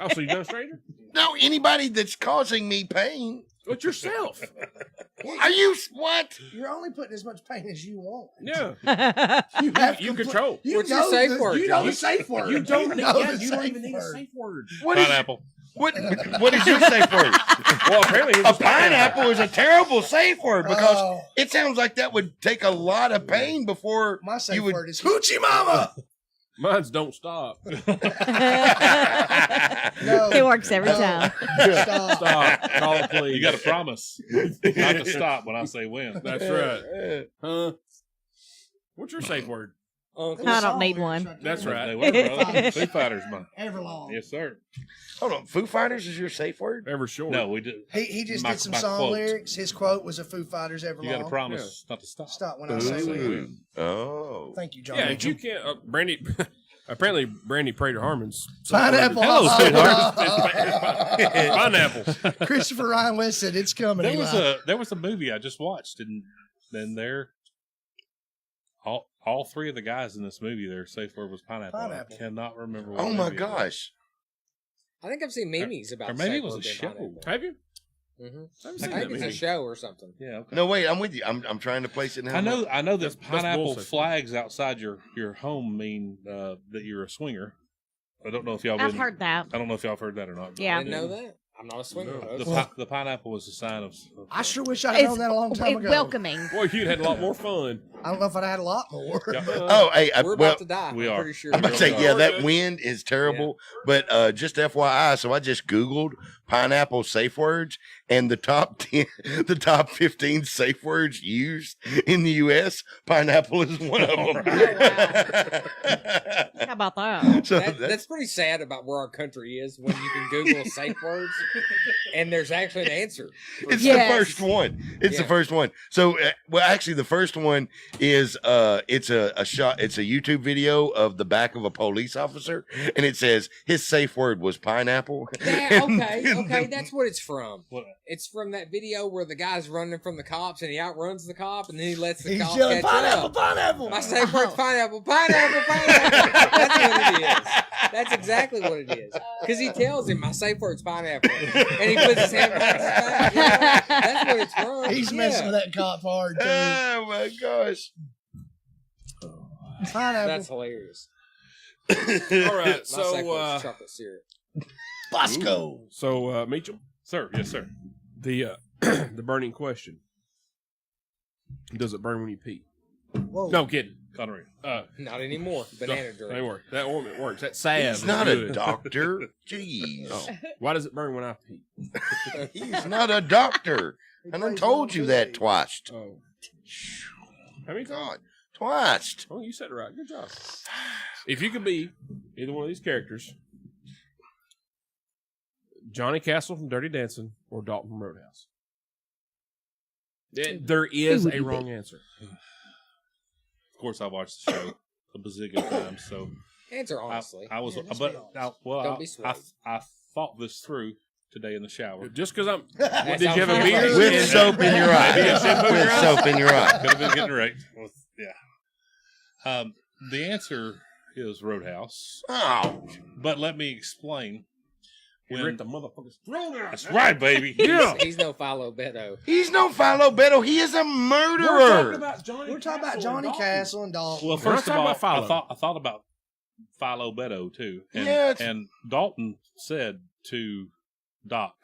Oh, so you know a stranger? No, anybody that's causing me pain. But yourself. Are you what? You're only putting as much pain as you want. Yeah. You have You compl- control. You What's know your safe the, word, You know John? the safe word. You don't know need, the you don't safe even need a word. safe word. What is Pineapple. what is your safe word? Well, apparently A pineapple is a terrible safe word because Oh. it sounds like that would take a lot of pain before My safe you would. word is hoochie mama. Mine's don't stop. No. It works every No. time. Stop. Stop. Call it, please. You got to promise not to stop when I say when. That's right. Huh? What's your safe word? I don't need one. That's right. They were, brother. Foo Fighters, man. Everlong. Yes, sir. Hold on, Foo Fighters is your safe word? Ever short. No, we did. He just My- did some my song quote. lyrics. His quote was a Foo Fighters Everlong. You got to promise not to stop. Stop when I say when. Ooh. Oh. Thank you, John. Yeah, if you can't. Brandy. Apparently, Brandy Prater Harmon's Pineapple. Hello, Oh. sweetheart. Pineapple. Christopher Ryan West said it's coming. There was a movie I just watched, and then there, all three of the guys in this movie, their safe word was pineapple. Pineapple. I cannot remember. What Oh my movie it was. gosh. I think I've seen memes about or maybe safe it was word a being show. pineapple. Have you? Mhm. I haven't I seen think that it's movie. a show or something. Yeah. Okay. No, wait, I'm with you. I'm trying to place it now. I know that That's pineapple bullshit. flags outside your home mean that you're a swinger. I don't know if y'all. I've been- heard that. I don't know if y'all have heard that or not. Yeah. I didn't know that. I'm not a swinger. No. though. The pineapple was a sign of I sure wish I'd known that a long time ago. welcoming. Boy, you'd had a lot more fun. I don't know if I'd had a lot more. Oh, hey, We're well, about to die. we I'm are. pretty sure. I'm about to say, Really yeah, are. that wind is terrible. But just FYI, so I just Googled pineapple safe words, and the top 10, the top 15 safe words used in the U.S. Pineapple is one of them. How about that? So That's pretty sad about where our country is when you can Google safe words and there's actually an answer. it's Yes. the first one. It's the Yeah. first one. So, well, actually, the first one is it's a shot. It's a YouTube video of the back of a police officer, and it says his safe word was pineapple. Yeah, And- okay, that's what it's from. What? It's from that video where the guy's running from the cops and he outruns the cop and then he lets the He's cop yelling, catch pineapple, up. pineapple. My safe word's pineapple, pineapple, pineapple. That's what it is. That's exactly what it is. Because he tells him my safe word's pineapple, and he puts his hand behind his back. You know? That's what it's from. He's messing with that cop hard, too. Oh my gosh! Pineapple. That's hilarious. All right, My safe so word's chocolate syrup. Bosco. Meacham, Sir, yes, sir. the the burning question: does it burn when you pee? Whoa. No kidding. Connery. Not anymore. Banana That drink. works. That ointment works. That salve He's is not good. a doctor. Jeez, Oh. Why does it burn when I pee? he's not a doctor. And I told you that twice. Oh, how many times? God, twice. Oh, you said it right. Good job. If you could be either one of these characters, Johnny Castle from Dirty Dancing or Dalton from Roadhouse, there is would a you wrong be? answer. Of course, I watched the show a bazillion times, so Answer honestly. I was. Yeah, just but be honest. now, well, Don't be swayed. I thought this through today in the shower. Just because I'm. That's Did you have how a I beer? feel. With soap in your eye. Maybe a shampoo in your With eye? soap in your eye. Could have been getting right. Yeah. The answer is Roadhouse, Oh, but let me explain. He ripped the motherfucker's throat out. That's right, baby. Yeah. He's no Philo Beto. He's no Philo Beto. He is a murderer. We're talking about Johnny Castle and Dalton. Well, We're not first of talking all, about Philo. I thought about Philo Beto too. And, Yeah, and Dalton said to Doc,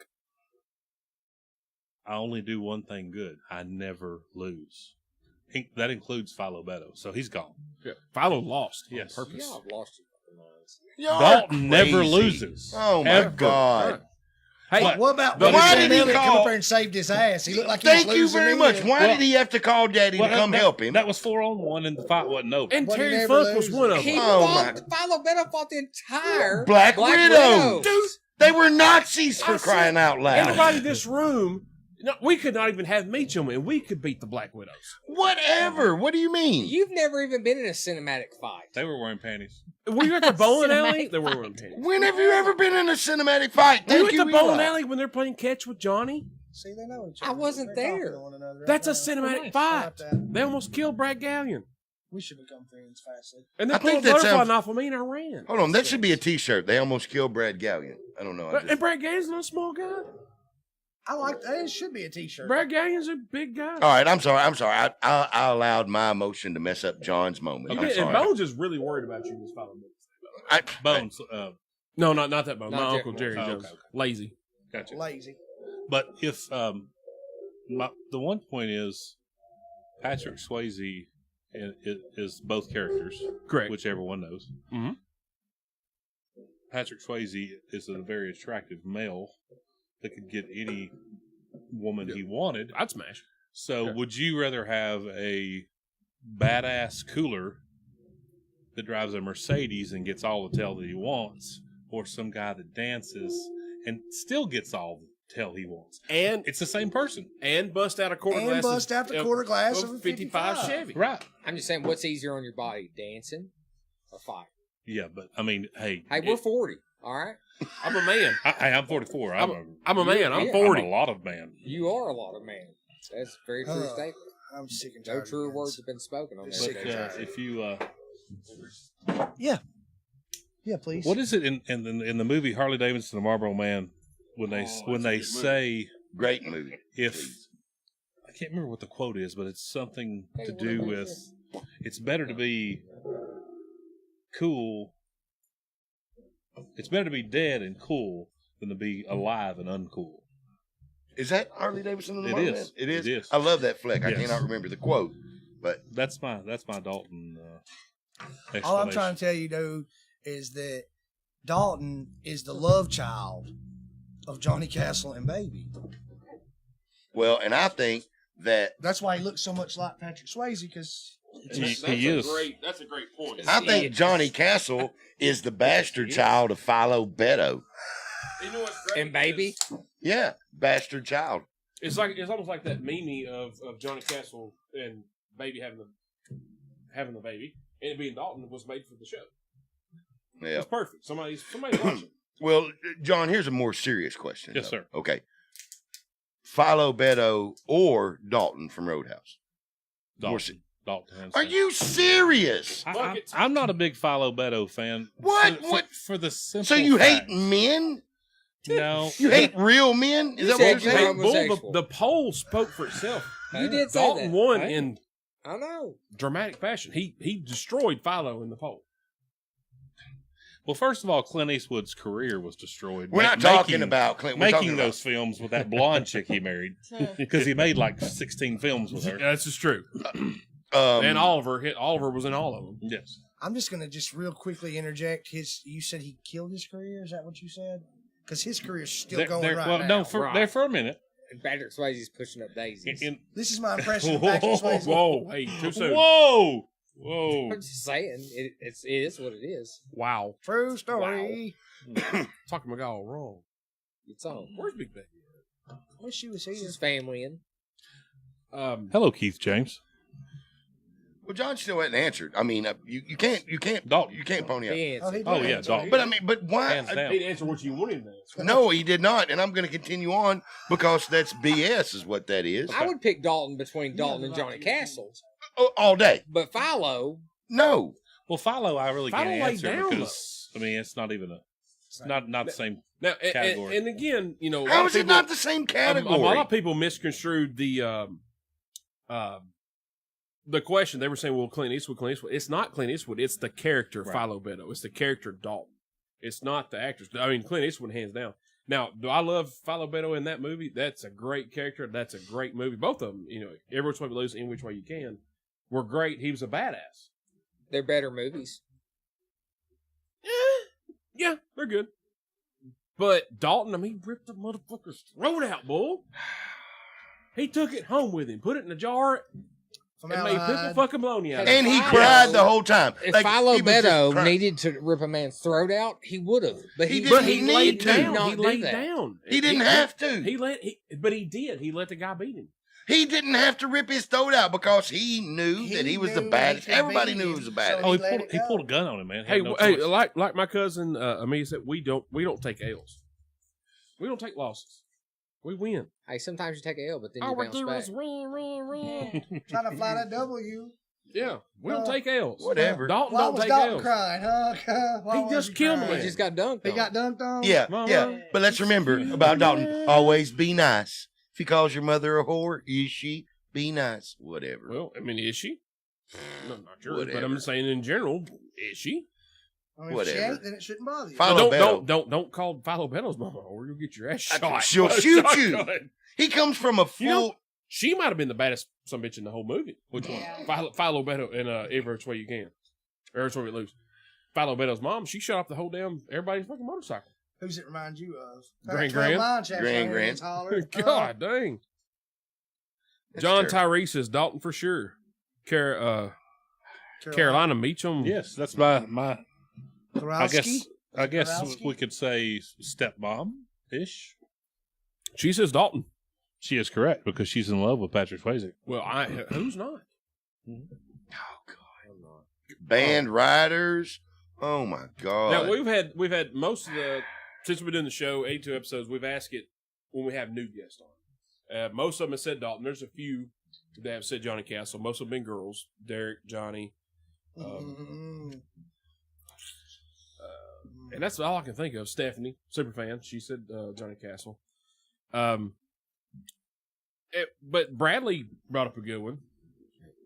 I only do one thing good. I never lose. That includes Philo Beto. So he's gone. Yeah. Philo lost Yes. on purpose. Y'all have lost your fucking minds. Y'all Dalton are never crazy. loses. Oh, my Ever. God. Hey, What about But when why Sam did he Elliott come call- up there and saved his ass? He looked like he was Thank you losing very in. much. Why Well- did he have to call Daddy to come help him? That was 4-on-1 and the fight wasn't over. and But he Terry never Funk was loses. one of He them. Oh, fought, my- Philo Beto fought the entire Black Widow. Dude, They were Nazis for I said, crying out loud. everybody in this room, no, we could not even have Meacham, and we could beat the Black Widows. Whatever. What do you mean? You've never even been in a cinematic fight. They were wearing panties. Were you at the bowling alley? Cinematic They were fight. wearing panties. When have you ever been in a cinematic fight? Were you Thank at the you, bowling Eli. alley when they're playing catch with Johnny? See, they know each I other. wasn't They're talking there. to one another right That's a now. cinematic Nice. fight. About that. They almost killed Brad Gallion. We should become friends fastly. And they I pulled think a that butterfly sounds- knife on me and I ran. Hold on, that should be a T-shirt. They almost killed Brad Gallion. I don't know. And Brad Gallion's not a small guy. I like that. It should be a T-shirt. Brad Gallion's a big guy. All right, I'm sorry. I allowed my emotion to mess up John's moment. You I'm get- and sorry. Bones is really worried about you this following minute. Bones. No, not that Bone. Not My Jeff Uncle Bones. Jerry Oh, Jones. okay, okay. Lazy. Gotcha. Lazy. But if the one point is Patrick Swayze is both characters, Correct. which everyone knows. Mhm. Patrick Swayze is a very attractive male that could get any woman he wanted. I'd smash. So, Yeah. would you rather have a badass cooler that drives a Mercedes and gets all the tail that he wants, or some guy that dances and still gets all the tail he wants? And It's the same person, bust out a quarter And glass. bust out the quarter glass of a 55 55. Chevy. right? I'm just saying, what's easier on your body, dancing or fight? Yeah, but I mean, hey, Hey, we're 40, all right? I'm a man. I'm 44. I'm I'm a man. I'm Yeah. 40. a lot of man. You are a lot of man. That's a very true statement. I'm sick and No tired. truer of words this. have been spoken on But this. if you, Yeah, please. what is it in the movie Harley Davidson and the Marlboro Man when they say Great movie. if I can't remember what the quote is, but it's something to do with it's better to be cool. It's better to be dead and cool than to be alive and uncool. Is that Harley Davidson? And the It Marlboro is. Man? It is. It is. I love that flick. I Yes. cannot remember the quote, but That's my Dalton. All I'm explanation. trying to tell you, dude, is that Dalton is the love child of Johnny Castle and Baby. well, and I think that That's why he looks so much like Patrick Swayze, because He is. That's a great point. I think Johnny Castle is the bastard child of Philo Beto. You know what's great? And Baby? Yeah, bastard child. It's almost like that meme of Johnny Castle and Baby having the baby, and it being Dalton was made for the show. Yeah. It's perfect. Somebody's watching. Well, John, here's a more serious question. Yes, though. sir. Okay. Philo Beto or Dalton from Roadhouse? More Dalton. Dalton. hands Are down. you serious? I'm not a big Philo Beto fan. What? What? For the simple So you hate fact- men? No. You hate real men? Is that what said you're you're saying? wrong. Homosexual. The poll spoke for itself. You did say Dalton that. won Hey, in I know. dramatic fashion. He destroyed Philo in the poll. Well, first of all, Clint Eastwood's career was destroyed. We're not talking about Clint. We're talking making about those films with that blonde chick he married because he made like 16 films with her. That's just true. um, And Oliver was in all of them. Yes. I'm just gonna just real quickly interject. You said he killed his career. Is that what you said? Because his career's still going right now. No, Right. there for a minute. And Patrick Swayze's pushing up daisies. This is my impression of Patrick Swayze. Whoa, hey, too soon. Whoa, whoa. I'm just saying, it is what it is. Wow. True story. Talking about all wrong. It's on. Where's Big Baby? Wish she was It's here. his family in. Hello, Keith James. well, John still hasn't answered. I mean, you can't Dalton. you can't pony up. He Oh, he answered. did Oh, yeah, answer. Dalton. But I mean, but why? Hands down. He didn't answer what you wanted to answer. No, he did not, and I'm going to continue on because that's BS, is what that is. I would pick Dalton between Dalton and Johnny Castle. All day. But Philo, No, Well, Philo, I really Philo can't laid answer down, because I mean it's not even a Not the same Now, category. and again, you know, How is it not the same category? A lot of people misconstrued the question. They were saying, "Well, Clint Eastwood." It's not Clint Eastwood. It's the character Philo Beto. It's the character Dalton. It's not the actors. I mean, Clint Eastwood hands down. Now, do I love Philo Beto in that movie? That's a great character. That's a great movie. Both of them, you know, Every Which Way But Loose, In Which Way You Can, were great. He was a badass. They're better movies. Yeah, they're good. But Dalton, I mean, he ripped the motherfucker's throat out, boy. He took it home with him, put it in a jar, and made pickle fucking bologna out of it. And he cried the whole time. If Like, Philo he was just Beto crying. needed to rip a man's throat out, he would have. But he didn't did need to. not He do laid that. down. He didn't have to. But he did. He let the guy beat him. He didn't have to rip his throat out because he knew that he was the knew baddest. he could Everybody beat knew he him, was the so baddest. Oh, he let he it pulled go. a gun on him, man. Hey, Had no hey, choice. like my cousin Amelia said, we don't take L's. We don't take losses. We win. Hey, sometimes you take a L, but then you All we bounce do back. is win. Trying to fly that W. Yeah, we don't take L's. Whatever. Dalton Why don't was take Dalton L's. crying, huh? Why He was just killed crying? me. He just got dunked. He on. got dunked on? Yeah, Mama. yeah. But let's remember about Dalton. Always be nice. If he calls your mother a whore, is she? Be nice. Whatever. Well, I mean, is she? No, not yours, but Whatever. I'm saying in general, is she? I mean, if she Whatever. ain't, then it shouldn't bother you. Philo Don't call Philo Beto's mama, or you'll get your ass shot. She'll by a shoot you. shotgun. He comes from a full. You know, she might have been the baddest son bitch in the whole movie. Which one? Philo Beto in Every Which Way You Can. Every Which Way We Lose. Philo Beto's mom, she shot off the whole damn everybody's fucking motorcycle. Who's it remind you of? Gran Twelve Gran. Mile Chaps Gran right Gran. here, holler. God dang. That's John terrible. Tyrese is Dalton for sure. Carolina Meacham. Yes, that's my. Kowalski? I guess Kowalski? we could say stepmom ish. She says Dalton. She is correct because she's in love with Patrick Swayze. Well, who's not? Oh God. Band riders. Oh my God. Now we've had most of the since we've been doing the show, 82 episodes. We've asked it when we have new guests on. Most of them have said Dalton. There's a few that have said Johnny Castle. Most of them been girls. Derek, Johnny, Mm. and that's all I can think of. Stephanie, super fan. She said Johnny Castle. But Bradley brought up a good one.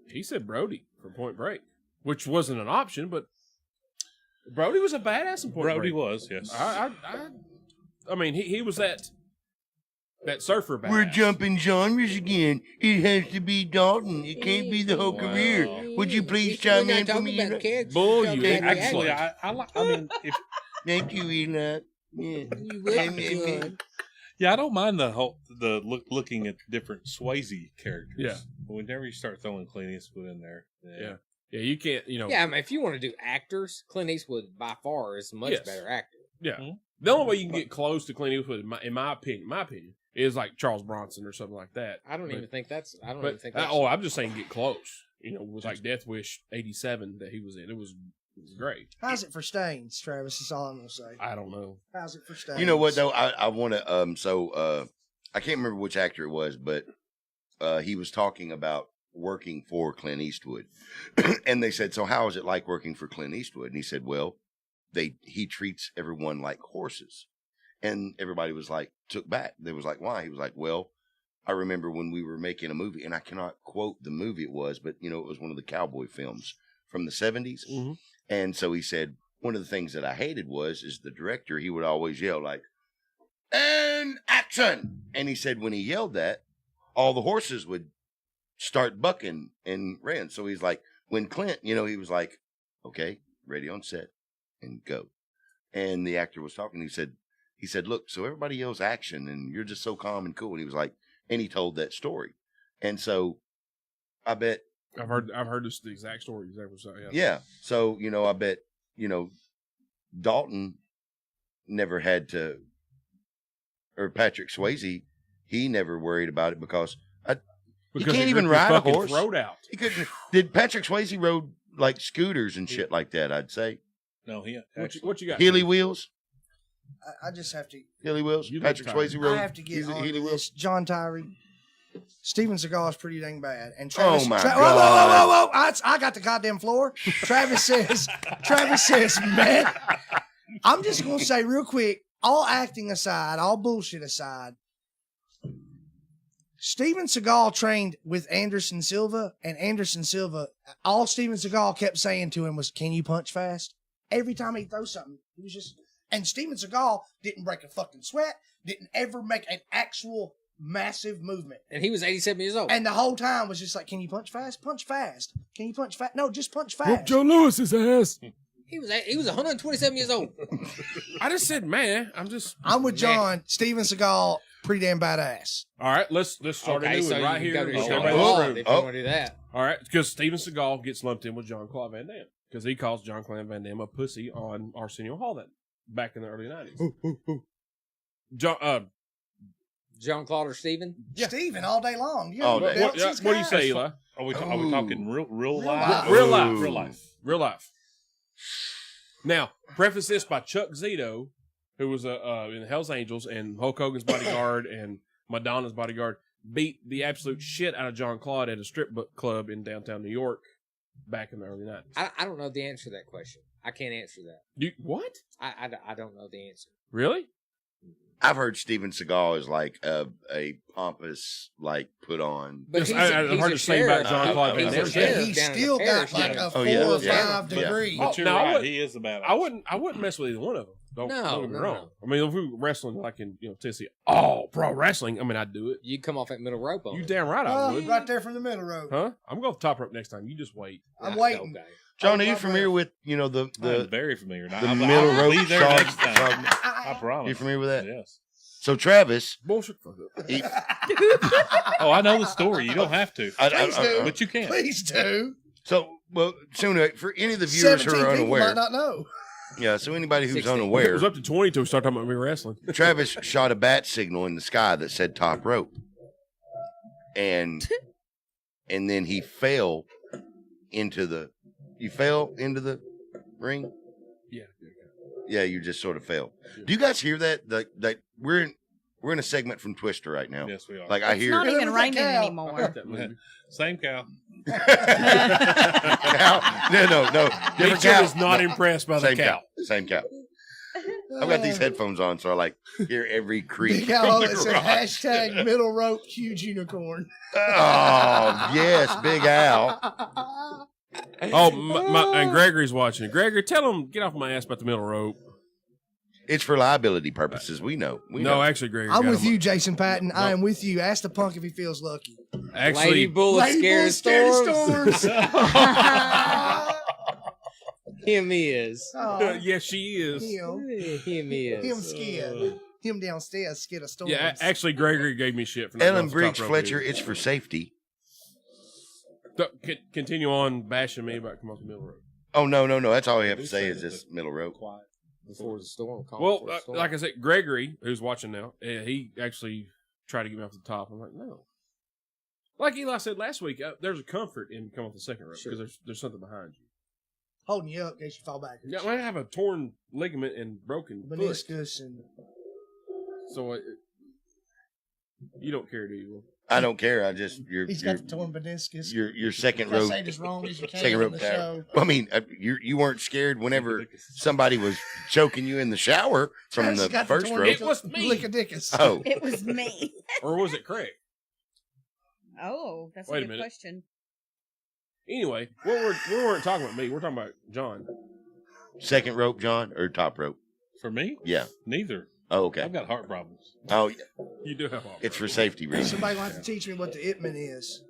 He said Brody from Point Break, which wasn't an option, but Brody was a badass in Point Break. Brody was, yes. I mean, he was that surfer badass. We're jumping genres again. It has to be Dalton. It can't be the whole career. Would you please chime in for me? Bull, you Actually, I mean, if Thank you, Eli. Yeah. You look good. yeah, I don't mind looking at different Swayze characters. Yeah. But whenever you start throwing Clint Eastwood in there, Yeah, you can't, you know. Yeah, I mean, if you want to do actors, Clint Eastwood by far is a much Yes. better actor. Yeah. Mhm. The only way you can get close to Clint Eastwood, in my opinion, is like Charles Bronson or something like that. I don't But- even think that's. I don't But even think that's. I'm just saying get close. You know, it was like Death Wish '87 that he was in. It was great. How's it for Stains, Travis? That's all I'm going to say. I don't know. How's it for Stains? You know what though? I want to. I can't remember which actor it was, but he was talking about working for Clint Eastwood, and they said, "So how is it like working for Clint Eastwood?" And he said, "Well, he treats everyone like horses," and everybody was like took back. They was like, "Why?" He was like, "Well, I remember when we were making a movie, and I cannot quote the movie it was, but you know, it was one of the cowboy films from the '70s." Mm-hmm. And so he said, one of the things that I hated is the director, he would always yell like, "And action." And he said when he yelled that, all the horses would start bucking and ran. So he's like, when Clint, you know, he was like, "Okay, ready on set and go." And the actor was talking. He said, "Look, so everybody yells action and you're just so calm and cool." And he was like, and he told that story. And so I bet, I've heard this the exact story he's ever said. yeah. So, you know, I bet, you know, Dalton never had to, or Patrick Swayze, he never worried about it because you can't he even ripped his ride a fucking horse. Throat out. He couldn't. Did Patrick Swayze rode like scooters and shit like that? I'd say No, he What you got? Healy wheels. I just have to. Healy wheels. You look Patrick tired. Swayze rode. I have to get on Healy this. wheels. John Tyree. Steven Seagal is pretty dang bad. And Travis, Oh, my Whoa, God. I got the goddamn floor. Travis says, man, I'm just gonna say real quick, all acting aside, all bullshit aside, Steven Seagal trained with Anderson Silva, and Anderson Silva, all Steven Seagal kept saying to him was, "Can you punch fast?" Every time he throws something, he was just. And Steven Seagal didn't break a fucking sweat, didn't ever make an actual massive movement. And he was 87 years old. And the whole time was just like, "Can you punch fast? Punch fast. Can you punch fast? No, just punch fast." Whoop Joe Lewis's ass. He was 127 years old. I just said, man. I'm with John. Steven Seagal, pretty damn badass. All right, let's start a new so one right you here. go to Let's Sean go right Paul through. if you want to do that. All right, because Steven Seagal gets lumped in with John Claude Van Damme because he calls John Claude Van Damme a pussy on Arsenio Hall that back in the early 90s. John Claude or Steven? Yeah. Steven all day long. You All know, day. What belts do his you say, guys. Eli? Are we talking real life. life? Real life. Ooh. Real life. Real life. Now, preface this by Chuck Zito, who was in the Hells Angels and Hulk Hogan's bodyguard and Madonna's bodyguard, beat the absolute shit out of John Claude at a strip club in downtown New York back in the early 90s. I don't know the answer to that question. I can't answer that. What? I don't know the answer. Really? I've heard Steven Seagal is like a pompous, like put on. But Yes, I've heard the same about John Claude Van He's Damme. a sheriff He's down in still the got parish like down a Oh, yeah, 4 or yeah, 5 yeah. degree. But you're No, I right. would- He is a badass. I wouldn't mess with either one of them. Don't get me No. wrong. I mean, if we were wrestling like in Tennessee, pro wrestling, I mean, I'd do it. You come off that middle rope on You it. damn right I would. Right there from the middle row. Huh? I'm going to top rope next time. You just wait. I'm waiting. Okay. John, are Oh, you my familiar with I'm the very familiar. the I'll middle rope be there shot? next time. I promise. You familiar with that? Yes. So Travis, Bullshit. he, Oh, I know the story. You don't have to, Please do. but you can. Please do. so well, soon for any of the viewers 17 who are people unaware, might not know. yeah. So anybody who's 16. It unaware, was up to 20 until we started talking about me wrestling. Travis shot a bat signal in the sky that said top rope, and then he fell into the. You fell into the ring. Yeah. Yeah, you just sort of fell. Do you guys hear that? That we're in a segment from Twister right now. Yes, we are. Like I It's hear. not even Look at raining that cow. I anymore. like that movie. Same cow. Cow? No. Different Meacham cow. is not No, impressed by the same cow. Same cow. I've got these headphones on, so I like hear every creak. Big owl from the that said rock. hashtag middle rope huge unicorn. Oh yes, Big Al. Oh, and Gregory's watching. Gregory, tell him get off my ass about the middle rope. It's for liability purposes. We know. We No, know. actually, Gregory. I'm got with him. you, Jason Patton. I am with you. Ask the punk if he feels lucky. Lady Actually, Bull is Lady scared of Bull storms. scared of storms. Him is. Oh, yes, she is. him. Him is. Him scared. Him downstairs scared of storms. Yeah, actually, Gregory gave me shit for not Ellen going off the top Briggs rope Fletcher. either. It's for safety. Continue on bashing me about come off the middle rope. Oh no. That's all we have to say is this middle rope. Quiet. Before the storm. calm Well, before the storm. like I said, Gregory, who's watching now, he actually tried to get me off the top. I'm like, no. Like Eli said last week, there's a comfort in coming off the second rope because Sure. there's something behind you. Holding you up in case you fall back. Yeah, I have a torn ligament and broken foot, Meniscus and so you don't care, do you? I don't care. I just he's got the torn meniscus. your second Try to rope. say it as wrong as you can Second on rope the tower. show. I mean, you weren't scared whenever somebody was choking you in the shower from Travis the got first torn rope. It was me. Lickadickus. Oh, It was me. Or was it Craig? Oh, that's Wait a a good minute. question. Anyway, we weren't talking about me. We're talking about John. second rope, John, or top rope? For me? Yeah. Neither. Oh, okay. I've got heart problems. Oh, You do have all. it's for safety reasons. Somebody will have to teach me what the Itman is.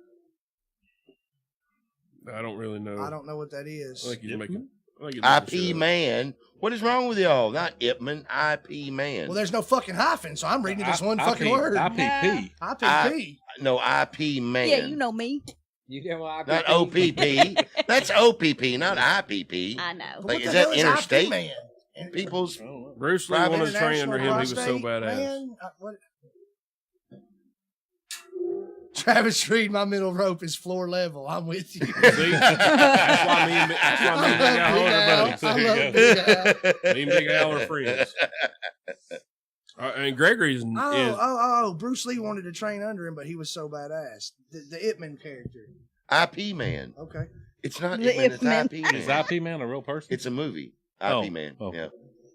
I don't really know. I don't know what that is. I think he's Yep. making. I think he's making shit IP up. man. What is wrong with y'all? Not Ipman, IP man. Well, there's no fucking hyphen, so I'm reading it as one fucking word. IPP. IPP. No, IP man. Yeah, you know me. You know what? Not OPP. That's OPP, not IPP. I know. Like, What is the hell that IP interstate? man? And- People's. Bruce Lee Private wanted to train under him. He was so International badass. man? What? Travis Reed, my middle rope is floor level. I'm with you. See, that's why me and Big I Al love are Big buddies. Al. I love Big Al. Me and Big Al are friends. And Gregory's is Oh, Bruce Lee wanted to train under him, but he was so badass. The Itman character. IP man. Okay. It's not The Ipman, it's Ip Man. IP man. Is IP man a real person? It's a movie. Oh. IP man. Oh. Yeah.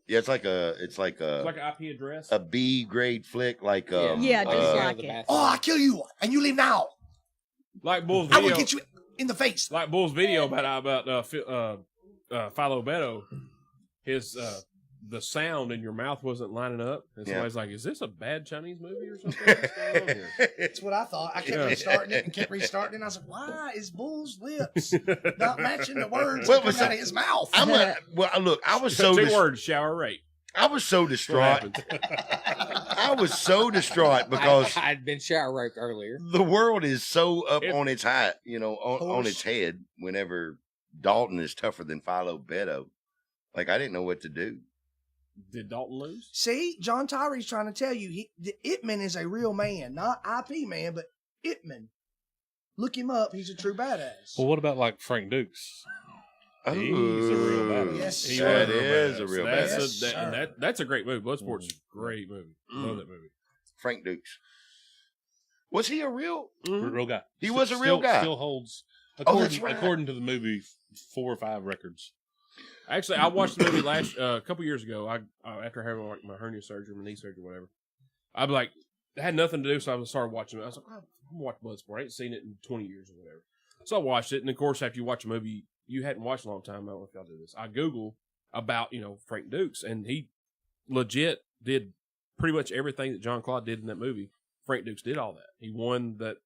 Yeah, it's like a It's like an IP address. a B grade flick, like Yeah, just like the it. bathroom. Oh, I'll kill you, and you leave now. Like Bull's I will video. get you in the face. Like Bull's video about Philo Beto. His the sound in your mouth wasn't lining up, and Yeah. somebody's like, "Is this a bad Chinese movie or something?" What's going on here? That's what I thought. I kept Yeah. restarting it and kept restarting it. And I was like, why is Bull's lips not matching the words Well, coming out of his mouth? Look, I was so Two words: shower rate. I was so What distraught. happened? I was so distraught because I'd been shower raped earlier. the world is so up If- on its height, on Horse. its head. Whenever Dalton is tougher than Philo Beto, like I didn't know what to do. Did Dalton lose? See, John Tyree's trying to tell you, the Itman is a real man, not IP man, but Itman. Look him up. He's a true badass. Well, what about like Frank Dukes? He's a real badass. Yes, He sir. That is a real That's badass. Yes, sir. that's a great movie. Bloodsport's a great movie. Love that movie. Frank Dukes. Was he a real? Real guy. He was a real Still- guy. Still holds, Oh, that's according, right. according to the movie, 4 or 5 records. Actually, I watched the movie a couple years ago. After having like my hernia surgery, my knee surgery, whatever. I had nothing to do, so I started watching it. I was like, I'm gonna watch Bloodsport. I ain't seen it in 20 years or whatever. So I watched it, and of course, after you watch a movie you hadn't watched in a long time, I don't know if y'all do this. I Google about Frank Dukes, and he legit did pretty much everything that John Claude did in that movie. Frank Dukes did all that. He won that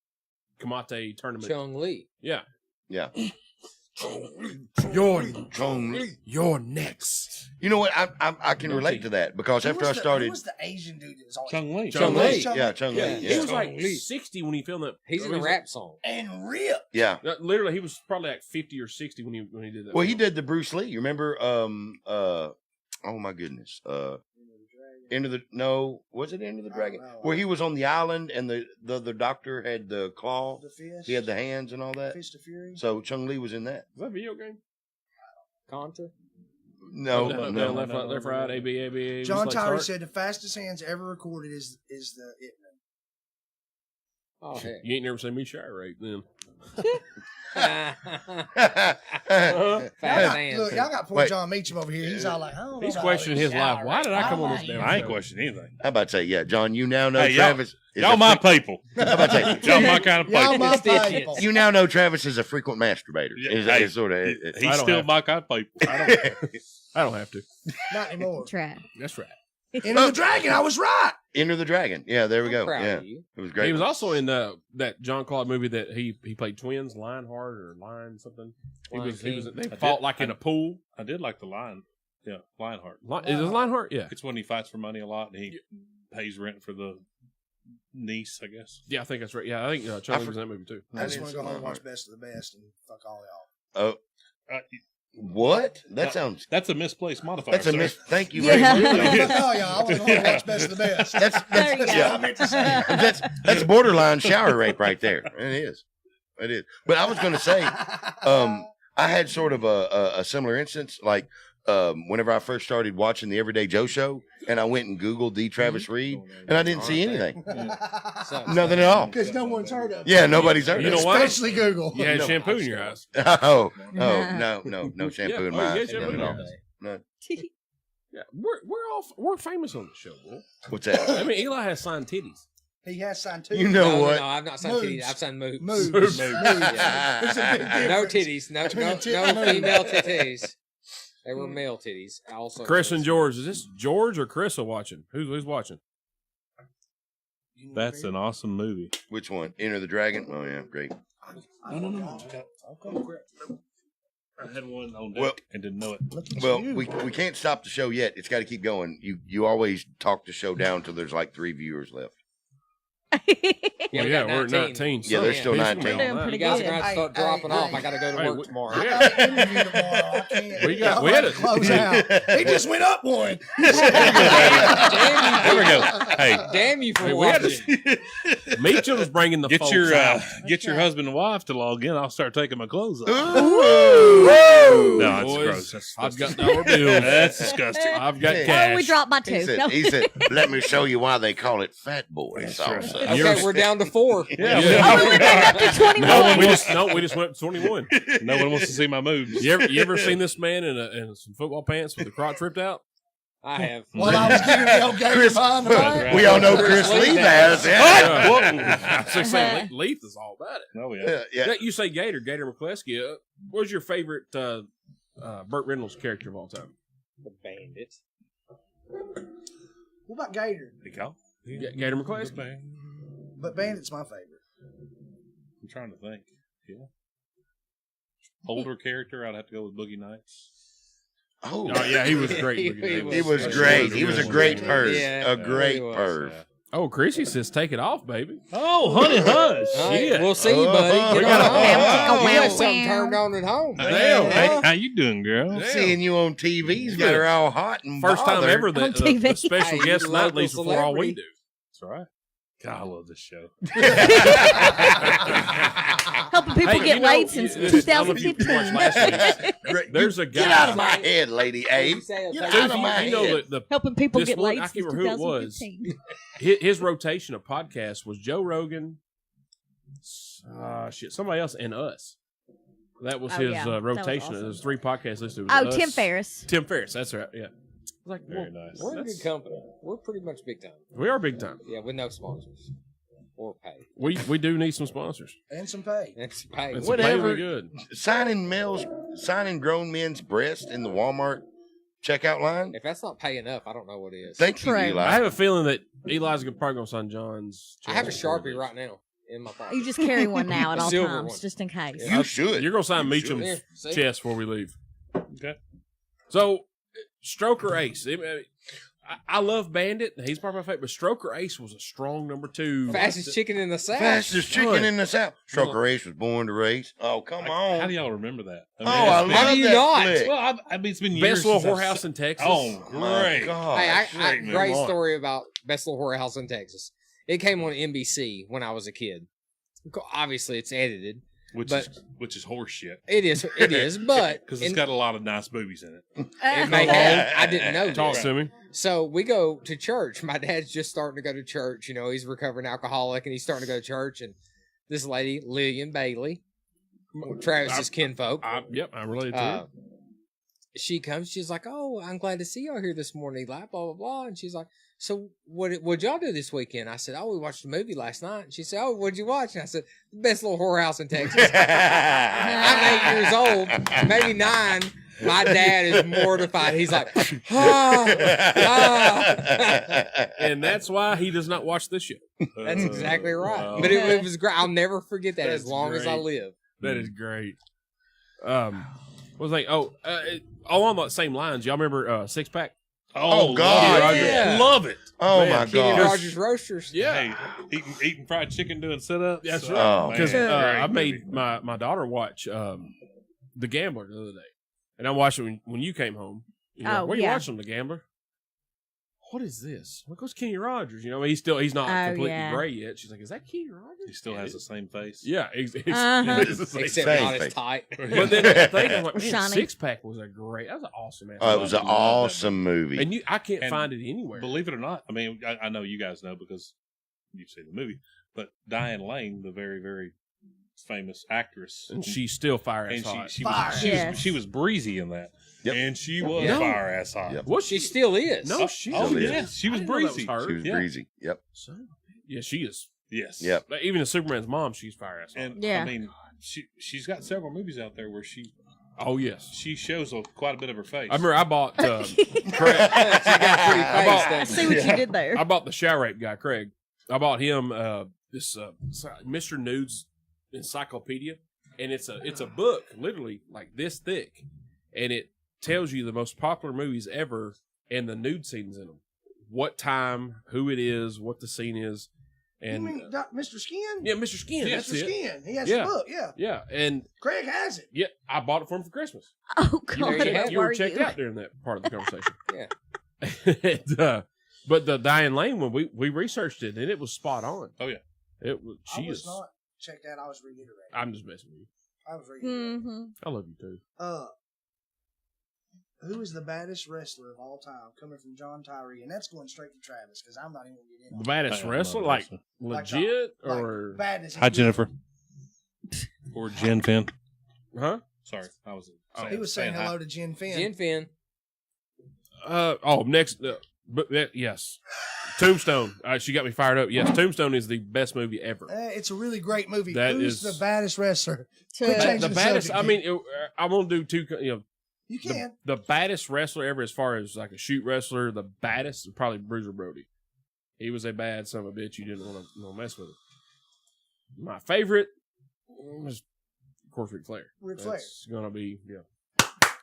Kamate tournament. Chung Lee. Yeah. Yeah. You're next. You know what? I can relate to that because Who after was I started, who was the Asian dude that was always Chung Lee. Chung Lee. yeah, Chung Lee, He yeah, was like Chung Lee. 60 when he filmed that. He's in a rap song. and ripped? yeah. Literally, he was probably like 50 or 60 when he did that. Well, he film. did the Bruce Lee. You remember? Oh my goodness. Was it Into the Dragon? know. Where he was on the island and the doctor had the claw, The fist. he had the hands and all that. Fist of Fury. So Chung Lee was in that. Is that a video game? Contra. No, Down, no. left, left, right, A. John just like Tyree Tart. said the fastest hands ever recorded is the Itman. Oh, heck. You ain't never seen me shower rape then. Fast Y'all hands. look, y'all got poor Wait. John Meacham over here. He's all like, I don't know. He's about questioning this his life. Why did I come on this Alright. damn I ain't show? questioning anything. How about to say, yeah, John, you now know Hey, Travis is Y'all a my freak- people. How about to say, Y'all my kind of Y'all people. my Constituents. people. you now know Travis is a frequent masturbator. Yeah, Is hey, sort of. I He's don't still have my kind of people. I don't have to. Not anymore. Try. That's right. Enter the Dragon. I was right. Enter the Dragon. Yeah, there we I'm go. proud Yeah, of you. it was great. He was also in that John Claude movie that he played twins, Lionheart or Lion something. He Lion was King. they I fought did- like in a pool. I did like the line. Yeah, Lionheart. Is it Lionheart? Yeah. It's when he fights for money a lot and he pays rent for the niece, I guess. Yeah, I think that's right. Yeah, I think Charlie was in that movie too. I just didn't want to go see home and my watch heart. Best of the Best and fuck all y'all. Oh, Uh, what? That sounds. That's a misplaced modifier. That's a sir. miss. Thank you Yeah. very much. Fuck all y'all. I want to go home and watch Best of the Best. That's There you That's go. what I meant to say. that's borderline shower rape right there. It is. It is. But I was going to say, I had sort of a similar instance. Like whenever I first started watching the Everyday Joe show, and I went and Googled the Travis Reed, and I didn't see anything. So- Nothing at all. Because no one's heard of it. Yeah, nobody's heard. You of know it. what? Especially Google. You had No. shampoo in your eyes. Oh, no shampoo in Yeah, my oh, yeah, eyes. shampoo None in at your all. eyes. None. Yeah, we're famous on the show, boy. What's I that? mean, Eli has signed titties. He has signed two. You know no, what? No, I've not signed Moves. titties. I've signed moves. Moves. Moves. There's a big difference. No titties. No, Between no, a tit no and a female move. titties. They were male titties. I also Chris and George. Is this George or Chris are watching? Who's watching? That's an awesome movie. Which one? Enter the Dragon? Oh, yeah, great. No. I had one on deck Well- and didn't know it. Look at Well, you. we can't stop the show yet. It's got to keep going. You always talk the show down till there's like 3 viewers left. Yeah, we yeah, got we're at 19. Yeah, there's still he's 19. gonna be on Doing that. pretty You guys are good. going to have to start dropping off. I got to go to Hey, work we- tomorrow. I got an interview tomorrow. I can't. We got- Y'all we had have to it. close out. He just went up one. There we go. Hey, Damn you for Hey, we had watching. Meacham's bringing the get folks your out. husband and wife to log in. I'll start taking my clothes off. Ooh. No, that's Boys, gross. That's I've got disgusting. dollar bills. That's disgusting. I've got Hey. cash. Oh, we dropped by He two. said, No. he said, let me show you why they call it Fat Boy Salsa. right. Okay, we're down to 4. Yeah. Oh, we went back up to 21. We just went to 21. No one wants to see my moves. You ever seen this man in some football pants with the crotch ripped out? I have. Well, I was giving the old Gator behind the back. We all know Chris Lee has. Yeah. I was just saying, Leaf is all about it. Oh yeah. Yeah. You say Gator McCleskey. What was your favorite Burt Reynolds character of all time? The Bandit. What about Gator? Gator McCleskey. But Bandit's my favorite. I'm trying to think. Yeah. Older character, I'd have to go with Boogie Nights. Oh, yeah, he was great. He he was great. He was a great purse. Yeah, A great he was, purse. Yeah. Oh, Chrissy says, "Take it off, baby." Oh, honey hush. All right, Shit. we'll see you, buddy. We Get got on a- home. You got something turned on at home. Damn. Hey, how you doing, girl? Damn. Seeing you on TV's got her all hot and First time bothered. ever that On TV. the special Hey, guest you night local leaves before all we celebrity. do. That's right. God, I love this show. Helping people Hey, get you know, laid since I don't know if you watched 2015. last week's. Great. There's a guy. Get out of my head, Lady A. You say Get it'll out take of you- my You know head. the Helping people This get one, laid I can't since remember who it was. 2015. his rotation of podcasts was Joe Rogan, somebody else, and us. That was Oh, his yeah. That was rotation. awesome. There's 3 podcasts listed. It was Oh, us, Tim Ferriss. Tim Ferriss. That's right. Yeah. Like, Very nice. We're in good company. We're pretty much big time. we are big time. Yeah, with no sponsors or pay. We do need some sponsors. And some pay. That's pay. It's Whatever. really good. Signing grown men's breast in the Walmart checkout line. If that's not pay enough, I don't know what is. Thank you, True. Eli. I have a feeling that Eli's probably going to sign John's. I have a chest Sharpie before he right now in my pocket. You just carry one now at A all silver times, one. just in case. Yeah. You should. You're going to sign You Meacham's Here, see? chest before we leave. Okay. So, Stroke or Ace? I love Bandit. He's probably my favorite. But Stroke or Ace was a strong number 2. Fastest chicken in the South. Fastest chicken in the South. Stroker Race was born to race. Oh, come on. How do y'all remember that? Oh, I it's been- How love do you that not? flick. Well, I mean, it's been years. Best little since I've whorehouse se- in Texas. Oh, My great. God. Hey, Great, man. great Lord. story about Best Little Whorehouse in Texas. It came on NBC when I was a kid. Obviously, it's edited. Which But- is horse shit. It is, but Because it's got a lot of nice boobies in it. it may have. I didn't know Talk this. to me. So we go to church. My dad's just starting to go to church. You know, he's a recovering alcoholic, and he's starting to go to church. And this lady, Lillian Bailey, Travis's kinfolk, Yep, I related to uh, it. she comes. She's like, "Oh, I'm glad to see y'all here this morning." Eli, blah blah blah. And she's like, "So what'd y'all do this weekend?" I said, "Oh, we watched a movie last night." And she said, "Oh, what'd you watch?" And I said, "The Best Little Whorehouse in Texas." I'm 8 years old, maybe 9. My dad is mortified. He's like, And that's why he does not watch this show. That's exactly right. Wow. But it was great. I'll never forget that as That's long as I great. live. That is great. What was I? Along that same lines, y'all remember Six Pack? Oh, God. love it. Yeah. Love it. Oh, Man, my Kenny God. Rogers Roasters. Yeah. Hey, eating fried chicken, doing sit-ups. That's right. Oh, Because man, great I made movie. my daughter watch The Gambler the other day, and I watched it when you came home. You know, Oh, what are you yeah. watching, The Gambler? What is this? What goes Kenny Rogers? You know, he's not Oh, completely yeah. gray yet. She's like, is that Kenny Rogers? He still has the same face. Yeah, it's Uh-huh. it's the same Except Same not as thing. tight. But then I think I'm like, man, Shiny. Six Pack was that was an awesome ass. Oh, it was an movie. awesome movie. And I can't And find it anywhere. Believe it or not, I mean, I know you guys know because you've seen the movie, but Diane Lane, the very, very famous actress, And she's still fire ass and hot. Fire. she was breezy in that, Yep. and she was Yeah. fire ass hot. Yep. Was She still is. No, she. Oh, Still is. yes, she was I didn't know that breezy. her. She was Yeah. breezy. Yep. Son of a bitch. Yeah, she is. Yes. Yep. Like, even as Superman's mom, she's fire ass hot. And Yeah. I mean, she's got several movies out there where she Oh yes. shows quite a bit of her face. I remember I bought Craig. She got pretty I face, bought- I doesn't see she? what you did there. I bought the shower rape guy, Craig. I bought him this Mr. Nude's encyclopedia, and it's a book literally like this thick, and it tells you the most popular movies ever and the nude scenes in them, what time, who it is, what the scene is, and you mean Mr. Skin? yeah, Mr. Skin. Mr. That's it. Skin. He has Yeah. a book. Yeah. Yeah, and Craig has it. yeah, I bought it for him for Christmas. Oh There God, you where have- You were were checked you? out during that part of the conversation. Yeah. And, but the Diane Lane one, we researched it and it was spot on. Oh, yeah. It was. I She was is. not checked out. I was reiterating. I'm just messing with you. I was reiterating. Mm-hmm. I love you too. Who is the baddest wrestler of all time coming from John Tyree? And that's going straight to Travis because I'm not even going to get in The on baddest I don't wrestler, know, like wrestler. legit it. Like, or bad as Hi, Jennifer. Or Jen Finn. huh? Sorry, I was. He was saying hello to Jen Finn. Jen Finn. Next. Yes. Tombstone. She got me fired up. Yes, Tombstone is the best movie ever. It's a really great movie. That Who's is- the baddest wrestler? To- Quit changing The baddest. subject, I mean, I'm gonna do two. you can. The baddest wrestler ever, as far as like a shoot wrestler, the baddest is probably Bruiser Brody. He was a bad son of a bitch. You didn't want to mess with him. My favorite was, of course, Ric Flair. Ric Flair. It's gonna be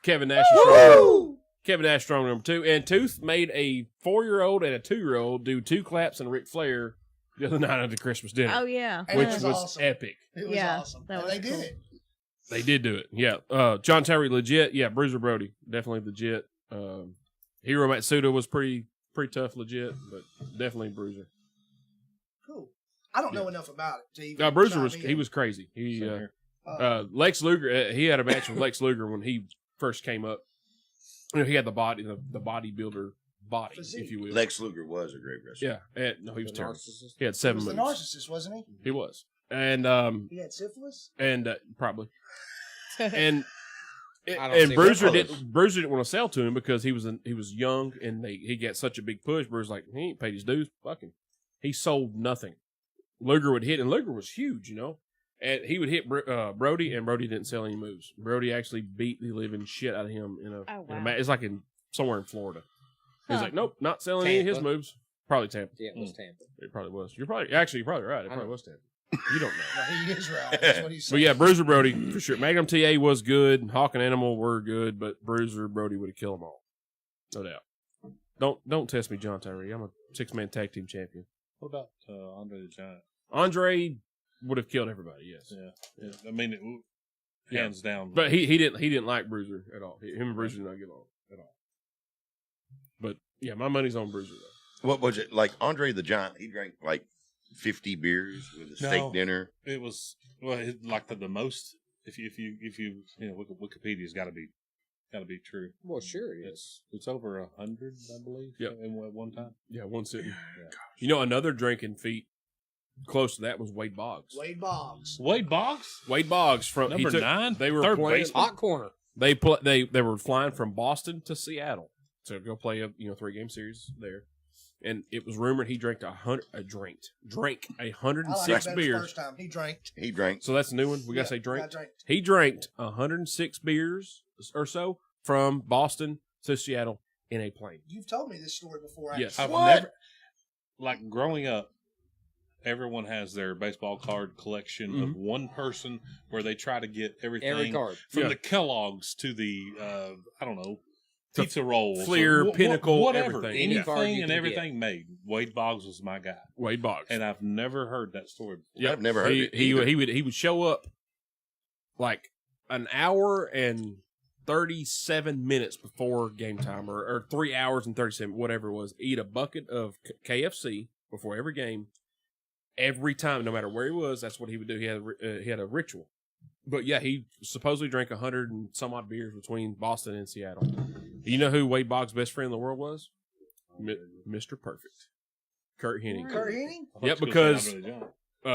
Kevin Nash. Is strong. Kevin Nash strong number 2. And Tooth made a 4-year-old and a 2-year-old do 2 claps and Ric Flair the other night at the Christmas dinner, Oh yeah. And which it was awesome. epic. It was Yeah, awesome. that And was they cool. did it. They did do it. Yeah. John Terry legit. Yeah. Bruiser Brody definitely legit. Hiro Matsuda was pretty tough legit, but definitely Bruiser. Cool. I don't know enough about it. To even No, Bruiser chime was in. was crazy. He Same here. Lex Luger. He had a match with Lex Luger when he first came up. He had the bodybuilder body, Physique. if you will. Lex Luger was a great wrestler. Yeah. No, he was The terrible. narcissist. He had He 7 was the moves. narcissist, wasn't he? He was, and He had syphilis. probably, and I don't see Bruiser what didn't want to sell to him because he was young and he got such a big push. Bruiser's like, he ain't paid his dues. Fuck him. He sold nothing. Luger would hit, and Luger was huge, and he would hit Brody, and Brody didn't sell any moves. Brody actually beat the living shit out of him in a match. It's like somewhere in Florida. He's Huh. like, nope, not selling any of his Tampa. moves. Probably Tampa. Yeah, it was Tampa. It probably was. You're probably right. It I probably know. was Tampa. You don't know. No, he is right. That's what he said. But yeah, Bruiser Brody for sure. Magnum TA was good. Hawk and Animal were good, but Bruiser Brody would have killed them all, no doubt. Don't test me, John Tyree. I'm a 6-man tag team champion. What about Andre the Giant? Andre would have killed everybody. Yes, Yeah. I mean, hands down. but he didn't like Bruiser at all. Him and Bruiser did not get along at all. But yeah, my money's on Bruiser though. What was it like? Andre the Giant. He drank like 50 beers with a steak No. dinner. It was like the most. If you Wikipedia's got to be true. Well, sure it is. It's over 100, I believe. Yep. In one time. Yeah, one sitting. Yeah. Another drinking feat close to that was Wade Boggs. Wade Boggs. Wade Boggs, Wade Boggs from number 9. They were third playing. baseman. Hot corner. They were flying from Boston to Seattle to go play a 3-game series there, and it was rumored he drank 106 I like that beers. First time he drank. He drank. So that's a new one. We gotta say I drink. drank. He drank 106 beers or so from Boston to Seattle in a plane. You've told me this story before. Yes. actually. I've never, like growing up, everyone has their baseball card collection of one person where they try to get everything Every card. from Yeah. the Kellogg's to the I don't know, pizza rolls, Fleer, or Pinnacle, whatever, everything. Any anything card you and can everything made. Wade Boggs was my guy, Wade Boggs. and I've never heard that story before. Yep. I've never heard it He either. would show up like an hour and 37 minutes before game time, or 3 hours and 37, whatever it was. Eat a bucket of KFC before every game, every time, no matter where he was. That's what he would do. He had a ritual. But yeah, he supposedly drank 100 and some odd beers between Boston and Seattle. You know who Wade Boggs' best friend in the world was? Mr. Perfect, Kurt Hennig. Kurt Hennig? I thought Yep, you were because- saying I'm really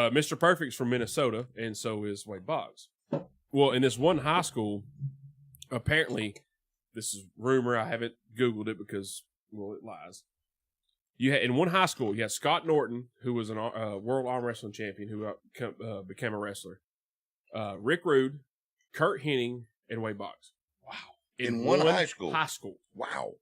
young. Mr. Perfect's from Minnesota, and so is Wade Boggs. Well, in this one high school, apparently, this is rumor. I haven't Googled it because, well, it lies. In one high school, you had Scott Norton, who was a world arm wrestling champion, who became a wrestler. Rick Rude, Kurt Hennig, and Wade Boggs. Wow! In one high school? High school. Wow.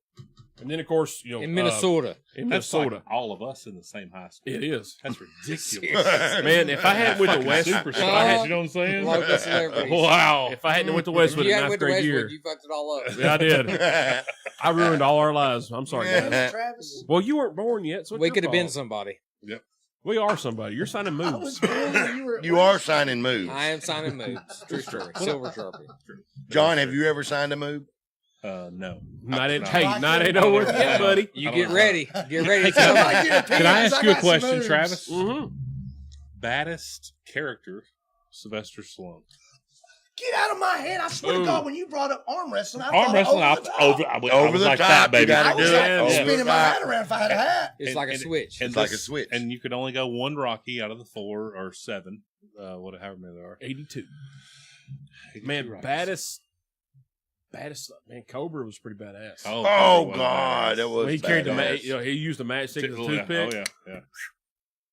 And then, of course, In Minnesota. in That's Minnesota, like all of us in the same high school. it is. That's ridiculous. Man, if I hadn't went to Fucking West, superstars, if I had, you know what I'm saying? Local celebrities. Wow. if I hadn't went to Westwood you in hadn't ninth went to grade Westwood, year, you fucked it all up. yeah, I did. I ruined all our lives. I'm sorry, guys. Travis? Well, you weren't born yet, so it's We your could have been fault. somebody. We are somebody. You're signing I moves. was born when you were. You are signing moves. I am signing moves. True story. Silver Sharpie. John, have you ever signed a move? No. Not ain't No. hey, not ain't over yet, buddy. You I get don't know. ready. Get ready. Can I- I get a Can I pen, 'cause ask you a got some question, moves. Travis? Mm-hmm. Baddest character, Sylvester Stallone. Get out of my head! I swear Ooh. to God, when you brought up arm wrestling, I Arm thought wrestling, over the top. I Over was the like top, that, baby. you gotta I was do like, it. Over spinning the my top. hat around if I had a hat. It's like a switch. It's like a switch. And you could only go one Rocky out of the 4 or 7, however many there are. 82. 82 Man, Rockies. baddest man. Cobra was pretty badass. Oh God, that was. He carried the badass. he used the matchstick as a toothpick. Oh yeah.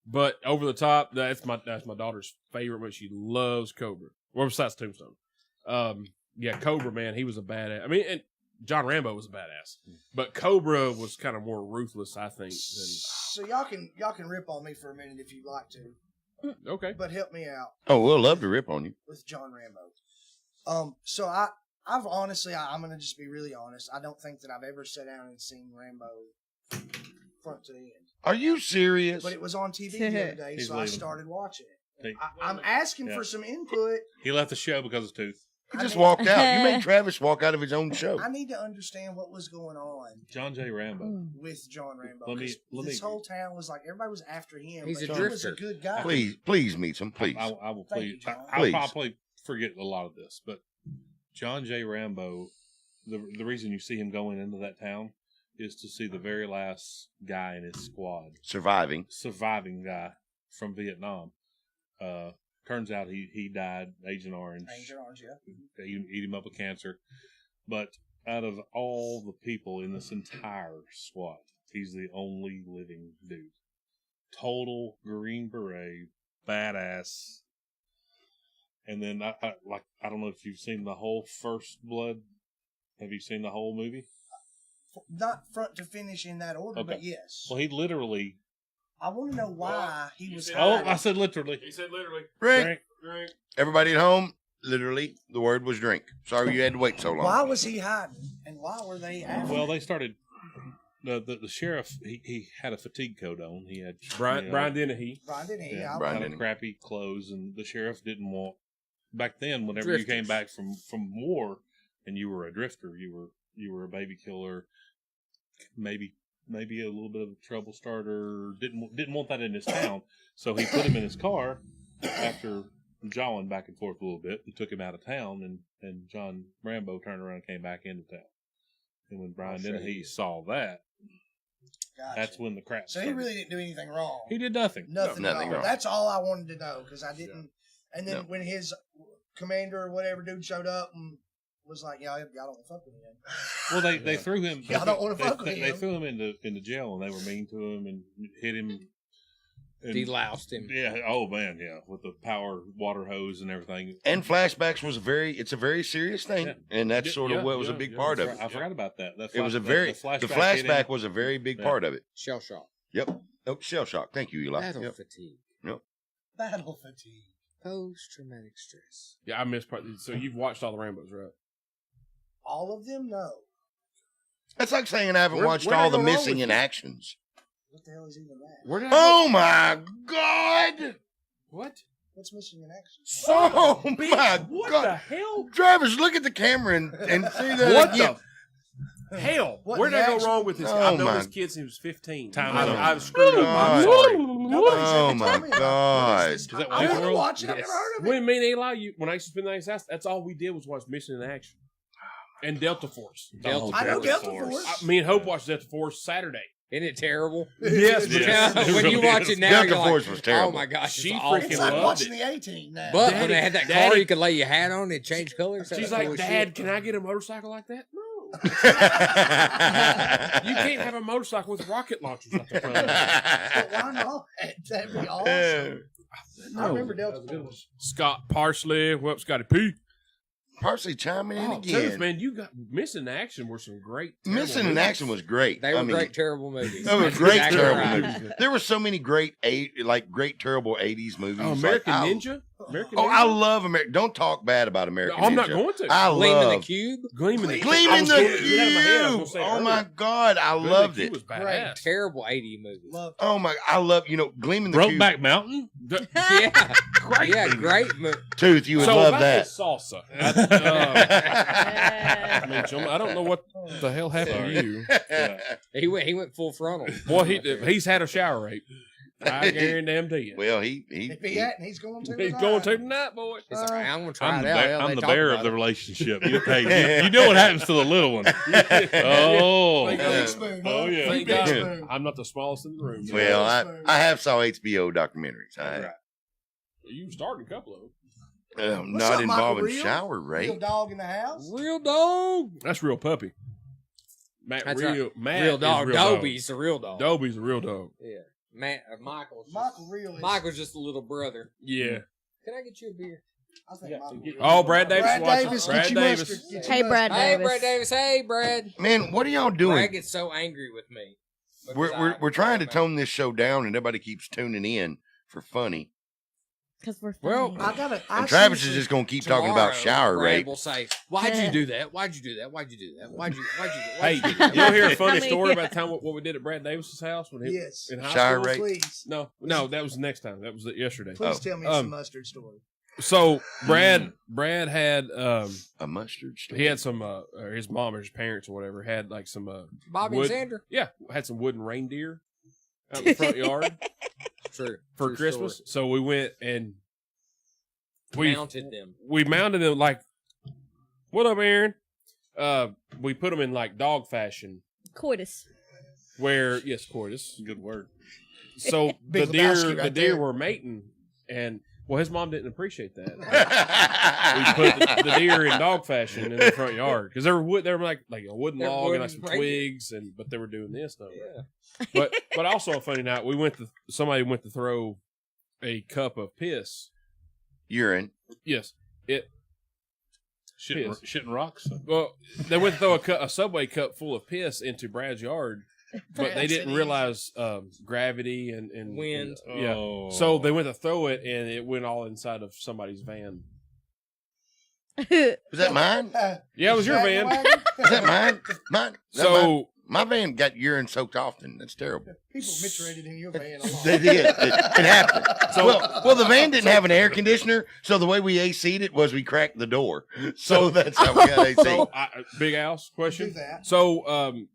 But over the top, that's my daughter's favorite. But she loves Cobra. Well, besides Tombstone, yeah, Cobra, man, he was a badass. I mean, and John Rambo was a badass, but Cobra was kind of more ruthless, I think. So y'all can rip on me for a minute if you'd like to, Okay, but help me out Oh, we'll love to rip on you. with John Rambo. So I've honestly, I'm gonna just be really honest. I don't think that I've ever sat down and seen Rambo front to the end. Are you serious? But it was on TV the other day, He's so I leaving. started watching it. He- I'm asking Yeah. for some input. He left the show because of tooth. He just walked out. You made Travis walk out of his own show. I need to understand what was going on John J. Rambo. with John Rambo. Let me- 'cause let me- this whole town was like everybody was after him. He's but a he was a drifter. good guy. Please meet him, please. I will Thank please. you, John. I'll Please. probably forget a lot of this, but John J. Rambo, the reason you see him going into that town is to see the very last guy in his squad, surviving guy from Vietnam. Turns out he died, Agent Orange. Agent Orange, yeah. They eat him up with cancer. But out of all the people in this entire squad, he's the only living dude. Total Green Beret, badass. And then I don't know if you've seen the whole First Blood. Have you seen the whole movie? Not front to finish in that order, but Okay. yes. Well, he literally. I want to know why he was. Oh, hiding. I said literally. he said literally. Drink. Drink. Everybody at home, literally, the word was drink. Sorry you had to wait so long. Why was he hiding? And why were they after Well, him? they started. The sheriff he had a fatigue coat on. He had Brian Dennehy. Brian didn't he? yeah, I- Brian kind of Denny. crappy clothes, and the sheriff didn't want. Back then, whenever you came Drifters. back from war, and you were a drifter, you were a baby killer, maybe a little bit of a trouble starter. Didn't want that in his town, so he put him in his car after jawing back and forth a little bit, and took him out of town. And John Rambo turned around and came back into town. And when Brian Dennehy saw that, Gotcha. that's when the crap So he started. really didn't do anything wrong. He did nothing. Nothing, Nothing wrong. wrong. That's all I wanted to know because I didn't. And then No. when his commander or whatever dude showed up and was like, "Y'all don't want to fuck with him." Well, they threw him. Y'all don't wanna they- fuck with they him. threw him into jail, and they were mean to him and hit him. And, Deloused him. yeah. Oh man. Yeah. With the power water hose and everything. And flashbacks it's a very serious thing, Yeah. and that's sort of what was a big part of it. I forgot about that. It was a very the flashback hit him. was a very big Yeah. part of it. Shell shock. Yep. Oh, shell shock. Thank you, Eli. Battle Yep. fatigue. Battle fatigue. Post traumatic stress. Yeah, I missed part. So you've watched all the Rambos, right? All of them? No. That's like saying I haven't Where- watched where'd I all the go wrong missing with in you? actions. What the hell is even that? Where did Oh my God! What? What's missing in action? Oh my What God! the hell? Travis, look at the camera and see that What again. the hell? What Where did I go reaction? wrong with this? Oh, I've known my- this kid since he was 15. Time I've, out. I've screwed up. I'm God. sorry. Nobody's Oh ever my told me about God! this. Is that I want to Westworld? watch it. I've Yes. never heard of it. When me and Eli, when I used to spend the night at his house, that's all we did was watch Mission in Action and Delta Force. Delta I know Force. Delta Force. Me and Hope watched Delta Force Saturday. Isn't it terrible? Yes, but Yeah. when you watch it now, Delta you're Force like, was terrible. oh my gosh, She it's awful. freaking It's like loved watching it. the A-Team now. But Daddy- when they had that car, Daddy- you could lay your hat on and change colors. That She's was like, cool as Dad, shit. can I get a motorcycle like that? No. You can't have a motorcycle with rocket launchers at the front of it. But why not? That'd be awesome. I remember Delta Force. Scott Parsley. Well, Scotty P. Parsley chiming in Oh, again. Tooth, man, you got Missing in Action were some great. terrible Missing in movies. Action was great. They were I mean, great, terrible movies. They were That's great, exactly terrible right. movies. There were so many great terrible '80s movies. Oh, Like, American I- Ninja. American Oh, Ninja? I love American. Don't talk bad about American No, I'm Ninja. not going to. I Gleam in the love Cube. Gleam in the Gleam I in was the going to get out of my head. I was gonna Cube. say it Oh my earlier. God, I Gleam in loved the Cube it. was Great, badass. terrible 80 movie. Love Oh my, I love Gleam in the Cube. Brokeback Mountain. Yeah, Great. yeah, great movie. Tooth, you would So love back that. to salsa. Mitchell, I don't know what the hell happened to you. Yeah. He went full frontal. Boy, he's had a shower rape. I guarantee you. Well, If he hadn't, he's going to. He's going to tonight, boy. He's like, I'm gonna try I'm it the, out. bear, Hell, I'm they the talk bear about of the it. relationship. You know what happens to the little one. Oh, Thank Big God. spoon, Oh, huh? yeah. Thank Big God spoon. I'm not the smallest in the room. Well, I have saw HBO documentaries. You started a couple of them. Not up, involving Michael? shower Real rape. dog in the house. Real dog. That's real puppy. Matt, That's real, right. Matt Real is dog. real dog. Dobie's the real dog. Dobie's a real dog. Yeah. Michael's just, Michael real. Is, Michael's just a little brother. Yeah. Can I get you a beer? I think Yeah. Michael real. Oh, Brad Davis Brad watching. Davis, Brad get you Davis. mustard. Get Hey, you Brad mustard. Hey, Davis. Brad Davis. Hey, Brad. Man, what are y'all doing? Brad gets so angry with me. We're trying to tone this show down, and everybody keeps tuning in for funny. Because we're Well, funny. I gotta. I And Travis is seriously- just going to keep talking about shower Brad rape. will say, "Why'd you do that? Why'd you do that? Why'd you do that? Why'd you do Hey, that?" you want to hear a funny I mean, story yeah. about the time what we did at Brad Davis's house when he Yes. in high Shower school? rape. Please, No, that was the next time. That was yesterday. please Oh. tell me Um, some mustard story. So Brad had A mustard story. he had some or his mom or his parents or whatever had like some Bobby wood- and Sandra. yeah, had some wooden reindeer out in the front yard True. for True Christmas. story. So we went and we Mounted them. mounted them like, what up, Aaron? We put them in like dog fashion, Coitus. where yes, Cordis. Good word. So Big the deer Lebowski right deer there. were mating, and well, his mom didn't appreciate that. That's We put the deer in dog fashion in the front yard because they were like a wooden They're log and like wooden some reindeer. twigs, but they were doing this though. Yeah. But also a funny night. Somebody went to throw a cup of piss. urine. Yes, it. Piss. Shitting rocks. Well, they went to throw a Subway cup full of piss into Brad's yard, but they didn't realize gravity and Wind. and- yeah. Oh. So they went to throw it, and it went all inside of somebody's van. Is that mine? Yeah, it was your van. Is that mine? Mine. So my van got urine soaked often. That's terrible. People miterated in your van a lot. They did. It happened. Well, the van didn't have an air conditioner, so the way we AC'd it was we cracked the door. So that's how we got AC. So, Big Al's question. Do that. So,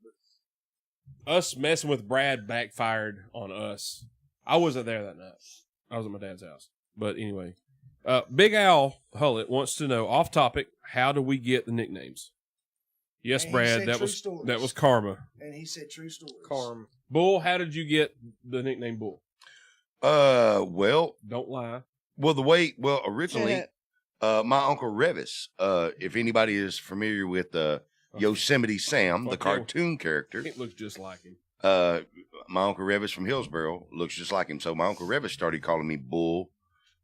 us messing with Brad backfired on us. I wasn't there that night. I was at my dad's house. But anyway, Big Al Hullett wants to know, off topic, how do we get the nicknames? Yes, And he Brad, said that true was stories. that was karma. And he said true stories. Carm. Bull, how did you get the nickname Bull? Well, Don't lie. originally, my uncle Revis. If anybody is familiar with Yosemite Sam, the Fuck yeah. cartoon character, It looks just like him. my uncle Revis from Hillsboro looks just like him. So my uncle Revis started calling me Bull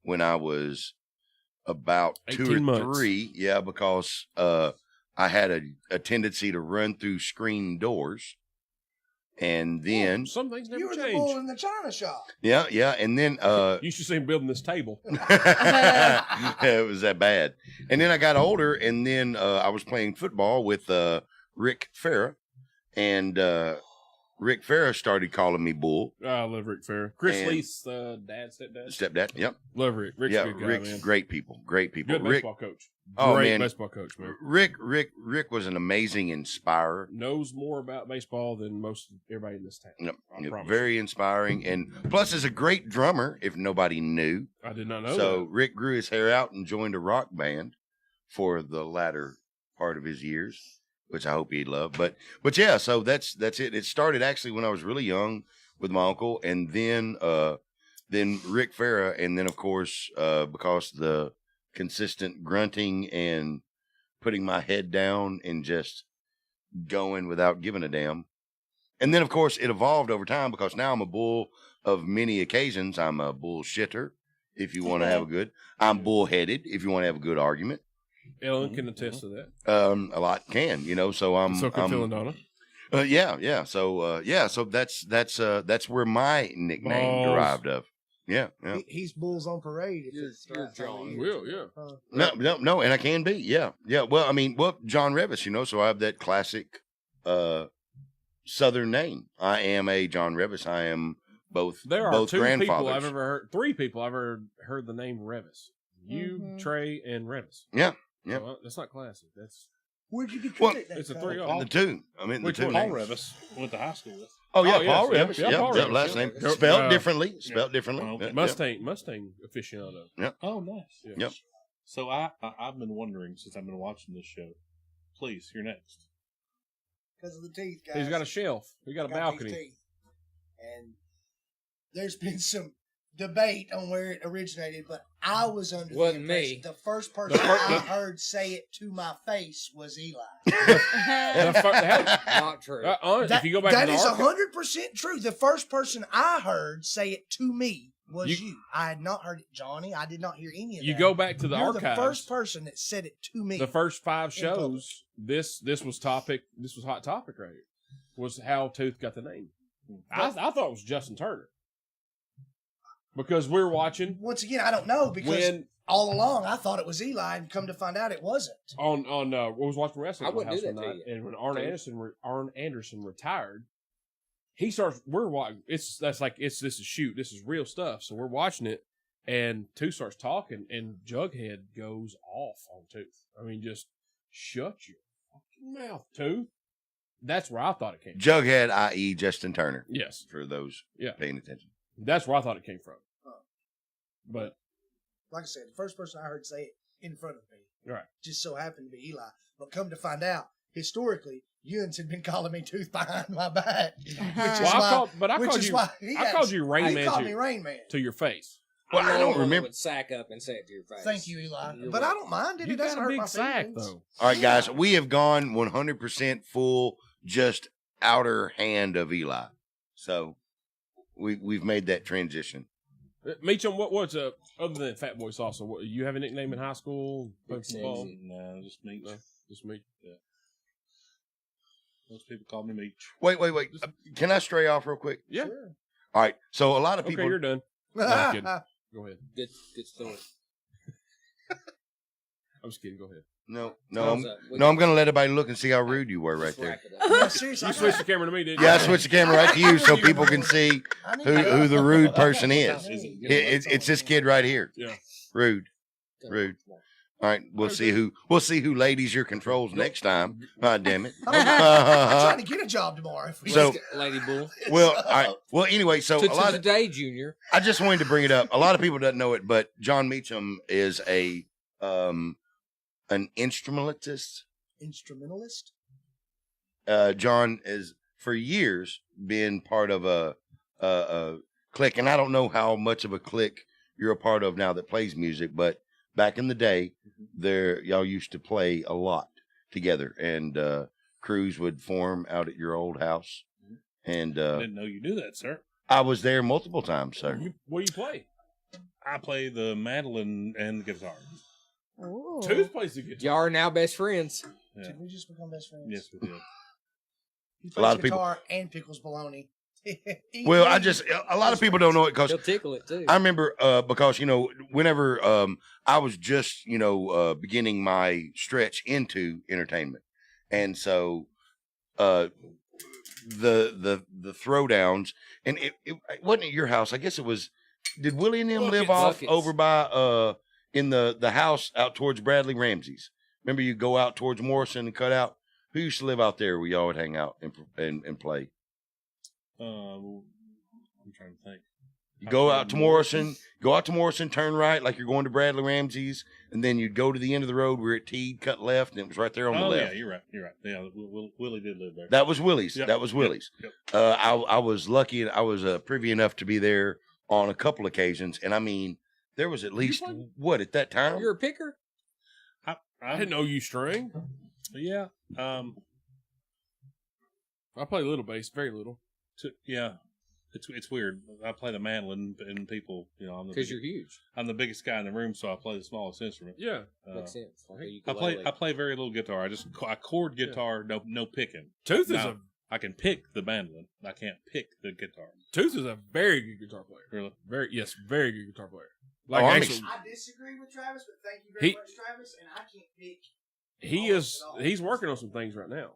when I was about 2 or 18 months. 3. Yeah, because I had a tendency to run through screen doors, and then Some things never You were the change. bull in the china shop. yeah, and then You should see him building this table. it was that bad. And then I got older, and then I was playing football with Rick Farah, and Rick Farah started calling me Bull. I love Rick Fair. Chris And- Lee's dad, stepdad. Stepdad. Yep. Love Rick. Rick's Yeah, a good guy, Rick's man. great people. Great people. Good Rick baseball coach. Oh, Great man. baseball coach, man. Rick was an amazing inspirer. Knows more about baseball than most everybody in this town. Yep. I Yep. promise. Very inspiring, and plus is a great drummer. If nobody knew, I did not know so Rick grew his hair out and joined a rock band for the latter part of his years, which I hope he loved. But yeah, so that's it. It started actually when I was really young with my uncle, and then Rick Farah, and then of course because the consistent grunting and putting my head down and just going without giving a damn. And then, of course, it evolved over time because now I'm a bull of many occasions. I'm a bullshitter, if you want to have a good. I'm bullheaded, if you want to have a good argument. that. Ellen can attest to that. A lot can, so I'm. So can Phil and Donna. Yeah. So that's where my nickname Balls. derived of. Yeah. He's bulls on parade. If it's You're that time of John. year. Will, yeah. No, and I can be. Yeah. Well, I mean, John Revis, so I have that classic Southern name. I am a John Revis. I am both There are both two people grandfathers. I've ever heard. 3 people I've ever heard the name Revis. You, Mhm. Trey, and Revis. Yeah. So, that's not classic. That's Where'd you get Well, your nickname? it's a from? 3 of The two. I mean, the Which two one? Paul names. Revis went to high school with. Oh yeah, Oh, yes, Paul yeah, Revis. yeah, Yeah, Paul yeah, Revis, last yeah. name Go- spelled differently. Spelled differently. Oh, okay. Yeah, Mustang aficionado. Oh, nice. Yeah. Yep. So I've been wondering since I've been watching this show. Please, you're next. Because of the teeth, guys. He's got a shelf. He got a Got these balcony. teeth. And there's been some debate on where it originated, but I was under the Wasn't impression me. the first person I heard say it to my face was Eli. Not true. If you go back That to the is archive, 100% true. The first person I heard say it to me was You- you. I had not heard it, Johnny. I did not hear any of that. you go back to the You're archives. the first person that said it to me. The first 5 in public. shows, this was topic. This was hot topic right here. Was how Tooth got the name. I thought it was Justin Turner because we're watching Once again, I don't know because when all along I thought it was Eli, and come to find out it wasn't. on we was watching wrestling I at my wouldn't house do one that to night, you. and when Arn Anderson retired, he starts. We're watching. This is shoot. This is real stuff. So we're watching it, and Tooth starts talking, and Jughead goes off on Tooth. I mean, just shut your fucking mouth, Tooth. That's where I thought it came from. Jughead, i.e., Justin Turner. Yes, For those Yeah. paying attention. that's where I thought it came from. But Like I said, the first person I heard say it in front of me right, just so happened to be Eli. But come to find out, historically, Ewan's had been calling me Tooth behind my back, which is well, why. I called you. I called you Rain He Man called to, me Rain Man. to your face. Well, I I'm the don't only one that remember. would sack up and say it to your face. Thank you, Eli. You're But I welcome. don't mind it. You It doesn't got a hurt big my sack feelings. though. All right, guys, we have gone 100% full, just outer hand of Eli. So we've made that transition. Meacham, what's other than Fat Boy Salsa? What, you have a nickname in high school? Play Big football? Sexy. No, just Meach. No, just me. Most people call me Meach. Wait. Can I stray off real quick? Yeah. All right. So a lot of Okay, people. you're done. No, I'm kidding. Go ahead. Good story. I'm just kidding. Go ahead. No, Thumbs up. I'm going to let everybody look and see how rude you were right Just there. wrap it up. Yeah, seriously. You switched the camera to me, didn't you? Yeah, I switched the camera right to you so people can see I need who the rude person is. Is it- It's this kid right here. Yeah. Rude. Rude. All right, we'll see who ladies your controls next time. God damn it. I'm trying to get a job tomorrow. If we So- Lady Bull. Well, all right. Well, anyway, so To a lot of today, Junior. I just wanted to bring it up. A lot of people don't know it, but John Meacham is an instrumentalist. instrumentalist. John has for years been part of a clique, and I don't know how much of a clique you're a part of now that plays music, but back in the day, y'all used to play a lot together, and crews would form out at your old house. And I didn't know you knew that, sir. I was there multiple times, sir. What do you play? I play the mandolin and the guitar. Ooh. Tooth plays the guitar. Y'all are now best friends. Yeah. Did we just become best friends? Yes, we did. He A lot plays of people- guitar and pickles bologna. Well, a lot of people don't know it because He'll tickle it too. I remember because whenever I was just beginning my stretch into entertainment, and so the throwdowns, and it wasn't at your house. I guess it was. Did Willie and them live off Buckets. over by in the house out towards Bradley Ramsey's? Remember, you go out towards Morrison and cut out. Who used to live out there where y'all would hang out and play? I'm trying to think. You go out to Morrison, turn right like you're going to Bradley Ramsey's, and then you'd go to the end of the road where it teed, cut left, and it was right there on the Oh, left. yeah, you're right. Yeah, Willie did live there. That was Willie's. Yep, That was Willie's. Yep. I was lucky, and I was privy enough to be there on a couple occasions, and I mean, there was at least what at that time. You're a picker? I didn't know you string. Yeah. I play little bass, very little. Yeah. It's weird. I play the mandolin, and people, I'm Because you're huge. I'm the biggest guy in the room, so I play the smallest instrument. Yeah. Makes sense. Like a I ukulele. play very little guitar. I chord guitar, no picking. Tooth is Now, I can pick the mandolin. I can't pick the guitar. Tooth is a very good guitar player. Really? Very good guitar player. Oh, I'm actually, I disagree with Travis, but thank you very much, Travis. And I can't pick. he's working on some things right now.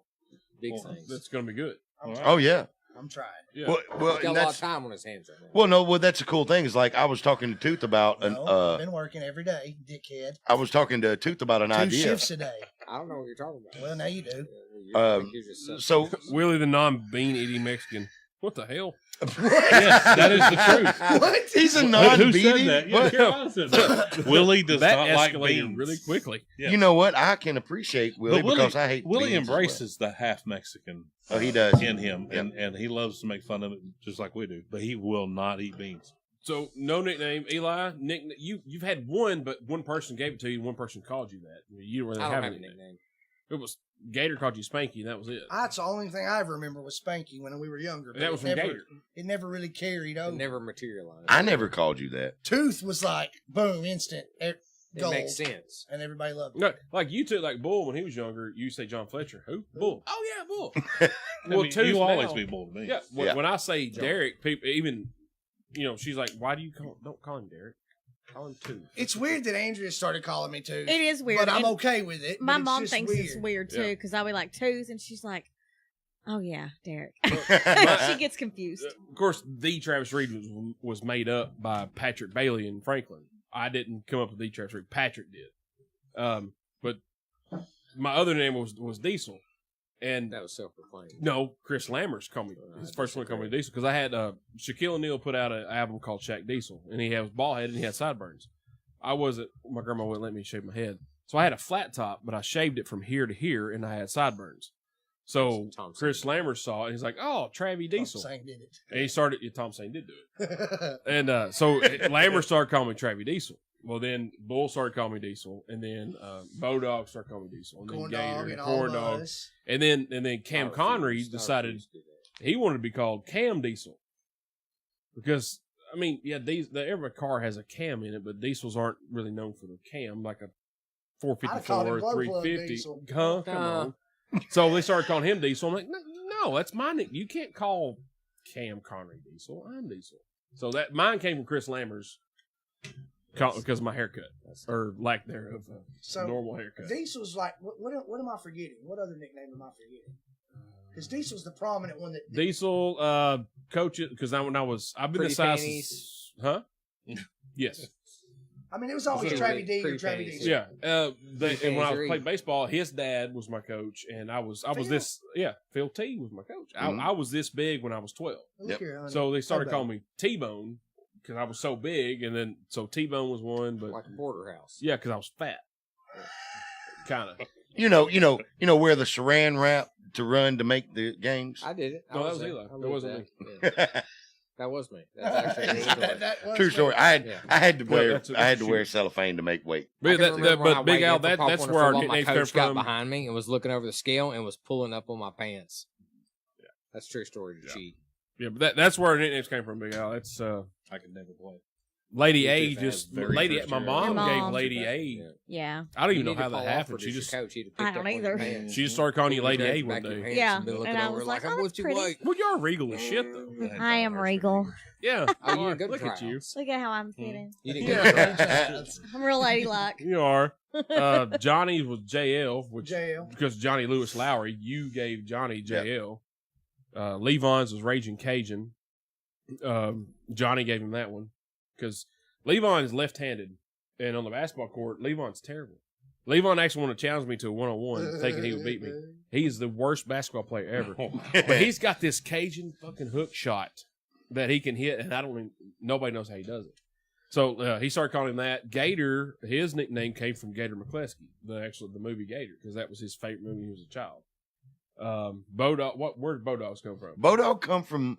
Big Well, things. That's going to be good. All right. Oh yeah. I'm trying. Yeah. Well, He's got and a lot of that's time on his hands right now. well, that's a cool thing. Is like I was talking to Tooth about No, I've been working every day, dickhead. I was talking to Tooth about an 2 idea. shifts a day. I don't know what you're talking about. Well, now you do. You're just such- So Willie the non-bean eating Mexican. What the hell? Yes, that is the truth. What? he's a Who non-beating. said that? Yeah, What? Carolina said that. Willie does That not like escalated beans. really quickly. Yeah. You know what? I can appreciate Willie, But because I hate Willie beans as well. embraces the half Mexican. Oh, he does. in him, Yeah. and he loves to make fun of it just like we do. But he will not eat beans. So no nickname, Eli. You've had one, but one person gave it to you, and one person called you that. You don't really I have don't a have a nickname. nickname. It was Gator called you Spanky, and that was it. That's the only thing I ever remember was Spanky when we were younger. And that was from Gator. It never really carried over. It never materialized. I never called you that. Tooth was like, boom, instant. It Gold. makes sense. And everybody loved it. No, like you took like Bull when he was younger. You say John Fletcher. Who? Bull. Oh yeah, Bull. I mean, Tooth you always now- be bull to me. Yeah. Yeah. When I say Derek, people even, she's like, "Why do you don't call him Derek? Call him Tooth." It's weird that Andrea started calling me Tooth. It is weird. But I'm and okay with it. My but it's mom just thinks it's weird too Yeah. because I'll be like Tooth, and she's like, "Oh yeah, Derek." She gets confused. Of course, the Travis Reed was made up by Patrick Bailey and Franklin. I didn't come up with the Travis Reed. Patrick did. But my other name was Diesel, and That was self-proclaimed. no, Chris Lammers called me. His first one called me Diesel because I had Shaquille O'Neal put out an album called Shaq Diesel, and he was bald headed and he had sideburns. I wasn't. My grandma wouldn't let me shave my head, so I had a flat top, but I shaved it from here to here, and I had sideburns. So Tom Chris Sane. Lammers saw it, and he's like, "Oh, Travie Diesel," Saying did and he started. Yeah, Tom Sane did do it. it. And so Lammers started calling me Travie Diesel. Well, then Bull started calling me Diesel, and then Bodog started calling me Diesel, and then Corn Gator, dog and and all Corn of Dog, us. and then Cam Connery decided he wanted to be called Cam Diesel because I mean, yeah, every car has a cam in it, but Diesels aren't really known for the cam, like a I'd call 454 him or Glow Plug 350. Diesel. Huh? Come on. So they started calling him Diesel. I'm like, no, that's my nickname. You can't call Cam Connery Diesel. I'm Diesel. So that mine came from Chris Lammers because of my haircut or lack thereof, So normal haircut. Diesel's like, what am I forgetting? What other nickname am I forgetting? Because Diesel's the prominent one that. Diesel, coach it because when I've been Pretty the size, panties. huh? Yes. I mean, it was always Pretty- Travie D or pretty Travie panties. Diesel. Yeah. And when I Panties played baseball, his dad was my coach, and I was Phil? this. Yeah, Phil T was my coach. Mhm. I was this big when I was 12. Look Yep. here, honey. So they started Hey, calling me T-Bone because I was so big, and then so T-Bone was one, but Like a porterhouse. yeah, because I was fat, kind of. You know where the saran wrap to run to make the games. I did it. I No, that was there. Eli. I That lived wasn't that. Yeah. That was me. That's actually a true story. That was True story. me. I had to Yeah, wear that's a- I had to wear cellophane to make weight. I But, can remember when I Big weighed Al, in for that's Pop where our Warner football, nicknames my come coach got from. behind me and was looking over the scale and was pulling up on my pants. Yeah. That's a true story to Yeah. cheat. Yeah, but that's where our nicknames came from, Big Al. That's I could never play. Lady You A. did that Just very Lady. first My year. mom Your gave mom. Lady Yeah. A. Yeah. I don't You even know need to how that call happened. Alfred She as your just coach. He'd have I picked don't up on your either. pants. she just started calling you Lady A Grabbed one back your day. pants Yeah, and been looking and I over was like, like, I'm oh, with you, pretty. Blake. Well, you're regal as shit, though. I am regal. Yeah. Oh, you you are. good Look at you. trials. Look at how I'm fitting. You didn't Yeah. get trials. I'm real ladylike. You are. Johnny was JL, which JL. because Johnny Lewis Lowry, you gave Johnny JL. Levon's was Raging Cajun. Johnny gave him that one because Levon is left-handed, and on the basketball court, Levon's terrible. Levon actually wanted to challenge me to a one-on-one, thinking he would beat me. He's the worst basketball player ever, but he's got this Cajun fucking hook shot that he can hit, and nobody knows how he does it. So he started calling him that. Gator, his nickname came from Gator McCleskey, the movie Gator, because that was his favorite movie when he was a child. Bodog, where did Bodogs come from? Bodog come from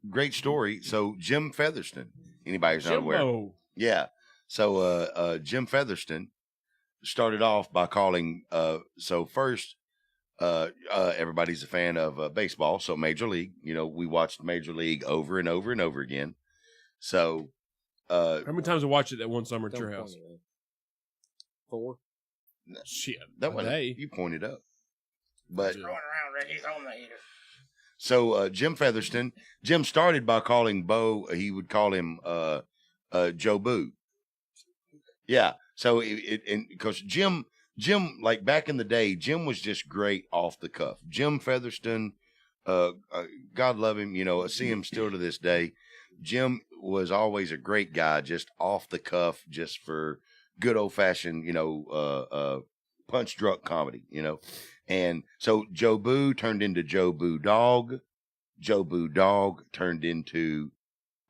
great story. So Jim Featherston. Anybody who's not aware. Jimbo. Yeah. So Jim Featherston started off by calling so first everybody's a fan of baseball, so Major League. We watched Major League over and over and over again. So How many times have I watched it that one summer at your Don't house? point at me. 4. Shit. that one day. you pointed up. But Throwing around Rick. He's on the heater. so Jim Featherston, Jim started by calling Bo, he would call him Joe Boo. Yeah. So because Jim, like back in the day, Jim was just great off the cuff. Jim Featherston, God love him, I see him still to this day. Jim was always a great guy, just off the cuff, just for good old fashioned, punch drunk comedy, And so Joe Boo turned into Joe Boo Dog. Joe Boo Dog turned into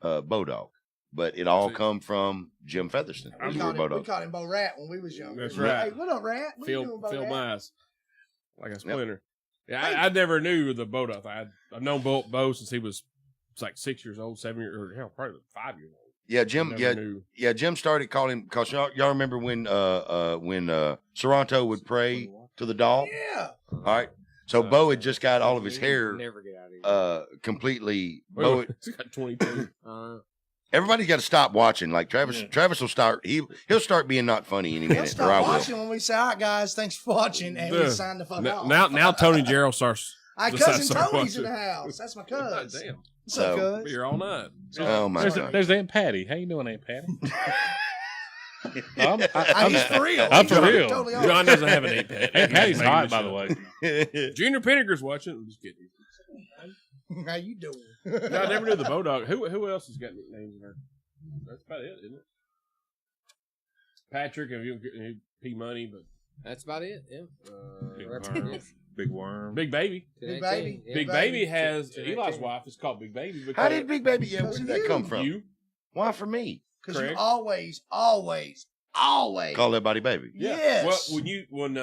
Bodog. But it all come from Jim Featherston. I'm We You were called, him, we Bodog. called him Bo Rat when we was younger. That's right. Hey, what up, Rat? What you doing, Bo Phil Rat? Mize. Like a splinter. Yeah, I never knew the Bodog. I've known Bo since he was like 6 years old, 7 years, or hell, probably 5 years old. Yeah, Jim. Never Yeah, knew. yeah. Jim started calling him because y'all remember when Sorrento would pray to the doll. Yeah. All right. So Bo had just got all of his hair Never get out of here. completely. Wait, Bo, wait, it's got 22. everybody's got to stop watching. Like Travis, Yeah. Travis will start. He'll start being not funny any He'll minute, or stop I will. watching when we say, "All right, guys, thanks for watching," and we Yeah. sign the fuck off. Now Tony Gerald starts. Our decides cousin to Tony's in watch the house. That's my cousin. Damn, What's up, So- be cuz? here all night. Oh my There's, god. there's Aunt Patty. How you doing, Aunt Patty? I'm He's for real. I'm for He's real. Totally John doesn't have an 8-pack. Aunt Patty's hot, by the way. Junior Pinnaker's watching. I'm just kidding. How you doing? No, I never knew the Bodog. Who else has got nicknames in there? That's about it, isn't it? Patrick and P Money, but That's about it. Yeah. Big Right. worm. Big worm. Big Baby. Big Baby. Yeah. Big Baby has Two- Eli's 219. wife is called Big Baby. Because How did Big Baby? Yeah, where did that come from? you? Why for me? Because you Craig? always Call everybody baby. Yeah. Yes. Well, when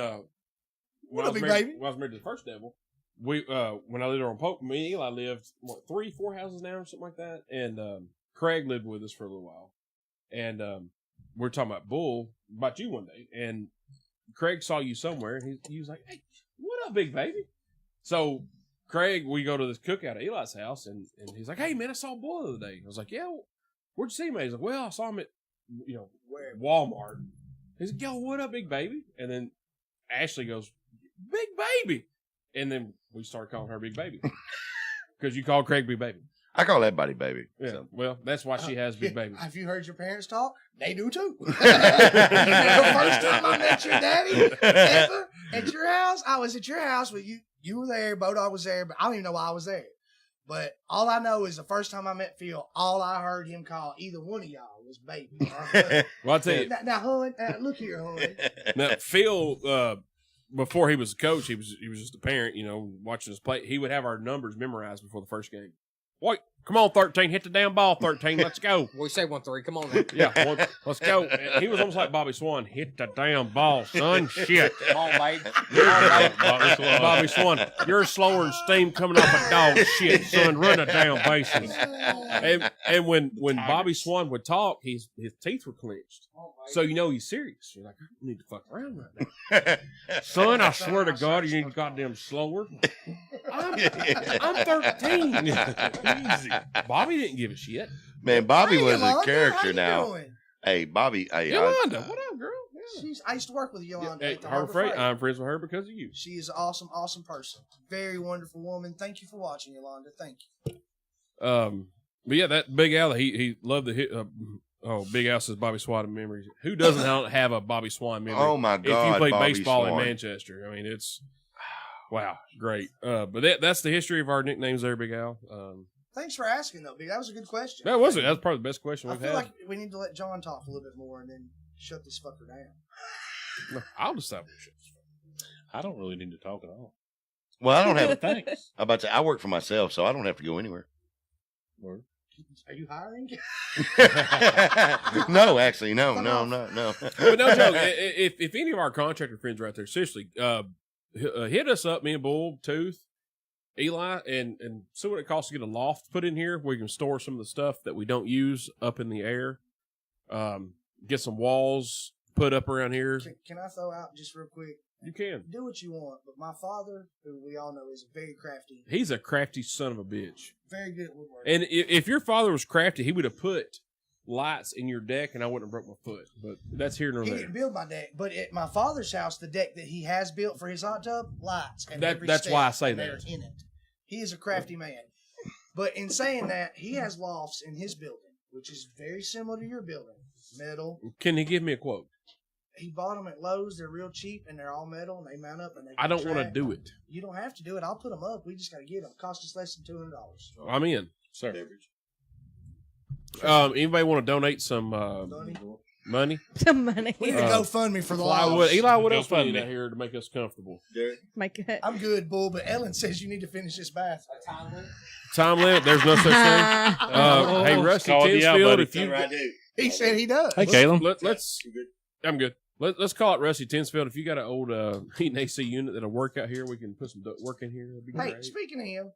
What I up, was Big married, Baby? when I was married to the first devil, we when I lived on Pope, me and Eli lived 3-4 houses now or something like that, and Craig lived with us for a little while, and we were talking about you one day, and Craig saw you somewhere, and he was like, "Hey, what up, Big Baby?" So Craig, we go to this cookout at Eli's house, and he's like, "Hey man, I saw Bull the other day." I was like, "Yeah, where'd you see him?" He's like, "Well, I saw him at Walmart." He's like, "Yo, what up, Big Baby?" And then Ashley goes, "Big Baby," and then we started calling her Big Baby because you called Craig Big Baby. I call everybody baby. Yeah, So. well, that's why she has Big Baby. Have you heard your parents talk? They do too. The first time I met your daddy ever at your house, I was at your house with you. You were there, Bodog was there, but I don't even know why I was there. But all I know is the first time I met Phil, all I heard him call either one of y'all was baby. Well, I'll tell you, Now, hon, look here, hon. now Phil, before he was a coach, he was just a parent, watching us play. He would have our numbers memorized before the first game. Wait, come on, 13, hit the damn ball, 13, let's go. We say 1-3. Come on. Now. Yeah, let's go. And he was almost like Bobby Swan. Hit the damn ball, son. Shit. Come on, babe. Come on, babe. Bobby Swan, you're slower than steam coming off a dog shit, son. Run the damn bases. And when Bobby Swan would talk, his teeth were clenched. So he's serious. You're like, I don't need to fuck around right now. Son, I swear to God, you ain't goddamn slower. I'm 13. Easy. Bobby didn't give a shit. Man, Bobby Hey, was a Yolanda, how character you now. doing? Hey, Bobby. Hey, Yolanda, what up, girl? Yeah. I used to work with Yolanda. Hey, at the Harbor Freight. I'm friends with her because of you. She is an awesome, awesome person. Very wonderful woman. Thank you for watching, Yolanda. Thank you. But yeah, that Big Al, he loved the hit. Big Al says Bobby Swan memories. Who doesn't have a Bobby Swan memory? Oh my God! If you play Bobby baseball Swan. in Manchester, I mean, it's wow, great. But that's the history of our nicknames there, Big Al. Thanks for asking, though, Big. That was a good question. That was it. That's probably the best question I we've feel had. like we need to let John talk a little bit more and then shut this fucker down. No, I'll decide what shit. I don't really need to talk at all. Well, I don't have. Thanks. I'm about to. I work for myself, so I don't have to go anywhere. Are you hiring? No, actually, no, I'm not. No. But no joke. If any of our contractor friends are out there, seriously, hit us up, me and Bull, Tooth, Eli, and see what it costs to get a loft put in here where we can store some of the stuff that we don't use up in the air. Get some walls put up around here. Can I throw out just real quick? You can. Do what you want, but my father, who we all know is very crafty, He's a crafty son of a bitch. very good at woodworking. And if your father was crafty, he would have put lights in your deck, and I wouldn't have broke my foot. But that's here nor He there. didn't build my deck, but at my father's house, the deck that he has built for his hot tub, lights. And That's why I say that. They're in it. He is a crafty man. But in saying that, he has lofts in his building, which is very similar to your building. Metal. Can he give me a quote? He bought them at Lowe's. They're real cheap, and they're all metal, and they mount up. And they I don't want to do it. You don't have to do it. I'll put them up. We just got to get them. Cost us less than $200. I'm in. Sir. Anybody want to donate some money? Some money. We need to GoFundMe for the Plywood. lofts. Eli, what else GoFundMe. we need out here to make us comfortable? Make it. I'm good, Bull, but Ellen says you need to finish this bath. Time limit? There's no such thing. Hey, Rusty Call you out, Tinsfield, buddy. if you He said he does. Hey, Caleb. let's. I'm good. Let's call it Rusty Tinsfield. If you got an old heat and AC unit that'll work out here, we can put some work in here. That'd be Hey, great. speaking of him,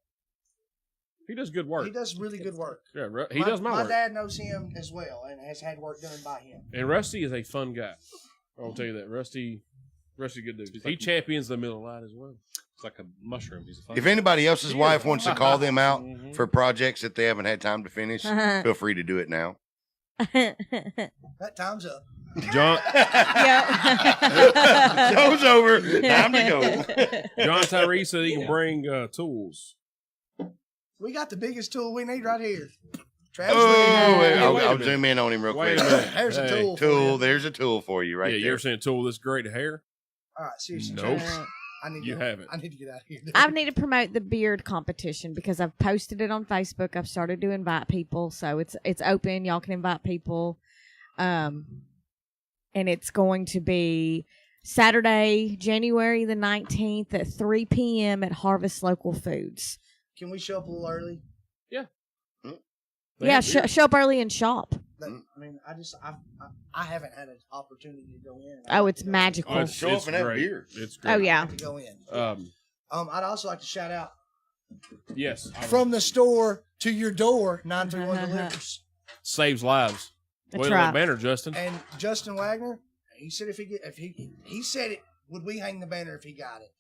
He does good work. He does really good work. Yeah, he does my work. My dad knows him as well and has had work done by him. And Rusty is a fun guy. I'll tell you that. Rusty, good dude. He champions the Miller Lite as well. It's like a mushroom. He's a fun If anybody else's wife wants to call them out for projects that they haven't had time to finish, feel free to do it now. That time's up. John, Show's over. Time to go. John Tyree said he can bring tools. We got the biggest tool we need right here. Travis, Oh, wait, Hey, wait a I'll minute. zoom in on him real Wait quick. a minute. there's a Hey. tool. For Tool, you. there's a tool for you right You there. ever seen a tool this great hair? All right, seriously. Nope. Travis, I need You to, haven't. I need to get out of here. I need to promote the beard competition because I've posted it on Facebook. I've started to invite people, so it's open. Y'all can invite people, and it's going to be Saturday, January the 19th at 3 p.m. at Harvest Local Foods. Can we show up a little early? Yeah, show up early and shop. I mean, I haven't had an opportunity to go in. Oh, it's magical. Oh, it's, Show up it's and have great. beer. It's great. Oh yeah. To go in. Um, I'd also like to shout out yes. from the store to your door, 931 delivers. Saves lives. That's Wait right. on banner, Justin. And Justin Wagner, he said he said it, would we hang the banner if he got it?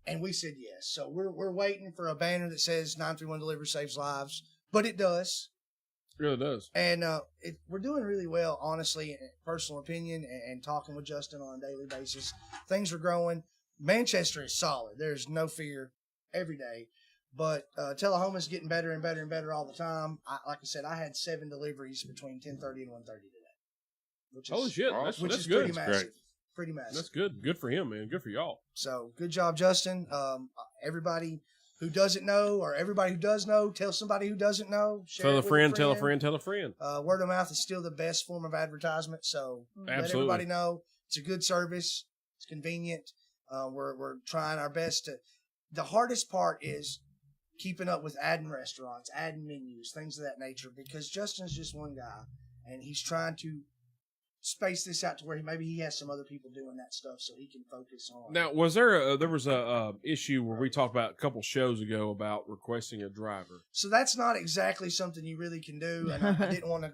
And we said yes. So we're waiting for a banner that says 931 delivers saves lives, but it does. It really does. And we're doing really well, honestly, in personal opinion, and talking with Justin on a daily basis. Things are growing. Manchester is solid. There's no fear every day. But Tullahoma's getting better and better and better all the time. Like I said, I had 7 deliveries between 10:30 and 1:30 today. Which is, Holy shit. which That's is good. pretty massive. great. Pretty massive. That's good. Good for him, man. Good for y'all. So good job, Justin. Everybody who doesn't know, or everybody who does know, tell somebody who doesn't know. Share Tell it a with friend, tell a friend, tell a friend. Word of mouth is still the best form of advertisement. So let Absolutely. everybody know it's a good service. It's convenient. We're trying our best to. The hardest part is keeping up with adding restaurants, adding menus, things of that nature. Because Justin's just one guy, and he's trying to space this out to where maybe he has some other people doing that stuff, so he can focus on. Now, was there there was a issue where we talked about a couple shows ago about requesting a driver? So that's not exactly something you really can do, and I didn't want to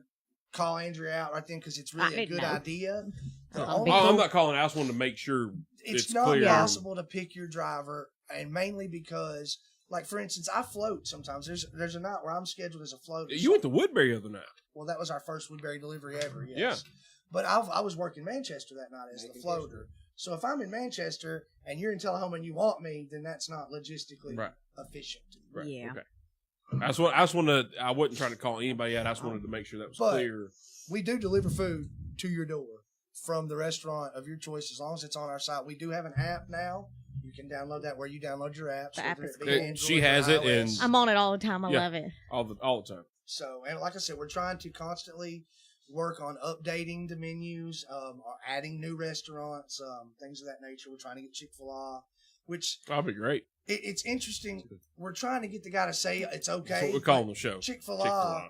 call Andrea out right then because it's really a didn't good know. idea. The Oh, only- I'm not calling. I just wanted to make sure it's it's not clear. possible to pick your driver, and mainly because, like for instance, I float sometimes. There's a night where I'm scheduled as a floater. You went to Woodbury the other night. Well, that was our first Woodbury delivery ever. Yes. Yeah. But I was working Manchester that night as the floater. So if I'm in Manchester and you're in Tullahoma and you want me, then that's not logistically Right. efficient. Right. Yeah. Okay. I just wanted. I wasn't trying to call anybody out. I just wanted to make sure that was But- clear. We do deliver food to your door from the restaurant of your choice as long as it's on our site. We do have an app now. You can download that where you download your apps. The app whether is it be cool. Android She or has it, iOS. and I'm on it all the time. I Yeah. love it. all the time. So, and like I said, we're trying to constantly work on updating the menus, or adding new restaurants, things of that nature. We're trying to get Chick-fil-A, which That'll be great. it's interesting. We're trying to get the guy to say it's okay. That's what we're calling the show. Chick-fil-A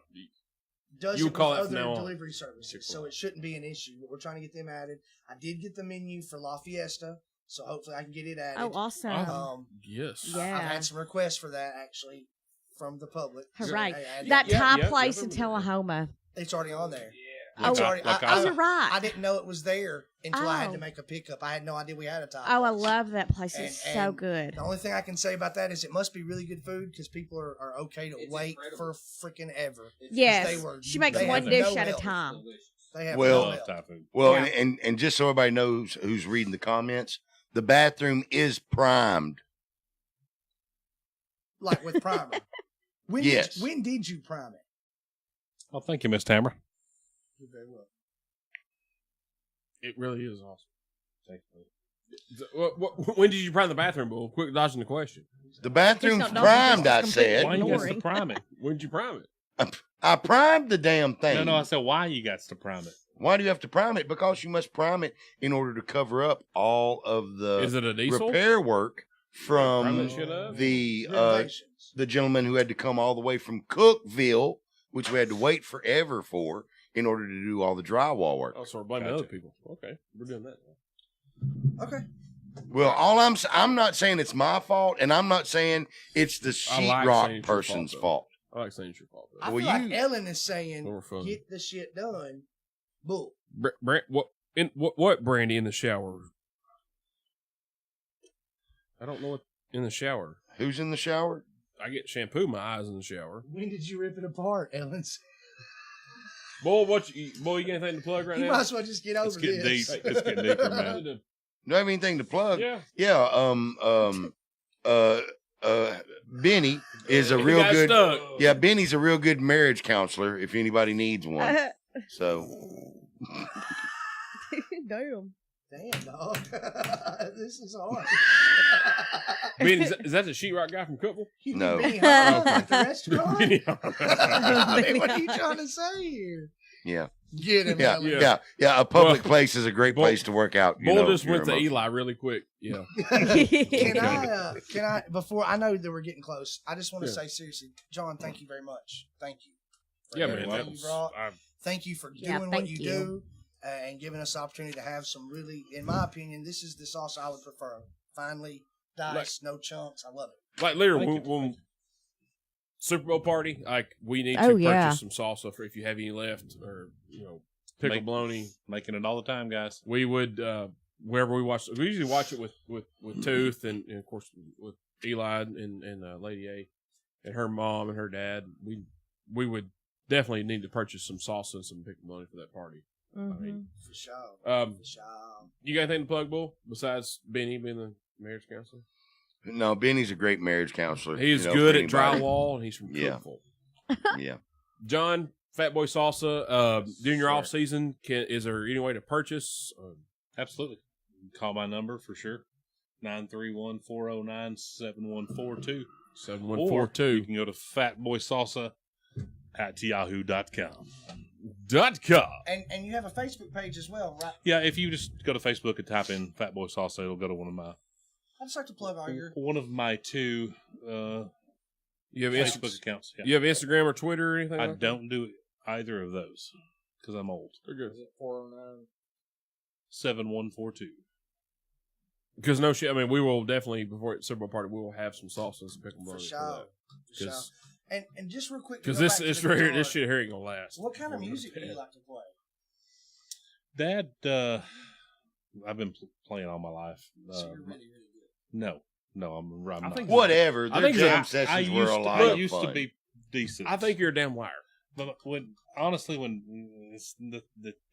does You it call with it from other now on. delivery services, so Chick-fil-A. it shouldn't be an issue. But we're trying to get them added. I did get the menu for La Fiesta, so hopefully I can get it added. Oh, awesome. Yes. Yeah. I've had some requests for that actually from the public. Hooray. Hey, add That it. Thai yeah, place yeah, in yeah. Tullahoma. It's already on there. Oh, It's already, like Oh, you're right. I didn't know it was there until I had to Oh. make a pickup. I had no idea we had a Thai Oh, I place. love that place. It's so And good. The only thing I can say about that is it must be really good food because people are okay to wait for freaking ever. Yes. they were- She makes they one have dish no at a milk. time. They have Well- no love milk. Thai food. Well, Yeah. and just so everybody knows who's reading the comments, the bathroom is primed. Like with primer. Yes. When did you prime it? Well, thank you, Miss Tamara. You're very welcome. It really is awesome. Thank you. When did you prime the bathroom, Bull? Quick dodging the question. The bathroom's He's not primed, I completely said. Why you got to Ignoring. prime it? When did you prime it? I primed the damn thing. No, I said why you got to prime it. Why do you have to prime it? Because you must prime it in order to cover up all of the Is it a diesel? repair work Prime from that shit up? the Renovations. the gentleman who had to come all the way from Cookville, which we had to wait forever for in order to do all the drywall work. Oh, so we're blaming Gotcha. other people. Okay, we're doing that. Okay. Well, I'm not saying it's my fault, and I'm not saying it's the I like saying sheetrock it's your person's fault, fault. I like saying it's your fault. I Though. feel like Ellen is saying, More fun. get the shit done. Bull. What Brandy in the shower? I don't know what in the shower. Who's in the shower? I get shampoo my eyes in the shower. When did you rip it apart, Ellen's? Boy, you got anything to plug right You now? might as well just get over It's getting this. deep. It's getting deeper, man. Do I have anything to plug? Yeah. Yeah. Benny is a He real got good. stuck. Yeah, Benny's a real good marriage counselor. If anybody needs one, so Damn. Damn, dog. This is hard. Ben, is that the sheetrock guy from Cookville? You No. mean Benny Hall at the restaurant? Benny. I mean, what are you trying to say here? yeah, Get him, yeah, Ellen. yeah. A public Well, place is a great Bull- place to work out. You Bull know, just your went to emotions. Eli really quick. Yeah. Can I, before, I know that we're getting close. I just want to Yeah. say seriously, John, thank you very much. Thank you. for Yeah, man. everything That you was, brought. I, Thank you for Yeah, doing what thank you you. do and giving us the opportunity to have some really, in my opinion, this is the sauce I would prefer. Finely diced, no chunks. I love it. like literally Thank when Super Bowl party, like we need Oh, to yeah. purchase some salsa for if you have any left, or pickle Make- bologna. Making it all the time, guys. We would wherever we watch. We usually watch it with Tooth and of course with Eli and Lady A and her mom and her dad. We would definitely need to purchase some salsa and some pickle bologna for that party. Mhm. For sure. Um, For sure. you got anything to plug, Bull? Besides Benny being the marriage counselor, No, Benny's a great marriage counselor. he is you know, good for at anybody. drywall, and he's from Yeah. Cookville. Yeah. John, Fat Boy Salsa. During your Sure. off season, is there any way to purchase? Absolutely. Call my number for sure. 931-409-7142. 7142. You can go to fatboysalsa@yahoo.com. .com. And you have a Facebook page as well, right? Yeah, if you just go to Facebook and type in Fat Boy Salsa, it'll go to one I'd like to plug all your. of my two You have Facebook accounts. Yeah. You have Instagram or Twitter or anything? I like don't do either of those because I'm old. They're good. 7142. Because no shit. I mean, we will definitely before Super Bowl party, we will have some salsas and pickle For bologna sure. for that. For sure. And just real quick. to Because go this back to is the right here. guitar, This shit here ain't gonna last. What kind of music do you like to play? Dad, I've been playing all my life. So you're really, really good. No, I'm I not. think- Whatever. I Their think jam I sessions used were a to, lot I of used fun. to be decent. I think you're a damn liar. But when that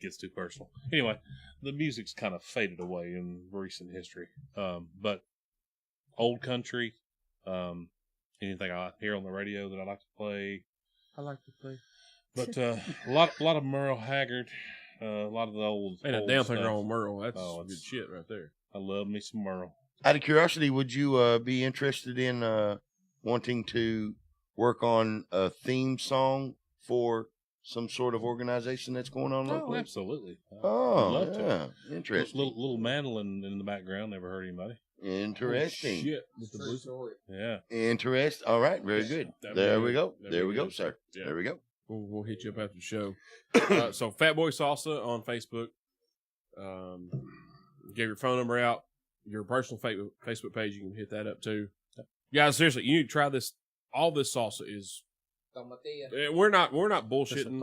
gets too personal. Anyway, the music's kind of faded away in recent history. But old country, anything I hear on the radio that I like to play. I like to play. But a lot of Merle Haggard, a lot of the old. Ain't a old damn thing stuff. wrong with Merle. That's Oh, good it's- shit right there. I love me some Merle. Out of curiosity, would you be interested in wanting to work on a theme song for some sort of organization that's going on Oh, locally? absolutely. Oh, I'd love to. yeah. Interesting. Little mandolin in the background. Never hurt anybody. Interesting. Shit. With the blue story. Yeah. Interest. All right. Very good. That'd There be we good. go. That'd There be we go, good. sir. Yeah. There we go. We'll hit you up after the show. So Fat Boy Salsa on Facebook. Gave your phone number out. Your personal Facebook page, you can hit that up too. Guys, seriously, you need to try this. All this salsa is. We're not bullshitting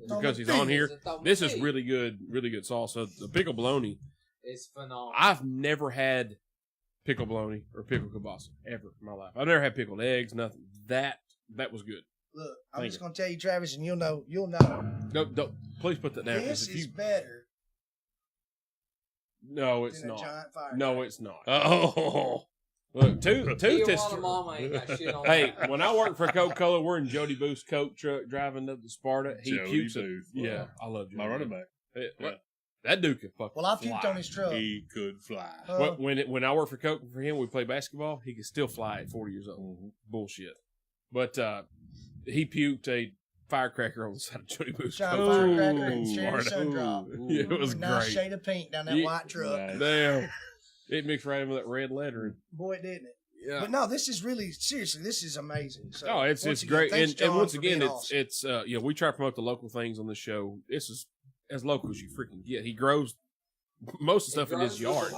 because he's on here. This is really good salsa. The pickle bologna. It's phenomenal. I've never had pickle bologna or pickle kielbasa ever in my life. I've never had pickled eggs. Nothing. That was good. Look, I'm Thank just you. gonna tell you, Travis, and you'll know. Don't please put that down. 'cause This if is you, better no, it's than a not. giant fire. No, it's not. Oh. Look, Tooth is. mama ain't got shit on Hey, when I worked for Coca-Cola, we're in Jody Booth's Coke truck driving up to Sparta. He Jody pukes it. Booth. Yeah, I love Jody My running Booth. back. Yeah. That dude can fucking Well, I puked fly. on his truck. He could fly. When I worked for Coke for him, we played basketball. He could still fly at 40 years old. Mm-hmm. Bullshit. But he puked a firecracker on the side of Jody Booth's Giant Coke. firecracker and cherry Lord. sun drop. Yeah, it was Nice great. shade of pink down that Yeah. white truck. Nice. Damn. It mixed right in with that red lettering. Boy, didn't it? Yeah. But no, this is really seriously. This is amazing. So, Oh, it's once again, great, thanks, and John, once for again, being it's awesome. we try to promote the local things on the show. This is as local as you freaking get. He grows most of the stuff in his yard.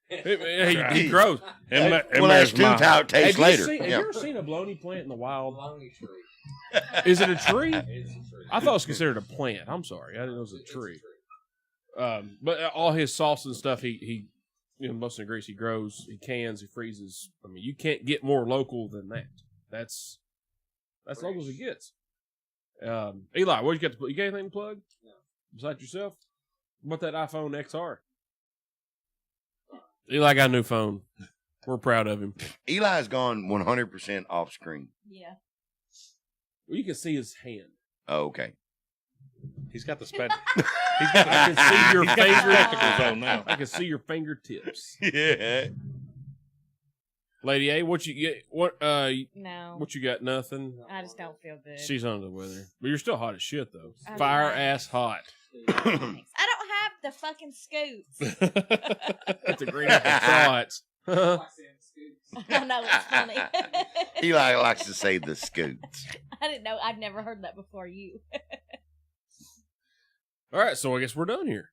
He grows. Well, that's two how it tastes later. Have you ever seen a bologna plant in the wild? Is it a tree? I thought it was considered a plant. I'm sorry, I didn't know it was a tree. But all his sauce and stuff, he most of the ingredients he grows, he cans, he freezes. I mean, you can't get more local than that. That's local as it gets. Eli, what you got? You got anything to plug? No. Besides yourself? What about that iPhone XR? Eli got a new phone. We're proud of him. Eli's gone 100% off screen. Yeah. Well, you can see his hand. Oh, okay. He's got the spec. I can see your spectacles on now. I can see your fingertips. Yeah. Lady A, what you get? No. What you got? Nothing. I just don't feel good. She's under the weather, but you're still hot as shit though. I'm Fire not. ass hot. Thanks. I don't have the fucking scoots. That's a green apple thought. I know it's funny. Eli likes to say the scoots. I didn't know. I'd never heard that before you. All right, so I guess we're done here.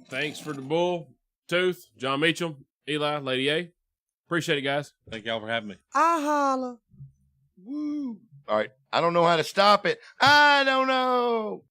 Thanks for the bull, Tooth, John Meacham, Eli, Lady A. Appreciate it, guys. Thank y'all for having me. I holla. Woo. All right. I don't know how to stop it. I don't know.